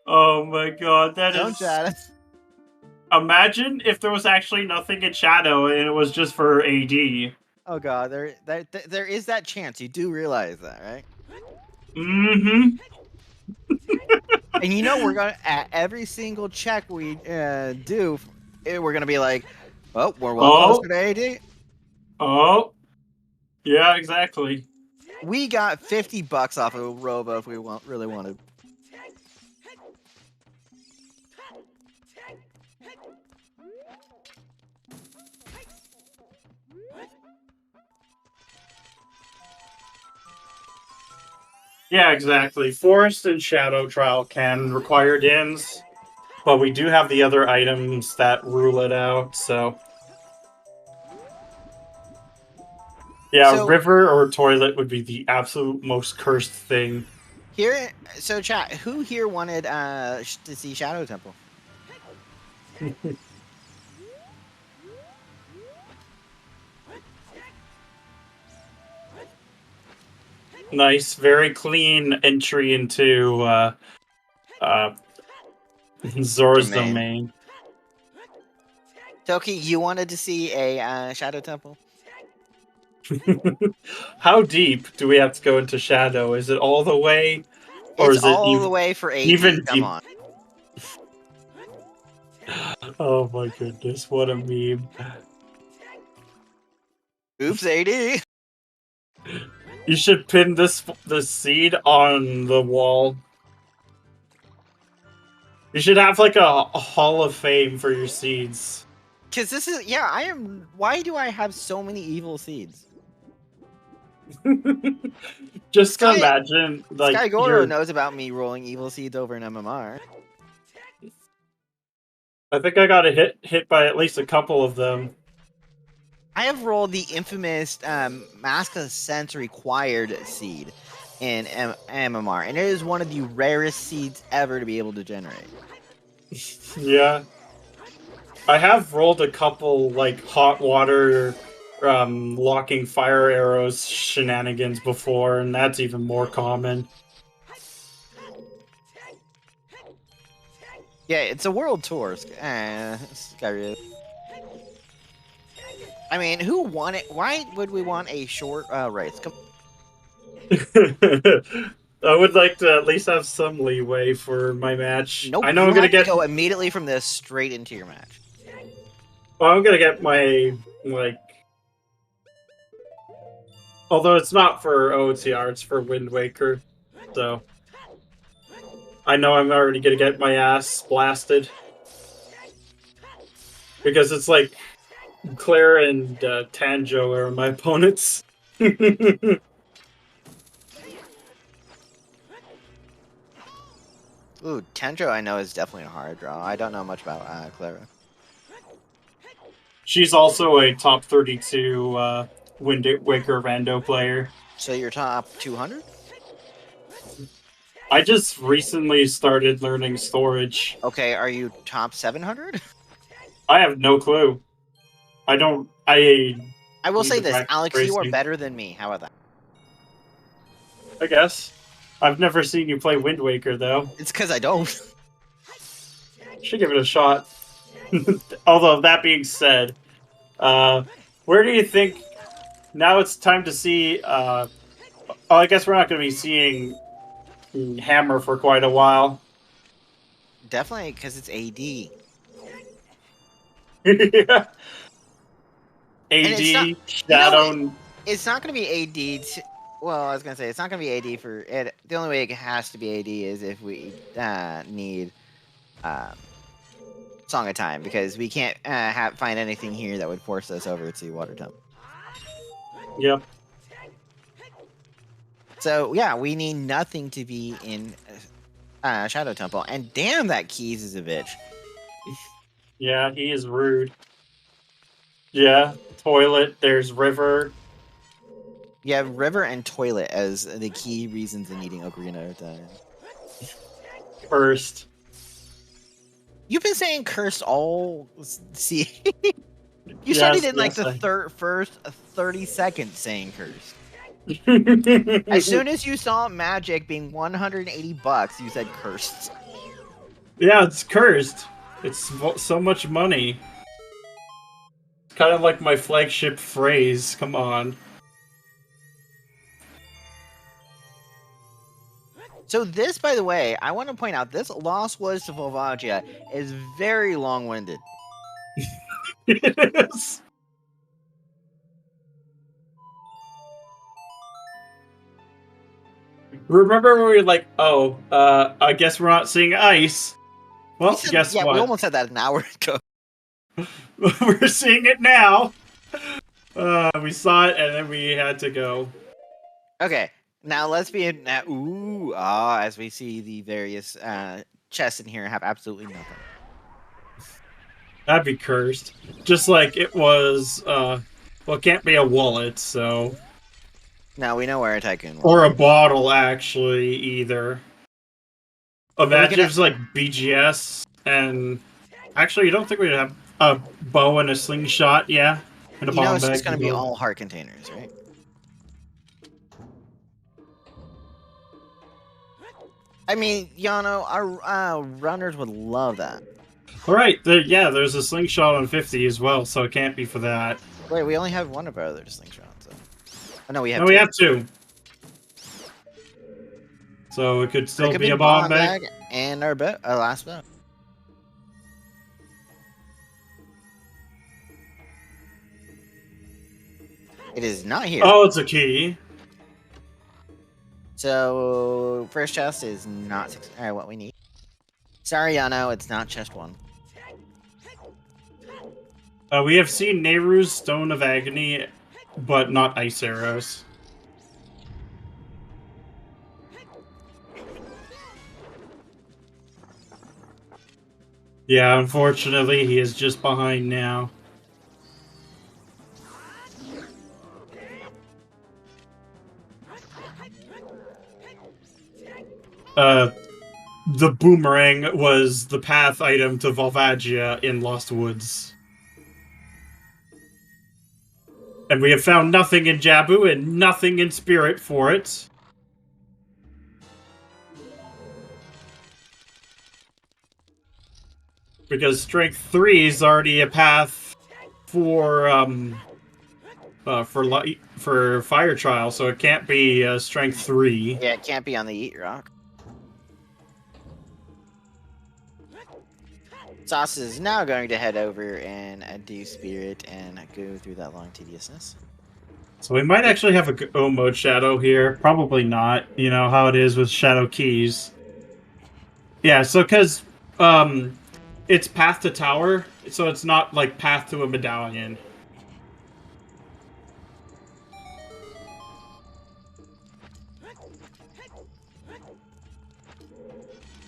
Oh my god, that Stone is... Shadow. Imagine if there was actually nothing in Shadow and it was just for AD. Oh god, there is that chance. You do realize that, right? Mm-hmm. And you know we're gonna at every single check we do, we're gonna be like, "Oh, we're well closer to AD." Oh, yeah, exactly. We got $50 off of Robo if we really wanted. Yeah, exactly. Forest and Shadow Trial can require Dins, but we do have the other items that rule it out, so... Yeah, So, River or Toilet would be the absolute most cursed thing. Here, so chat, who here wanted to see Shadow Temple? Nice, very clean entry into Zora's domain. Toki, you wanted to see a Shadow Temple? How deep do we have to go into Shadow? Is it all the way? Or It's is it all the way for AD, even come deep? on. Oh my goodness, what a meme. Oops, AD. You should pin this seed on the wall. You should have like a hall of fame for your seeds. Because this is, why do I have so many evil seeds? Just imagine, like, Sky Goro knows about me rolling evil seeds over an MMR. I think I got hit by at least a couple of them. I have rolled the infamous Mask of Sense required seed in MMR, and it is one of the rarest seeds ever to be able to generate. Yeah. I have rolled a couple, like, hot water locking fire arrows shenanigans before, and that's even more common. Yeah, it's a world tour. Skyrim. I mean, who won it? Why would we want a short race? I would like to at least have some leeway for my match. Nope, I know you I'm gonna have to get. go immediately from this straight into your match. Well, I'm gonna get my, like. Although it's not for OoTR, it's for Wind Waker. So. I know I'm already gonna get my ass blasted. Because it's like. Claire and Tanjo are my opponents. Ooh, Tenjo I know is definitely a hard draw. I don't know much about Clara. She's also a top 32 Wind Waker rando player. So you're top 200? I just recently started learning storage. Okay, are you top 700? I have no clue. I don't. I will need say to this, practice Alex, you are racing. better than me. How about that? I guess. I've never seen you play Wind Waker though. It's because I don't. Should give it a shot. Although that being said, where do you think? Now it's time to see. Oh, I guess we're not going to be seeing Hammer for quite a while. Definitely because it's AD. Yeah. And it's not, AD, Shadow. it's not going to be AD. Well, I was going to say, it's not going to be AD for it. The only way it has to be AD is if we need Song of Time, because we can't find anything here that would force us over to Water Temple. Yep. So, yeah, we need nothing to be in Shadow Temple. And damn, that Keys is a bitch. Yeah, he is rude. Yeah, Toilet, there's River. You have River and Toilet as the key reasons in needing Ocarina of Time. First. You've been saying cursed all... See... You started in like the first 30 seconds saying cursed. As soon as you saw Magic being $180, you said cursed. Yeah, it's cursed. It's so much money. It's kind of like my flagship phrase. Come on. So this, by the way, I want to point out, this Lost Woods to Volvagia is very long-winded. It is. Remember when we were like, oh, I guess we're not seeing ice. Well, guess yeah, what? we almost said that an hour ago. We're seeing it now. We saw it and then we had to go. Okay, now let's be in as we see the various chests in here have absolutely nothing. That'd be cursed. Just like it was, well, it can't be a wallet, so... No, we know where a Tycoon was. Or a bottle, actually, either. Imagine if it's like BGS, and... Actually, you don't think we'd have a bow and a slingshot, yeah? And a bomb it's bag. just going to be all heart containers, right? I mean, Yano, our runners would love that. Alright, yeah, there's a slingshot on 50 as well, so it can't be for that. Wait, we only have one of our other slingshots. So. Oh, no, we have no, two. we have two. So it could still be a bomb bag. And our last boat. It is not here. Oh, it's a key. So, first chest is not Alright, what we need. Sorry, Yano, it's not chest 1. We have seen Nehru's Stone of Agony, but not ice arrows. Yeah, unfortunately, he is just behind now. The boomerang was the path item to Volvagia in Lost Woods. And we have found nothing in Jabu and nothing in Spirit for it. Because Strength 3 is already a path for Fire Trial, so it can't be Strength 3. Yeah, it can't be on the Eat Rock. Sauce is now going to head over and do Spirit and go through that long tediousness. So we might actually have a go mode Shadow here. Probably not. You know how it is with Shadow Keys. Yeah, so because it's path to tower, so it's not like path to a medallion.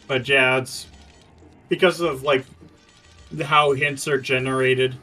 But yeah, it's because of like how hints are generated.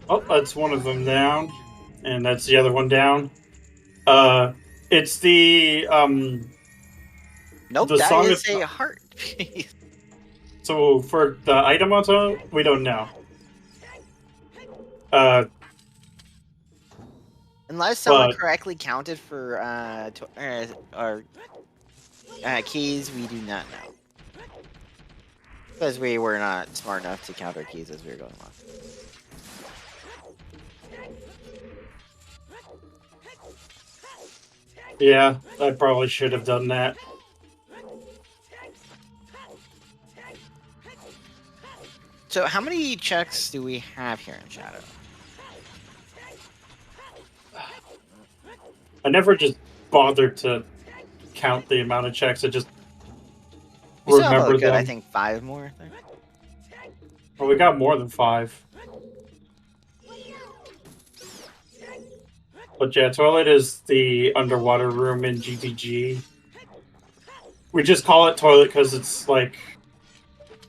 Oh, that's one of them down, and that's the other one down. It's the Nope, the that song is of- a heart piece. So for the item auto, we don't know. Unless someone But- correctly counted for keys, we do not know. Because we were not smart enough to count our keys as we were going along. Yeah, I probably should have done that. So how many checks do we have here in Shadow? I never just bothered to count the amount of checks. I just We still have remember a good, them. I think, 5 more. Well, we got more than 5. But yeah, toilet is the underwater room in GTG. We just call it toilet because it's like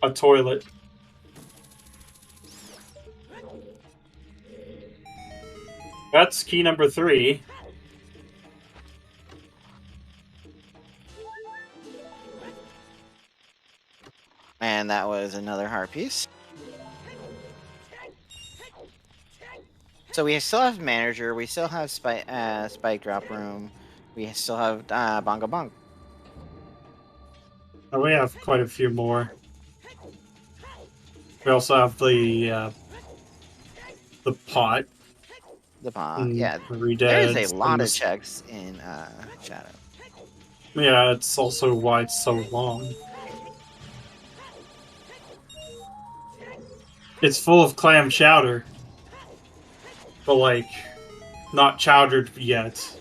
a toilet. That's key number 3. And that was another heart piece. So we still have manager, we still have spike drop room, we still have bongo bong. Oh, we have quite a few more. We also have the pot. The pond, yeah. Redeads, There's a lot and of checks in Shadow. Yeah, it's also why it's so long. It's full of clam chowder. But, like, not chowdered yet.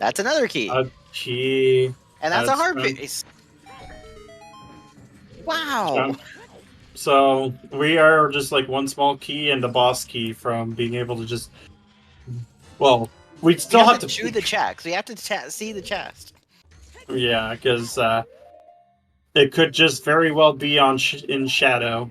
That's another key. A key. And that's a that's heart fun. piece. Wow. So, we are just, like, one small key and a boss key from being able to just... Well, we still have to chew the checks. We have to see the chest. Yeah, because it could just very well be on in Shadow.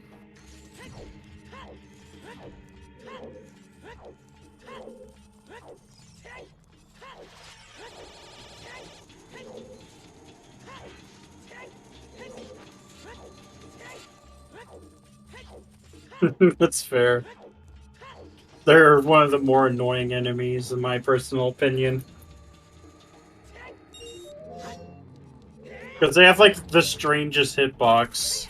That's fair. They're one of the more annoying enemies, in my personal opinion. Because they have, like, the strangest hitbox.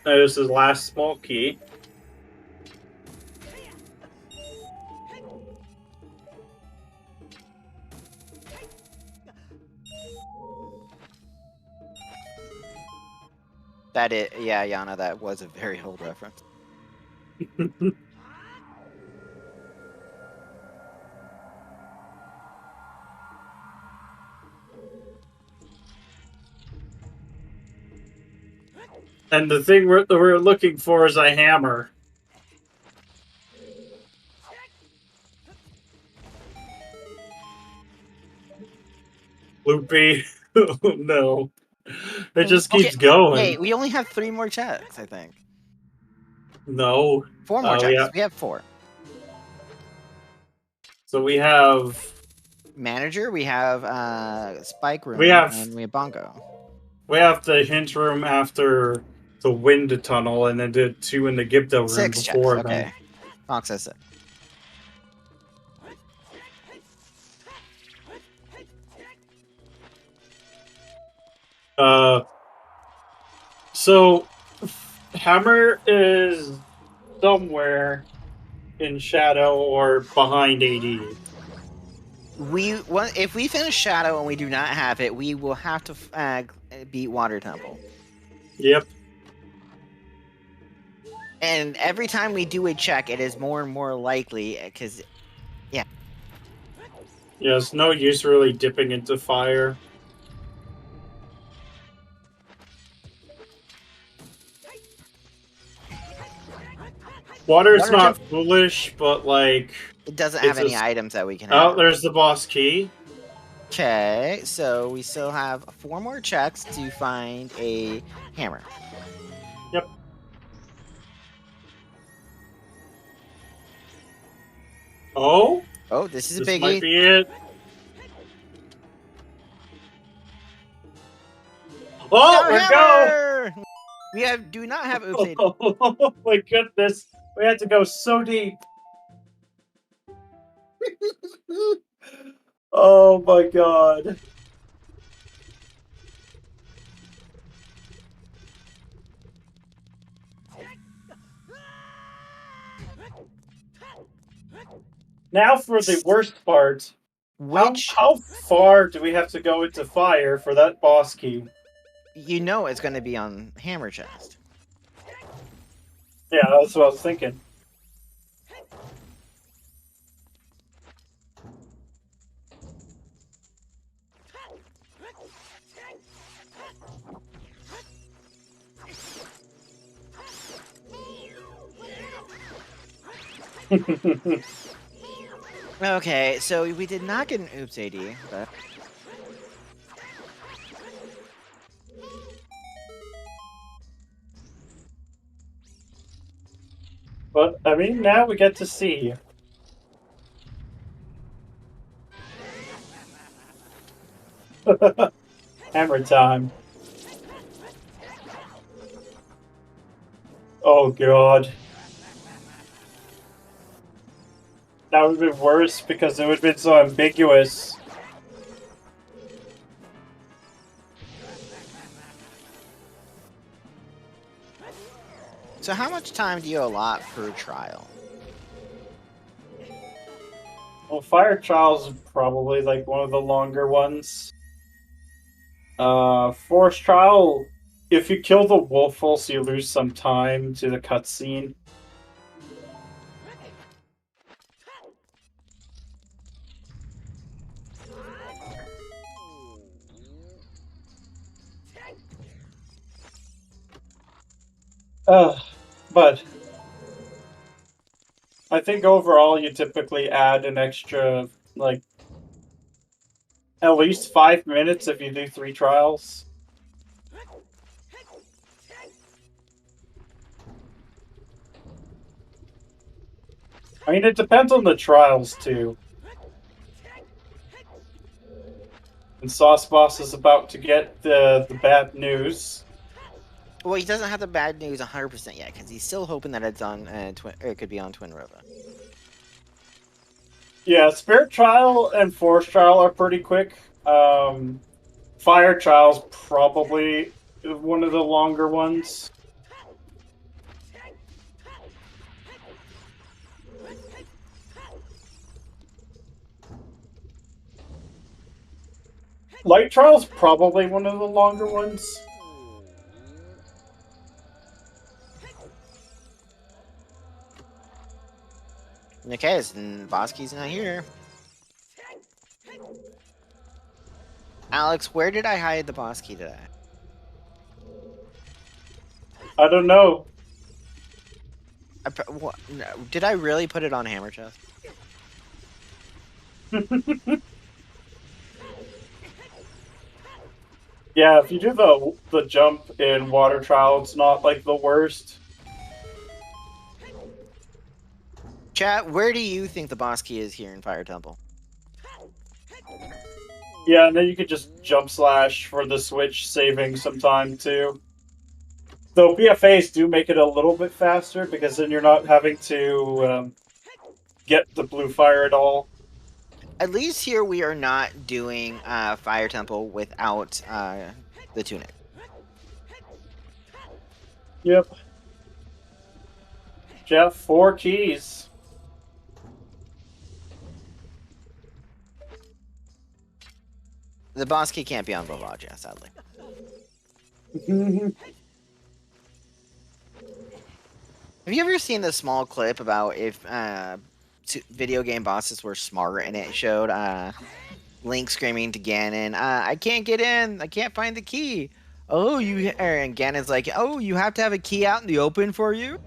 There's his last small key. Yeah, Yana, that was a very old reference. And the thing we're looking for is a hammer. Loopy. Oh, no. It just keeps going. Wait, we only have 3 more checks, I think. No. 4 more checks. Yeah. We have 4. So we have Manager, we have Spike Room, and we have Bongo. We have the hint room after the wind tunnel, and then did 2 in the Gibdo room 6 before. checks, okay. Fox says 6. So Hammer is somewhere in Shadow or behind AD. If we finish Shadow and we do not have it, we will have to beat Water Temple. Yep. And every time we do a check, it is more and more likely, because, yeah. Yeah, it's no use really dipping into fire. Water's not foolish, but, like... It doesn't have any items that we can have. have. Oh, there's the boss key. Okay, so we still have 4 more checks to find a hammer. Yep. Oh? Oh, this is a biggie. This might be it. Oh, we go! We do not have Oops AD. Oh my goodness. We had to go so deep. Oh my god. Now for the worst part. How far do we have to go into fire for that boss key? You know it's going to be on hammer chest. Yeah, that's what I was thinking. Okay, so we did not get an Oops AD, but... But, I mean, now we get to see. Hammer time. Oh god. That would have been worse because it would have been so ambiguous. So how much time do you allot per trial? Well, Fire Trial's probably like one of the longer ones. Force Trial, if you kill the Wolfels, you lose some time to the cutscene. But I think overall you typically add an extra, like, at least 5 minutes if you do 3 trials. I mean, it depends on the trials, too. And Sauce Boss is about to get the bad news. Well, he doesn't have the bad news 100% yet, because he's still hoping that it's on it could be on Twin River. Yeah, Spirit Trial and Force Trial are pretty quick. Fire Trial's probably one of the longer ones. Light Trial's probably one of the longer ones. Okay, Bosky's not here. Alex, where did I hide the boss key today? I don't know. No, did I really put it on hammer chest? Yeah, if you do the jump in Water Trial, it's not like the worst. Chat, where do you think the boss key is here in Fire Temple? Yeah, and then you could just jump slash for the switch, saving some time too. Though BFAs do make it a little bit faster because then you're not having to get the blue fire at all. At least here we are not doing Fire Temple without the tunic. Yep. Jeff, 4 keys. The boss key can't be on Volvagia, sadly. Have you ever seen the small clip about if video game bosses were smart, and it showed Link screaming to Ganon, "I can't get in! I can't find the key!" Oh, and Ganon's like, "Oh, you have to have a key out in the open for you?"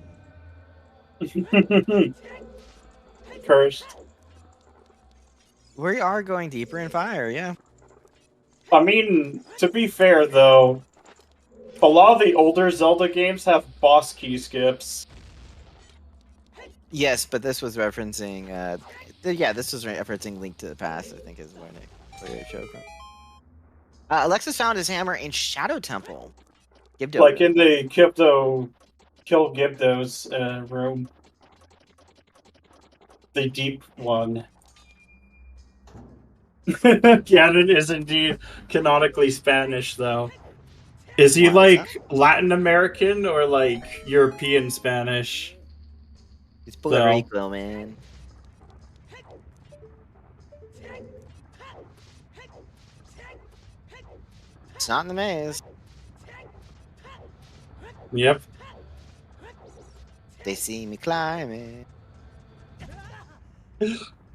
Cursed. We are going deeper in Fire, yeah. I mean, to be fair though, a lot of the older Zelda games have boss key skips. Yes, but this was referencing, this was referencing Link to the Past, I think is where it showed from. Alexis found his hammer in Shadow Temple. Gibdo. Like in the Kill Gibdo's room. The deep one. Ganon is indeed canonically Spanish, though. Is he like Latin American or like European Spanish? He's Puerto Rico, man. It's not in the maze. Yep. They see me climbing.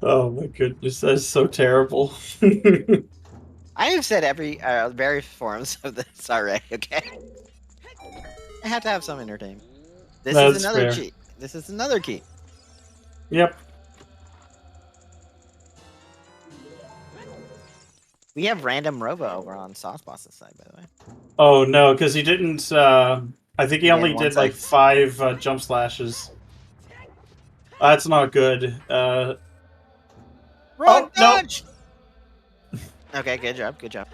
Oh my goodness, that's so terrible. I have said various forms of this already, okay? I have to have some entertainment. This is another key. This is another key. Yep. We have random Robo over on Sauce Boss's side, by the way. Oh no, because he didn't. I think he only did like 5 jump slashes. That's not good. Run, dodge! No. Okay, good job, good job.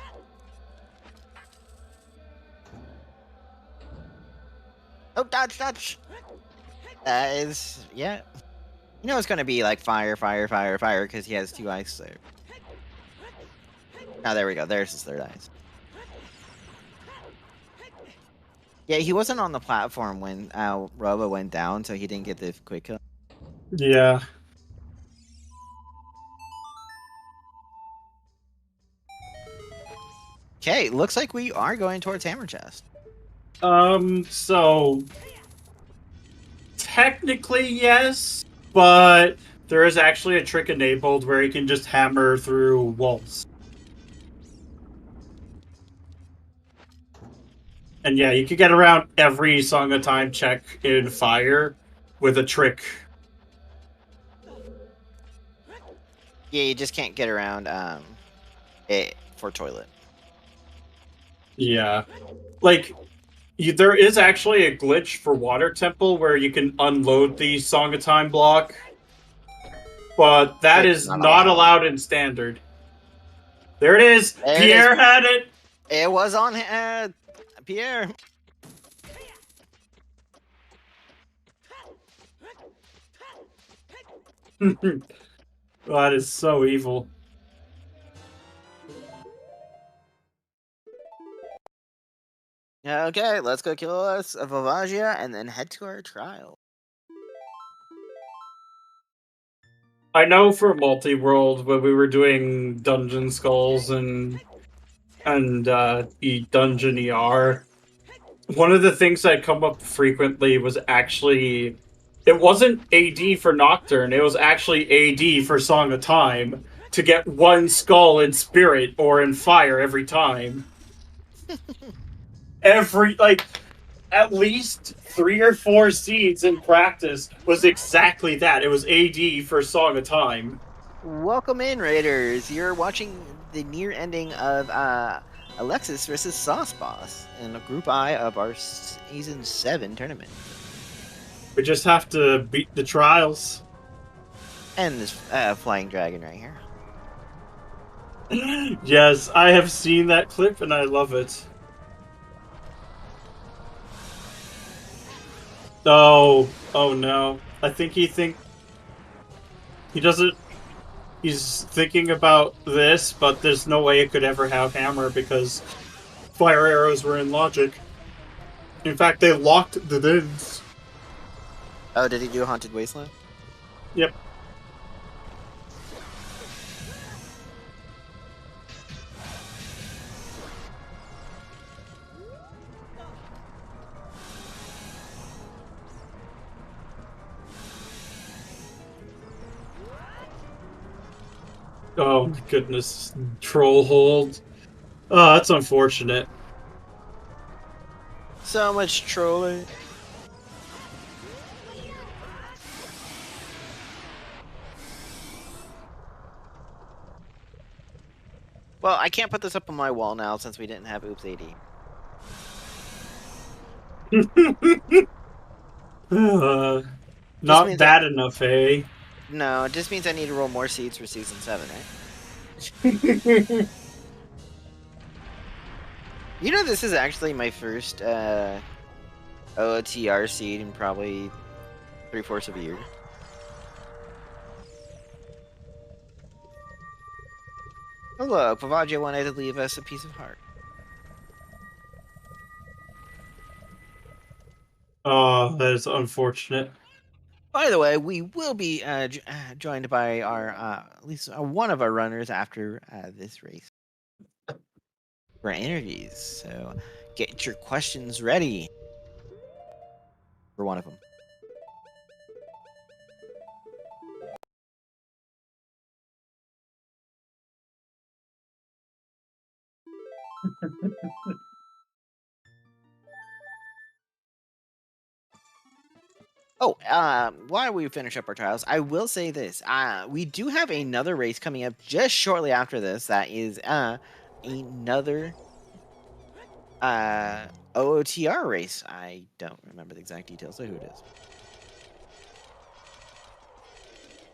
Oh, dodge, dodge! Yeah. You know it's gonna be like fire, fire, fire, fire, because he has 2 ice there. Oh, there we go. There's his 3rd ice. Yeah, he wasn't on the platform when Robo went down, so he didn't get the quick kill. Yeah. Okay, looks like we are going towards Hammer Chest. So technically yes, but there is actually a trick enabled where you can just hammer through walls. And yeah, you can get around every Song of Time check in Fire with a trick. Yeah, you just can't get around it for toilet. Yeah. Like, there is actually a glitch for Water Temple where you can unload the Song of Time block, but that is not allowed in Standard. There it is! Pierre had it! It was on Pierre. That is so evil. Okay, let's go kill us of Volvagia and then head to our trial. I know for multi-world when we were doing dungeon skulls and and Dungeon ER. One of the things that come up frequently was actually it wasn't AD for Nocturne, it was actually AD for Song of Time to get one skull in Spirit or in Fire every time. Every like at least 3 or 4 seeds in practice was exactly that. It was AD for Song of Time. Welcome in, Raiders. You're watching the near ending of Alexis versus Sauce Boss in a Group I of our Season 7 tournament. We just have to beat the trials. And this flying dragon right here. Yes, I have seen that clip and I love it. Oh no. I think he doesn't. He's thinking about this, but there's no way it could ever have hammer because fire arrows were in logic. In fact, they locked the dins. Oh, did he do Haunted Wasteland? Yep. Oh my goodness. Troll hold. Oh, that's unfortunate. So much trolling. Well, I can't put this up on my wall now since we didn't have Oops AD. Not bad enough, eh? No, it just means I need to roll more seeds for Season 7, right? You know, this is actually my first OoTR seed in probably 3/4 of a year. Hello, Pavaggio wanted to leave us a piece of heart. Oh, that is unfortunate. By the way, we will be joined by our at least one of our runners after this race for interviews. So get your questions ready for one of them. Oh, while we finish up our trials, I will say this. We do have another race coming up just shortly after this. That is another OOTR race. I don't remember the exact details of who it is.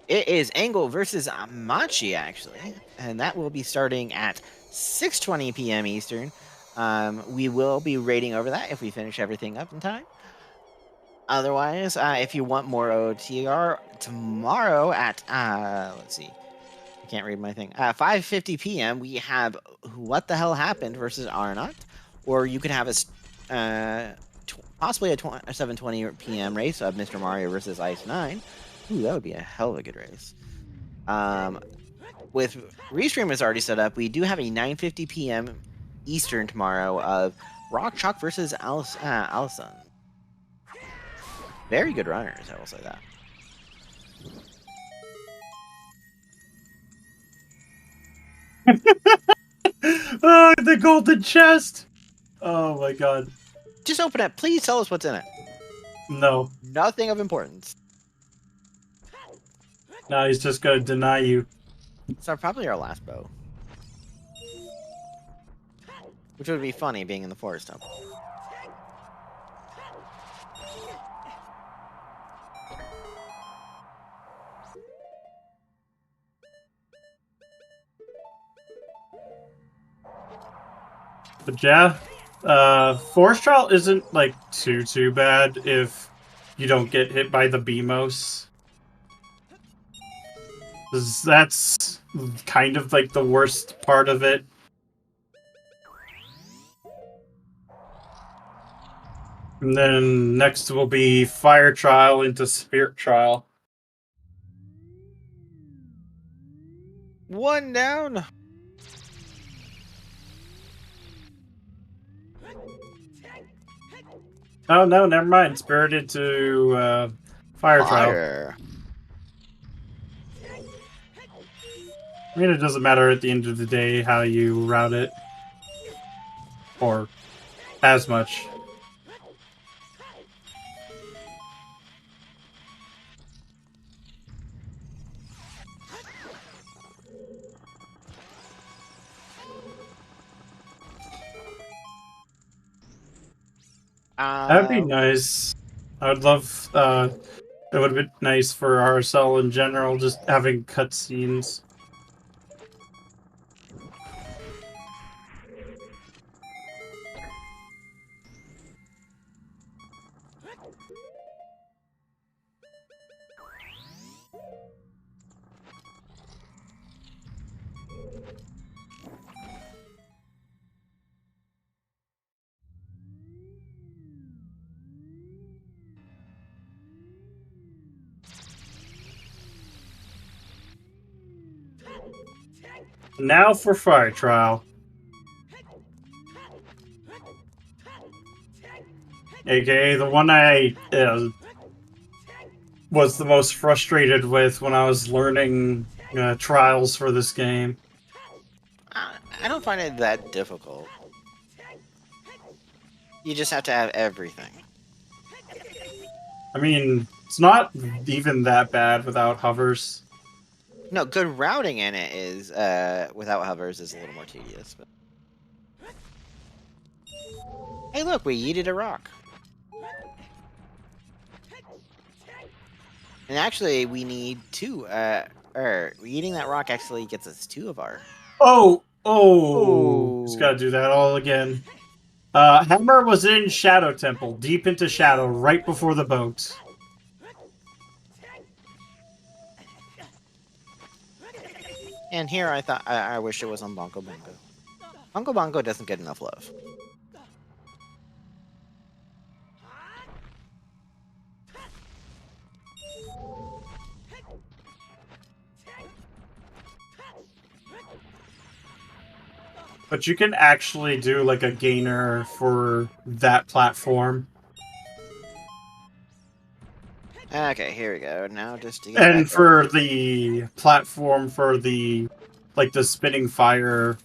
It is Angle versus Machi, actually. And that will be starting at 6:20 p.m. Eastern. We will be rating over that if we finish everything up in time. Otherwise, if you want more OTR tomorrow at let's see, I can't read my thing. 5:50 p.m. we have What the Hell Happened versus Arnott, or you could have possibly a 7:20 p.m. race of Mr. Mario versus Ice 9. Ooh, that would be a hell of a good race. With Restream is already set up, we do have a 9:50 p.m. Eastern tomorrow of Rock Chalk versus Allison. Very good runners, I will say that. Oh, the golden chest! Oh my god. Just open it. Please tell us what's in it. No. Nothing of importance. Now he's just gonna deny you. It's probably our last bow. Which would be funny, being in the forest temple. But yeah, Forest Trial isn't like too bad if you don't get hit by the BMOS. 'Cause that's kind of like the worst part of it. And then next will be Fire Trial into Spirit Trial. One down. Oh no, never mind. Spirited to fire trial. Fire. I mean, it doesn't matter at the end of the day how you route it, or as much. That'd be nice. I would love. It would have been nice for RSL in general, just having cutscenes. Now for fire trial. AKA the one I was the most frustrated with when I was learning trials for this game. I don't find it that difficult. You just have to have everything. I mean, it's not even that bad without hovers. No, good routing in it is without hovers is a little more tedious. But... Hey, look, we yeeted a rock. And actually, we need two. Eating that rock actually gets us 2 of our. Oh! Just gotta do that all again. Hammer was in Shadow Temple, deep into Shadow, right before the boat. And here I thought I wish it was on Bongo Bongo. Bongo Bongo doesn't get enough love. But you can actually do like a gainer for that platform. Okay, here we go. Now just to get And for the platform for the like the spinning fire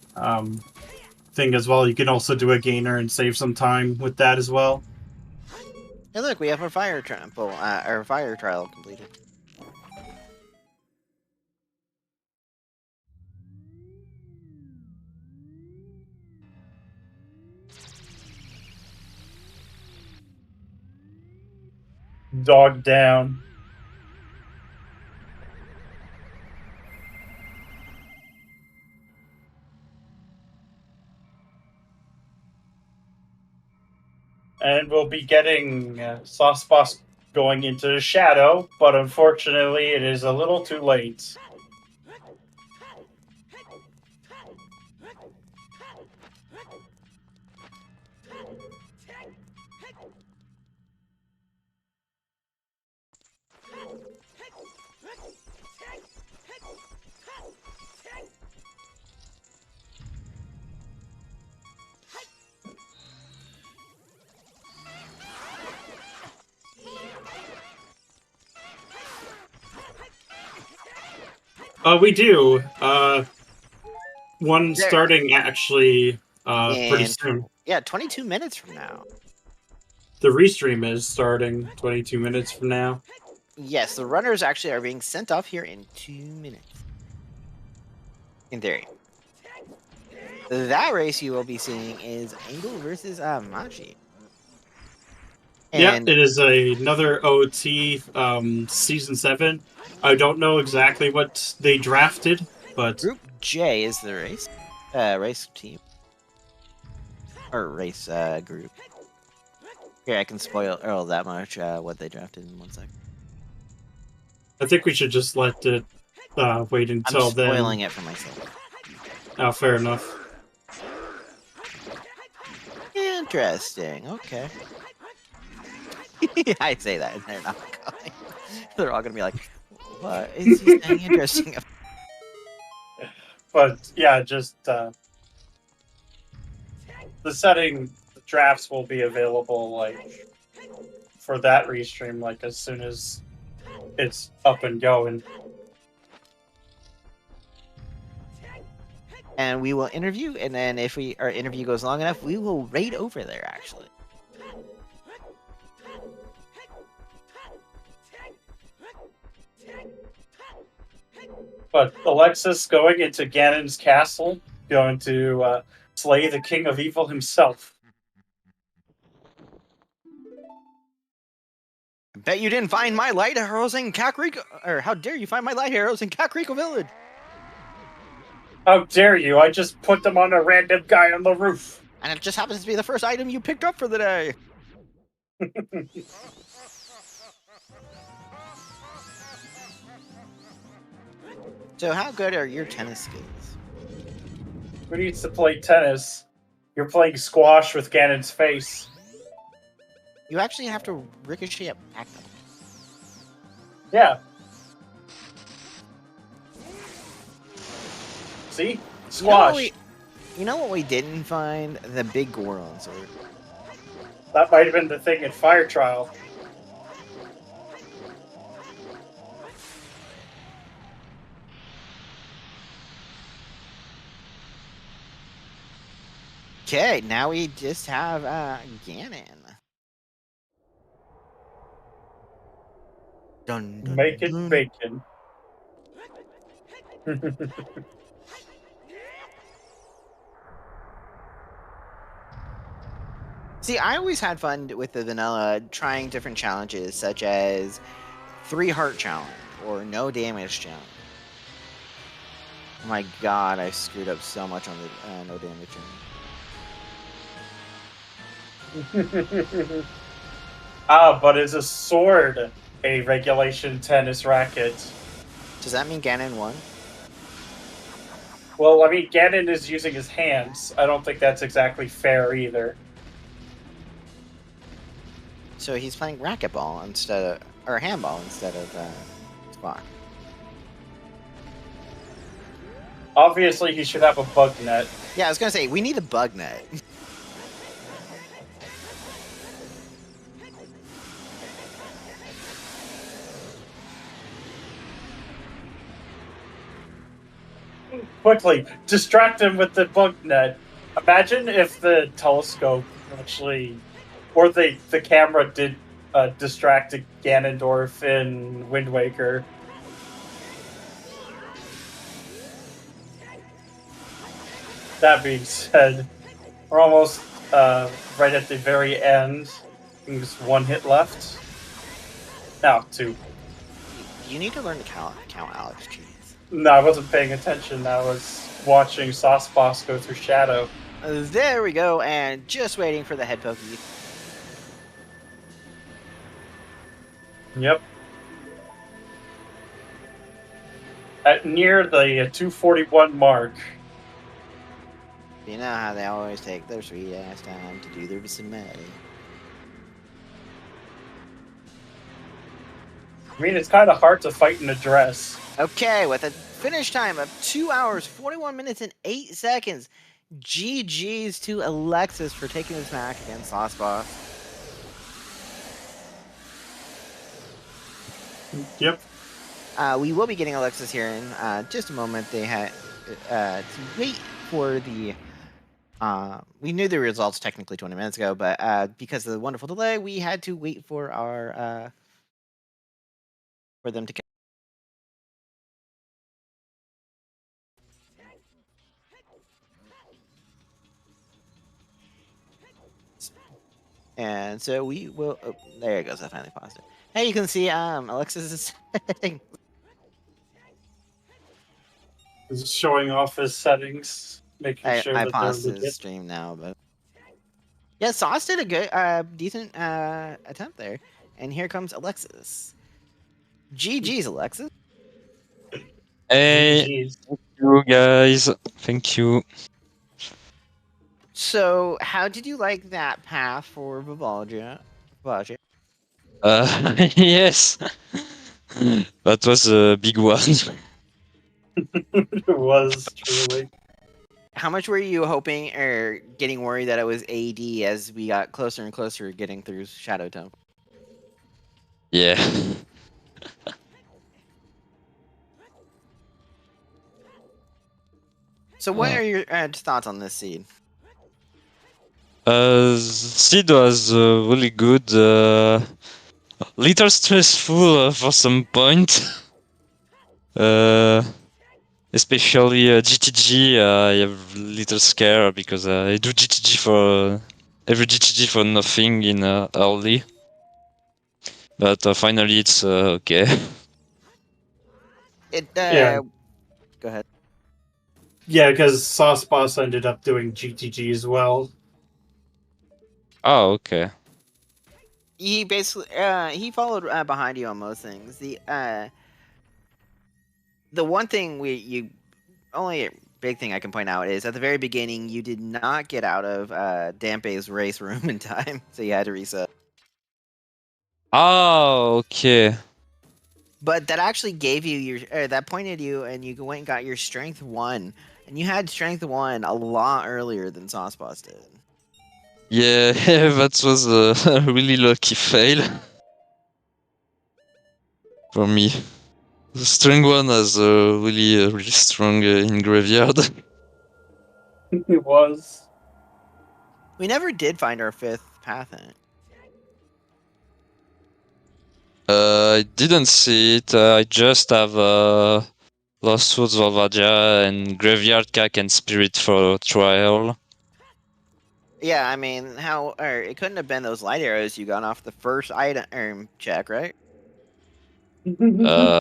thing as well, you can also do a gainer and save some time with that as well. Hey, look, we have our fire trample, our fire trial completed. Dog down. And we'll be getting Sauce Boss going into the shadow, but unfortunately it is a little too late. We do. One starting actually pretty soon. Yeah, 22 minutes from now. The restream is starting 22 minutes from now. Yes, the runners actually are being sent off here in 2 minutes. In theory. That race you will be seeing is Angle versus Machi. Yeah, it is another OT Season 7. I don't know exactly what they drafted, but... Group J is the race. Race team. Or race group. Here, I can spoil Earl that much what they drafted in 1 second. I think we should just let it wait until then. I'm spoiling it for myself. Oh, fair enough. Interesting, okay. I say that and they're not going. They're all gonna be like, what is he saying interesting? But yeah, just the setting, the drafts will be available like for that restream, like as soon as it's up and going. And we will interview, and then if our interview goes long enough, we will raid over there, actually. But Alexis going into Ganon's castle, going to slay the King of Evil himself. I bet you didn't find my light arrows in Kakariko, or how dare you find my light arrows in Kakariko Village? How dare you? I just put them on a random guy on the roof. And it just happens to be the first item you picked up for the day. So how good are your tennis skills? Who needs to play tennis? You're playing squash with Ganon's face. You actually have to ricochet it back. Yeah. See? Squash. You know what we didn't find? The big Goron sword. That might have been the thing in Fire Trial. Okay, now we just have Ganon. Dun, dun, Make it dun. bacon. See, I always had fun with the vanilla trying different challenges, such as 3 heart challenge or no damage challenge. Oh my god, I screwed up so much on the no damage challenge. But is a sword a regulation tennis racket? Does that mean Ganon won? Well, I mean, Ganon is using his hands. I don't think that's exactly fair either. So he's playing racquetball instead of, or handball instead of squash. Obviously, he should have a bug net. Yeah, I was gonna say we need a bug net. Quickly, distract him with the bug net. Imagine if the telescope actually, or the camera did distract Ganondorf in Wind Waker. That being said, we're almost right at the very end. I think there's 1 hit left. No, 2. You need to learn to count Alex. Jeez. No, I wasn't paying attention. I was watching Sauce Boss go through Shadow. There we go, and just waiting for the head pokey. Yep. At near the 241 mark. You know how they always take their sweet ass time to do their submitting. I mean, it's kind of hard to fight in a dress. Okay, with a finish time of 2 hours, 41 minutes, and 8 seconds. GG's to Alexis for taking this match against Sauce Boss. Yep. We will be getting Alexis here in just a moment. They had to wait for the... we knew the results technically 20 minutes ago, but because of the wonderful delay, we had to wait for our... for them to... And so we will... Oh, there it goes. I finally paused it. Hey, you can see Alexis is setting. He's showing off his settings, making sure I that paused they're the legit. stream now, but... Yeah, Sauce did a good, decent attempt there. And here comes Alexis. GG's, Alexis. Hey, Jeez. thank you guys. Thank you. So, how did you like that path for Vivaldia? Yes, that was a big one. It was truly. How much were you hoping or getting worried that it was AD as we got closer and closer getting through Shadow Temple? Yeah. So, what Uh, are your thoughts on this seed? Seed was really good. Little stressful for some point. uh, Especially GTG. I have little scare because I do GTG for every GTG for nothing in early. But finally, it's okay. It. Yeah. Go ahead. Yeah, because Sauce Boss ended up doing GTG as well. Oh, okay. He basically he followed behind you on most things. The one thing you only big thing I can point out is at the very beginning you did not get out of Dampe's race room in time, so you had to reset. Oh, okay. But that actually gave you your that pointed you, and you went and got your strength 1, and you had strength 1 a lot earlier than Sauce Boss did. Yeah, that was a really lucky fail for me. The string one was really strong in graveyard. It was. We never did find our 5th path in it. I didn't see it. I just have Lost Swords Valvadia and Graveyard Cack and Spirit for trial. Yeah, I mean, it couldn't have been those light arrows you got off the first item check, right? Uh,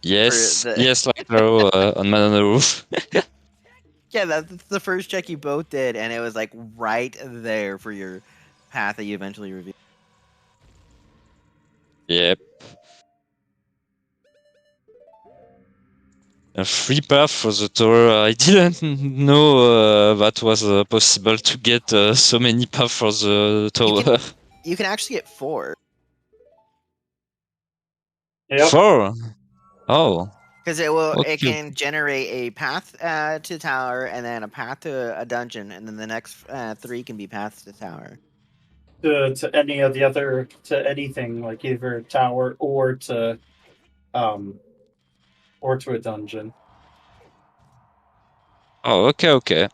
yes, The yes, like arrow on Man on the Roof. Yeah, that's the first check you both did, and it was like right there for your path that you eventually revealed. Yep. A free path for the tower. I didn't know that was possible to get so many paths for the tower. You can actually get 4 Yep. 4? Oh, because it okay. can generate a path to tower, and then a path to a dungeon, and then the next 3 can be paths to tower. To any of the other to anything like either tower or to a dungeon. Oh, okay.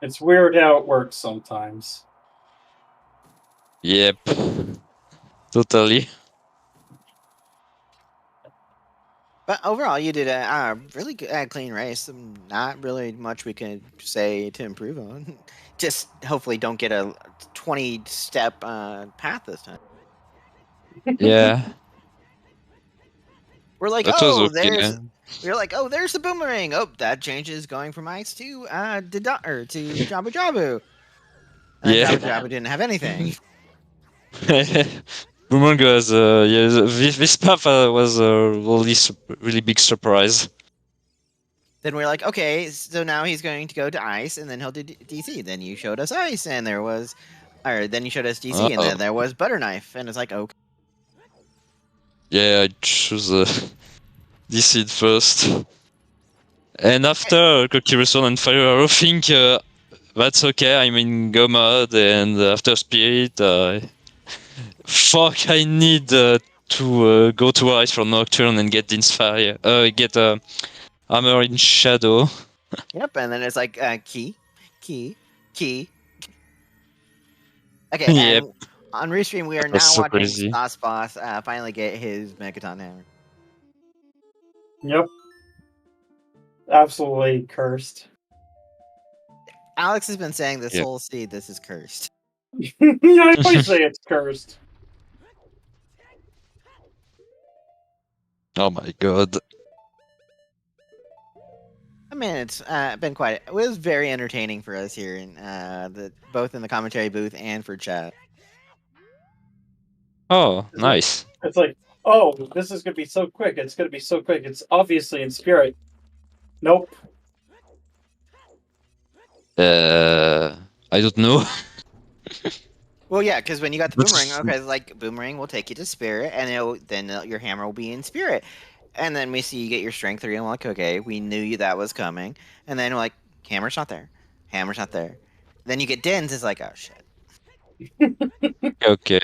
It's weird how it works sometimes. Yep. Totally. But overall, you did a really good, clean race. Not really much we can say to improve on. Just hopefully don't get a 20-step path this time. Yeah. We're like, That was oh, okay. there's the boomerang. Oh, that changes going from ice to to Jabu Jabu. And then Yeah. Jabu Jabu didn't have anything. Boomerang was yeah. This path was a really big surprise. Then we're like, okay, so now he's going to go to ice, and then he'll do DC. Then you showed us ice, and then you showed us DC, and Oh. then there was butter knife, and it's like, okay. Yeah, I choose this seed first. And after Kokiri and Fire Arrow, think that's okay. I'm in Go mode, and after Spirit, fuck, I need to go to Ice for Nocturne and get Inspire. Get Armor in Shadow. Yep, and then it's like key. Okay, Yep, and on Restream, we are that was now so watching crazy. Sauce Boss finally get his Megaton hammer. Yep. Absolutely cursed. Alex has been saying this Yep. whole seed, this is cursed. I always say it's cursed. Oh my god. I mean, it's been it was very entertaining for us here, in both in the commentary booth and for chat. Oh, nice. It's like, oh, this is gonna be so quick. It's gonna be so quick. It's obviously in spirit. Nope. I don't know. Well, yeah, because when you got the That's- boomerang, okay, like boomerang will take you to spirit, and then your hammer will be in spirit, and then we see you get your strength 3, and we're like, okay, we knew that was coming, and then we're like, hammer's not there, hammer's not there. Then you get Dens, it's like, oh shit. Okay.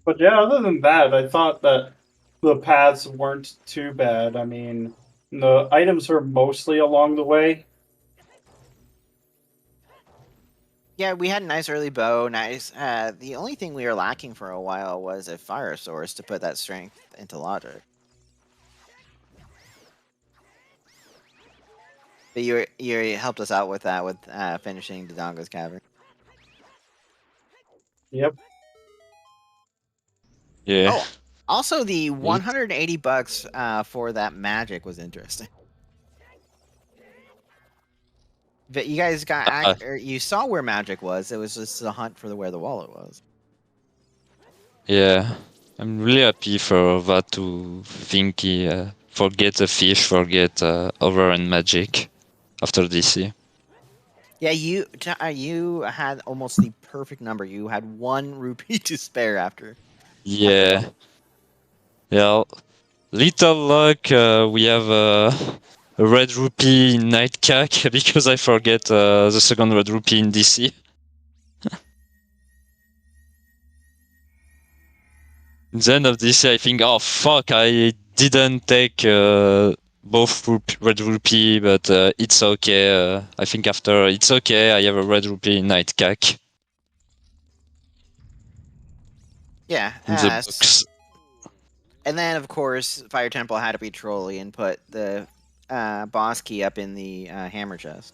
But yeah, other than that, I thought that the paths weren't too bad. I mean, the items are mostly along the way. Yeah, we had a nice early bow. Nice. The only thing we were lacking for a while was a fire source to put that strength into logic. But you helped us out with that with finishing Dodongo's cavern. Yep. Yeah. Oh, also the Neat. $180 for that magic was interesting. But you guys got or you saw where magic was. It was just a hunt for where the wallet was. Yeah. I'm really happy for that to think he forget the fish, forget over and magic after DC. Yeah, you had almost the perfect number. You had 1 rupee to spare after. Yeah. Yeah. Little luck, we have a red rupee in night cack because I forget the second red rupee in DC. In the end of DC, I think, oh fuck, I didn't take both red rupee, but it's okay. I think after it's okay, I have a red rupee in night cack Yeah. in the box. And then, of course, Fire Temple had to be trolly and put the boss key up in the hammer chest.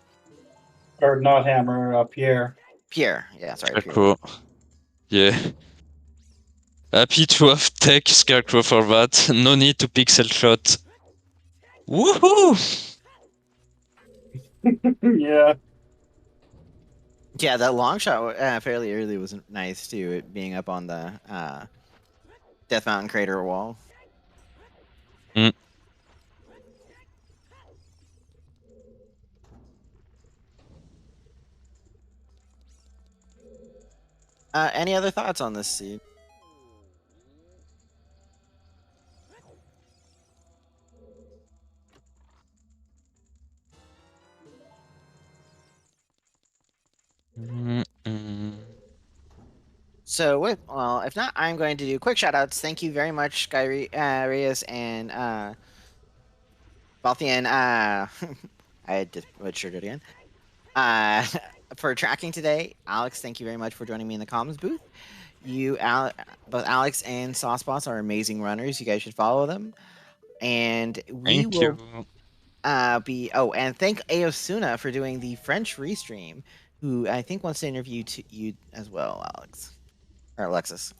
Or not hammer, Pierre. Pierre. Yeah, sorry, Pierre. Scarecrow. Yeah. Happy to have tech Scarecrow for that. No need to pixel shot. Woohoo! Yeah. Yeah, that long shot fairly early was nice, too, it being up on the Death Mountain crater wall. Mm. Any other thoughts on this seed? Mm-mm. So, well, if not, I'm going to do quick shout outs. Thank you very much, Sky Reyes and Balthian. I just butchered it again. For tracking today, Alex, thank you very much for joining me in the comms booth. Both Alex and Sauceboss are amazing runners. You guys should follow them. And we Thank will you. be. Oh, and thank Aosuna for doing the French restream, who I think wants to interview you as well, Alex or Alexis.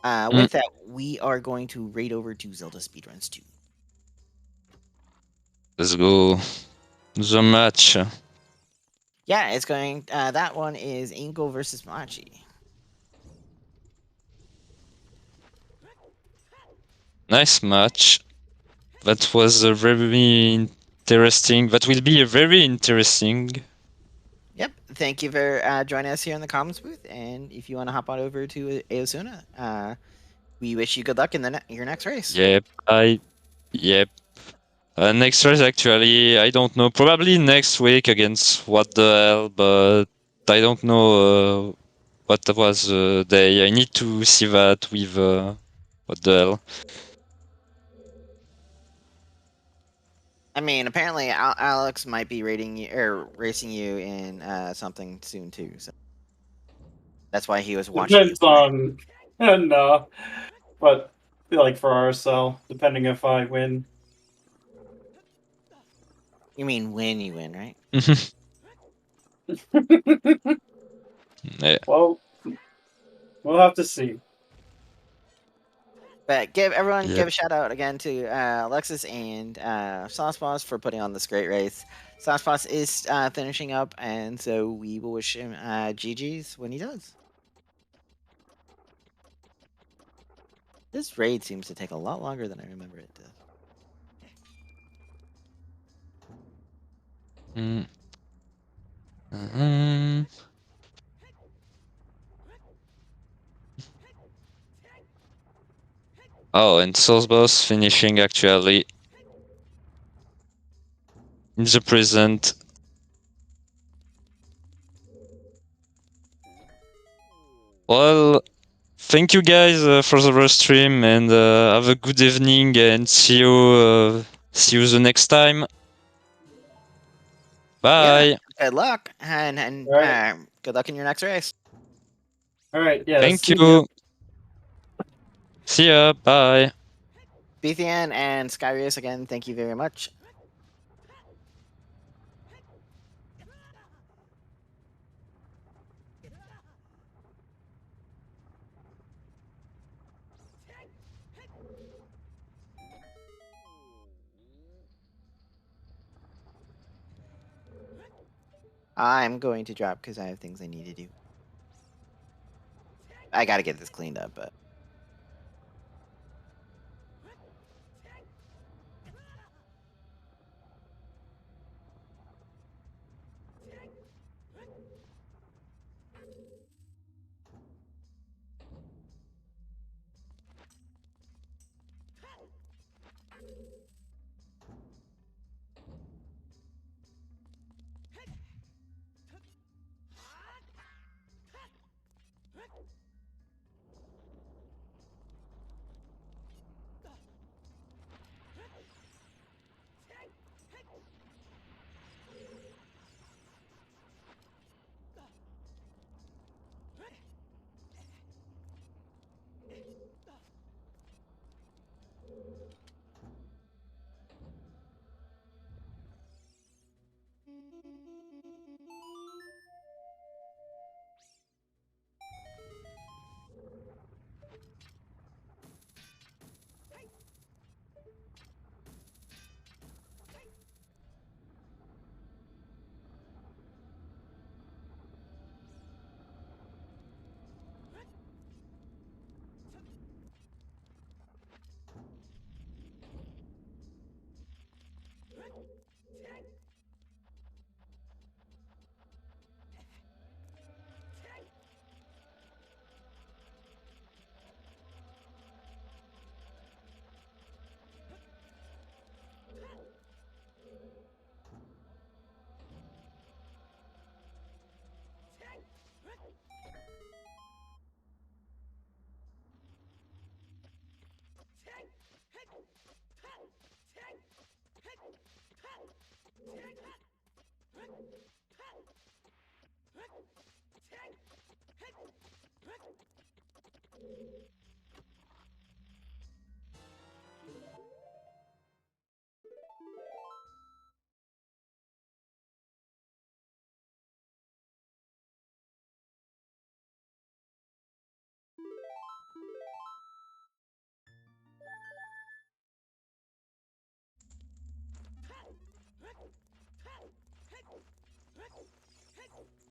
With that, we are going to raid over to Zelda Speedruns 2. Let's go. The match. Yeah, it's going. That one is Ingo versus Machi. Nice match. That was a very interesting. That will be a very interesting. Yep. Thank you for joining us here in the comments booth. And if you want to hop on over to Aosuna, we wish you good luck in your next race. Yep. Yep. Next race, actually, I don't know. Probably next week against what the hell, but I don't know what was the day. I need to see that with what the hell. I mean, apparently Alex might be rating you or racing you in something soon too. So that's why he was watching. Depends on, and but like for RSL, depending if I win. You mean when you win, right? Yeah. Well, we'll have to see. But give Yeah. a shout out again to Alexis and Sauceboss for putting on this great race. Sauceboss is finishing up, and so we will wish him GG's when he does. This raid seems to take a lot longer than I remember it did. Oh, and Source Boss finishing actually in the present Well, thank you guys for the stream, and have a good evening, and see you the next time. Bye. Good luck, and All right. good luck in your next race. All right. Yeah. Thank see ya. you. See ya. Bye. Bethian and Skyrius again, thank you very much. I'm going to drop because I have things I need to do. I gotta get this cleaned up, but.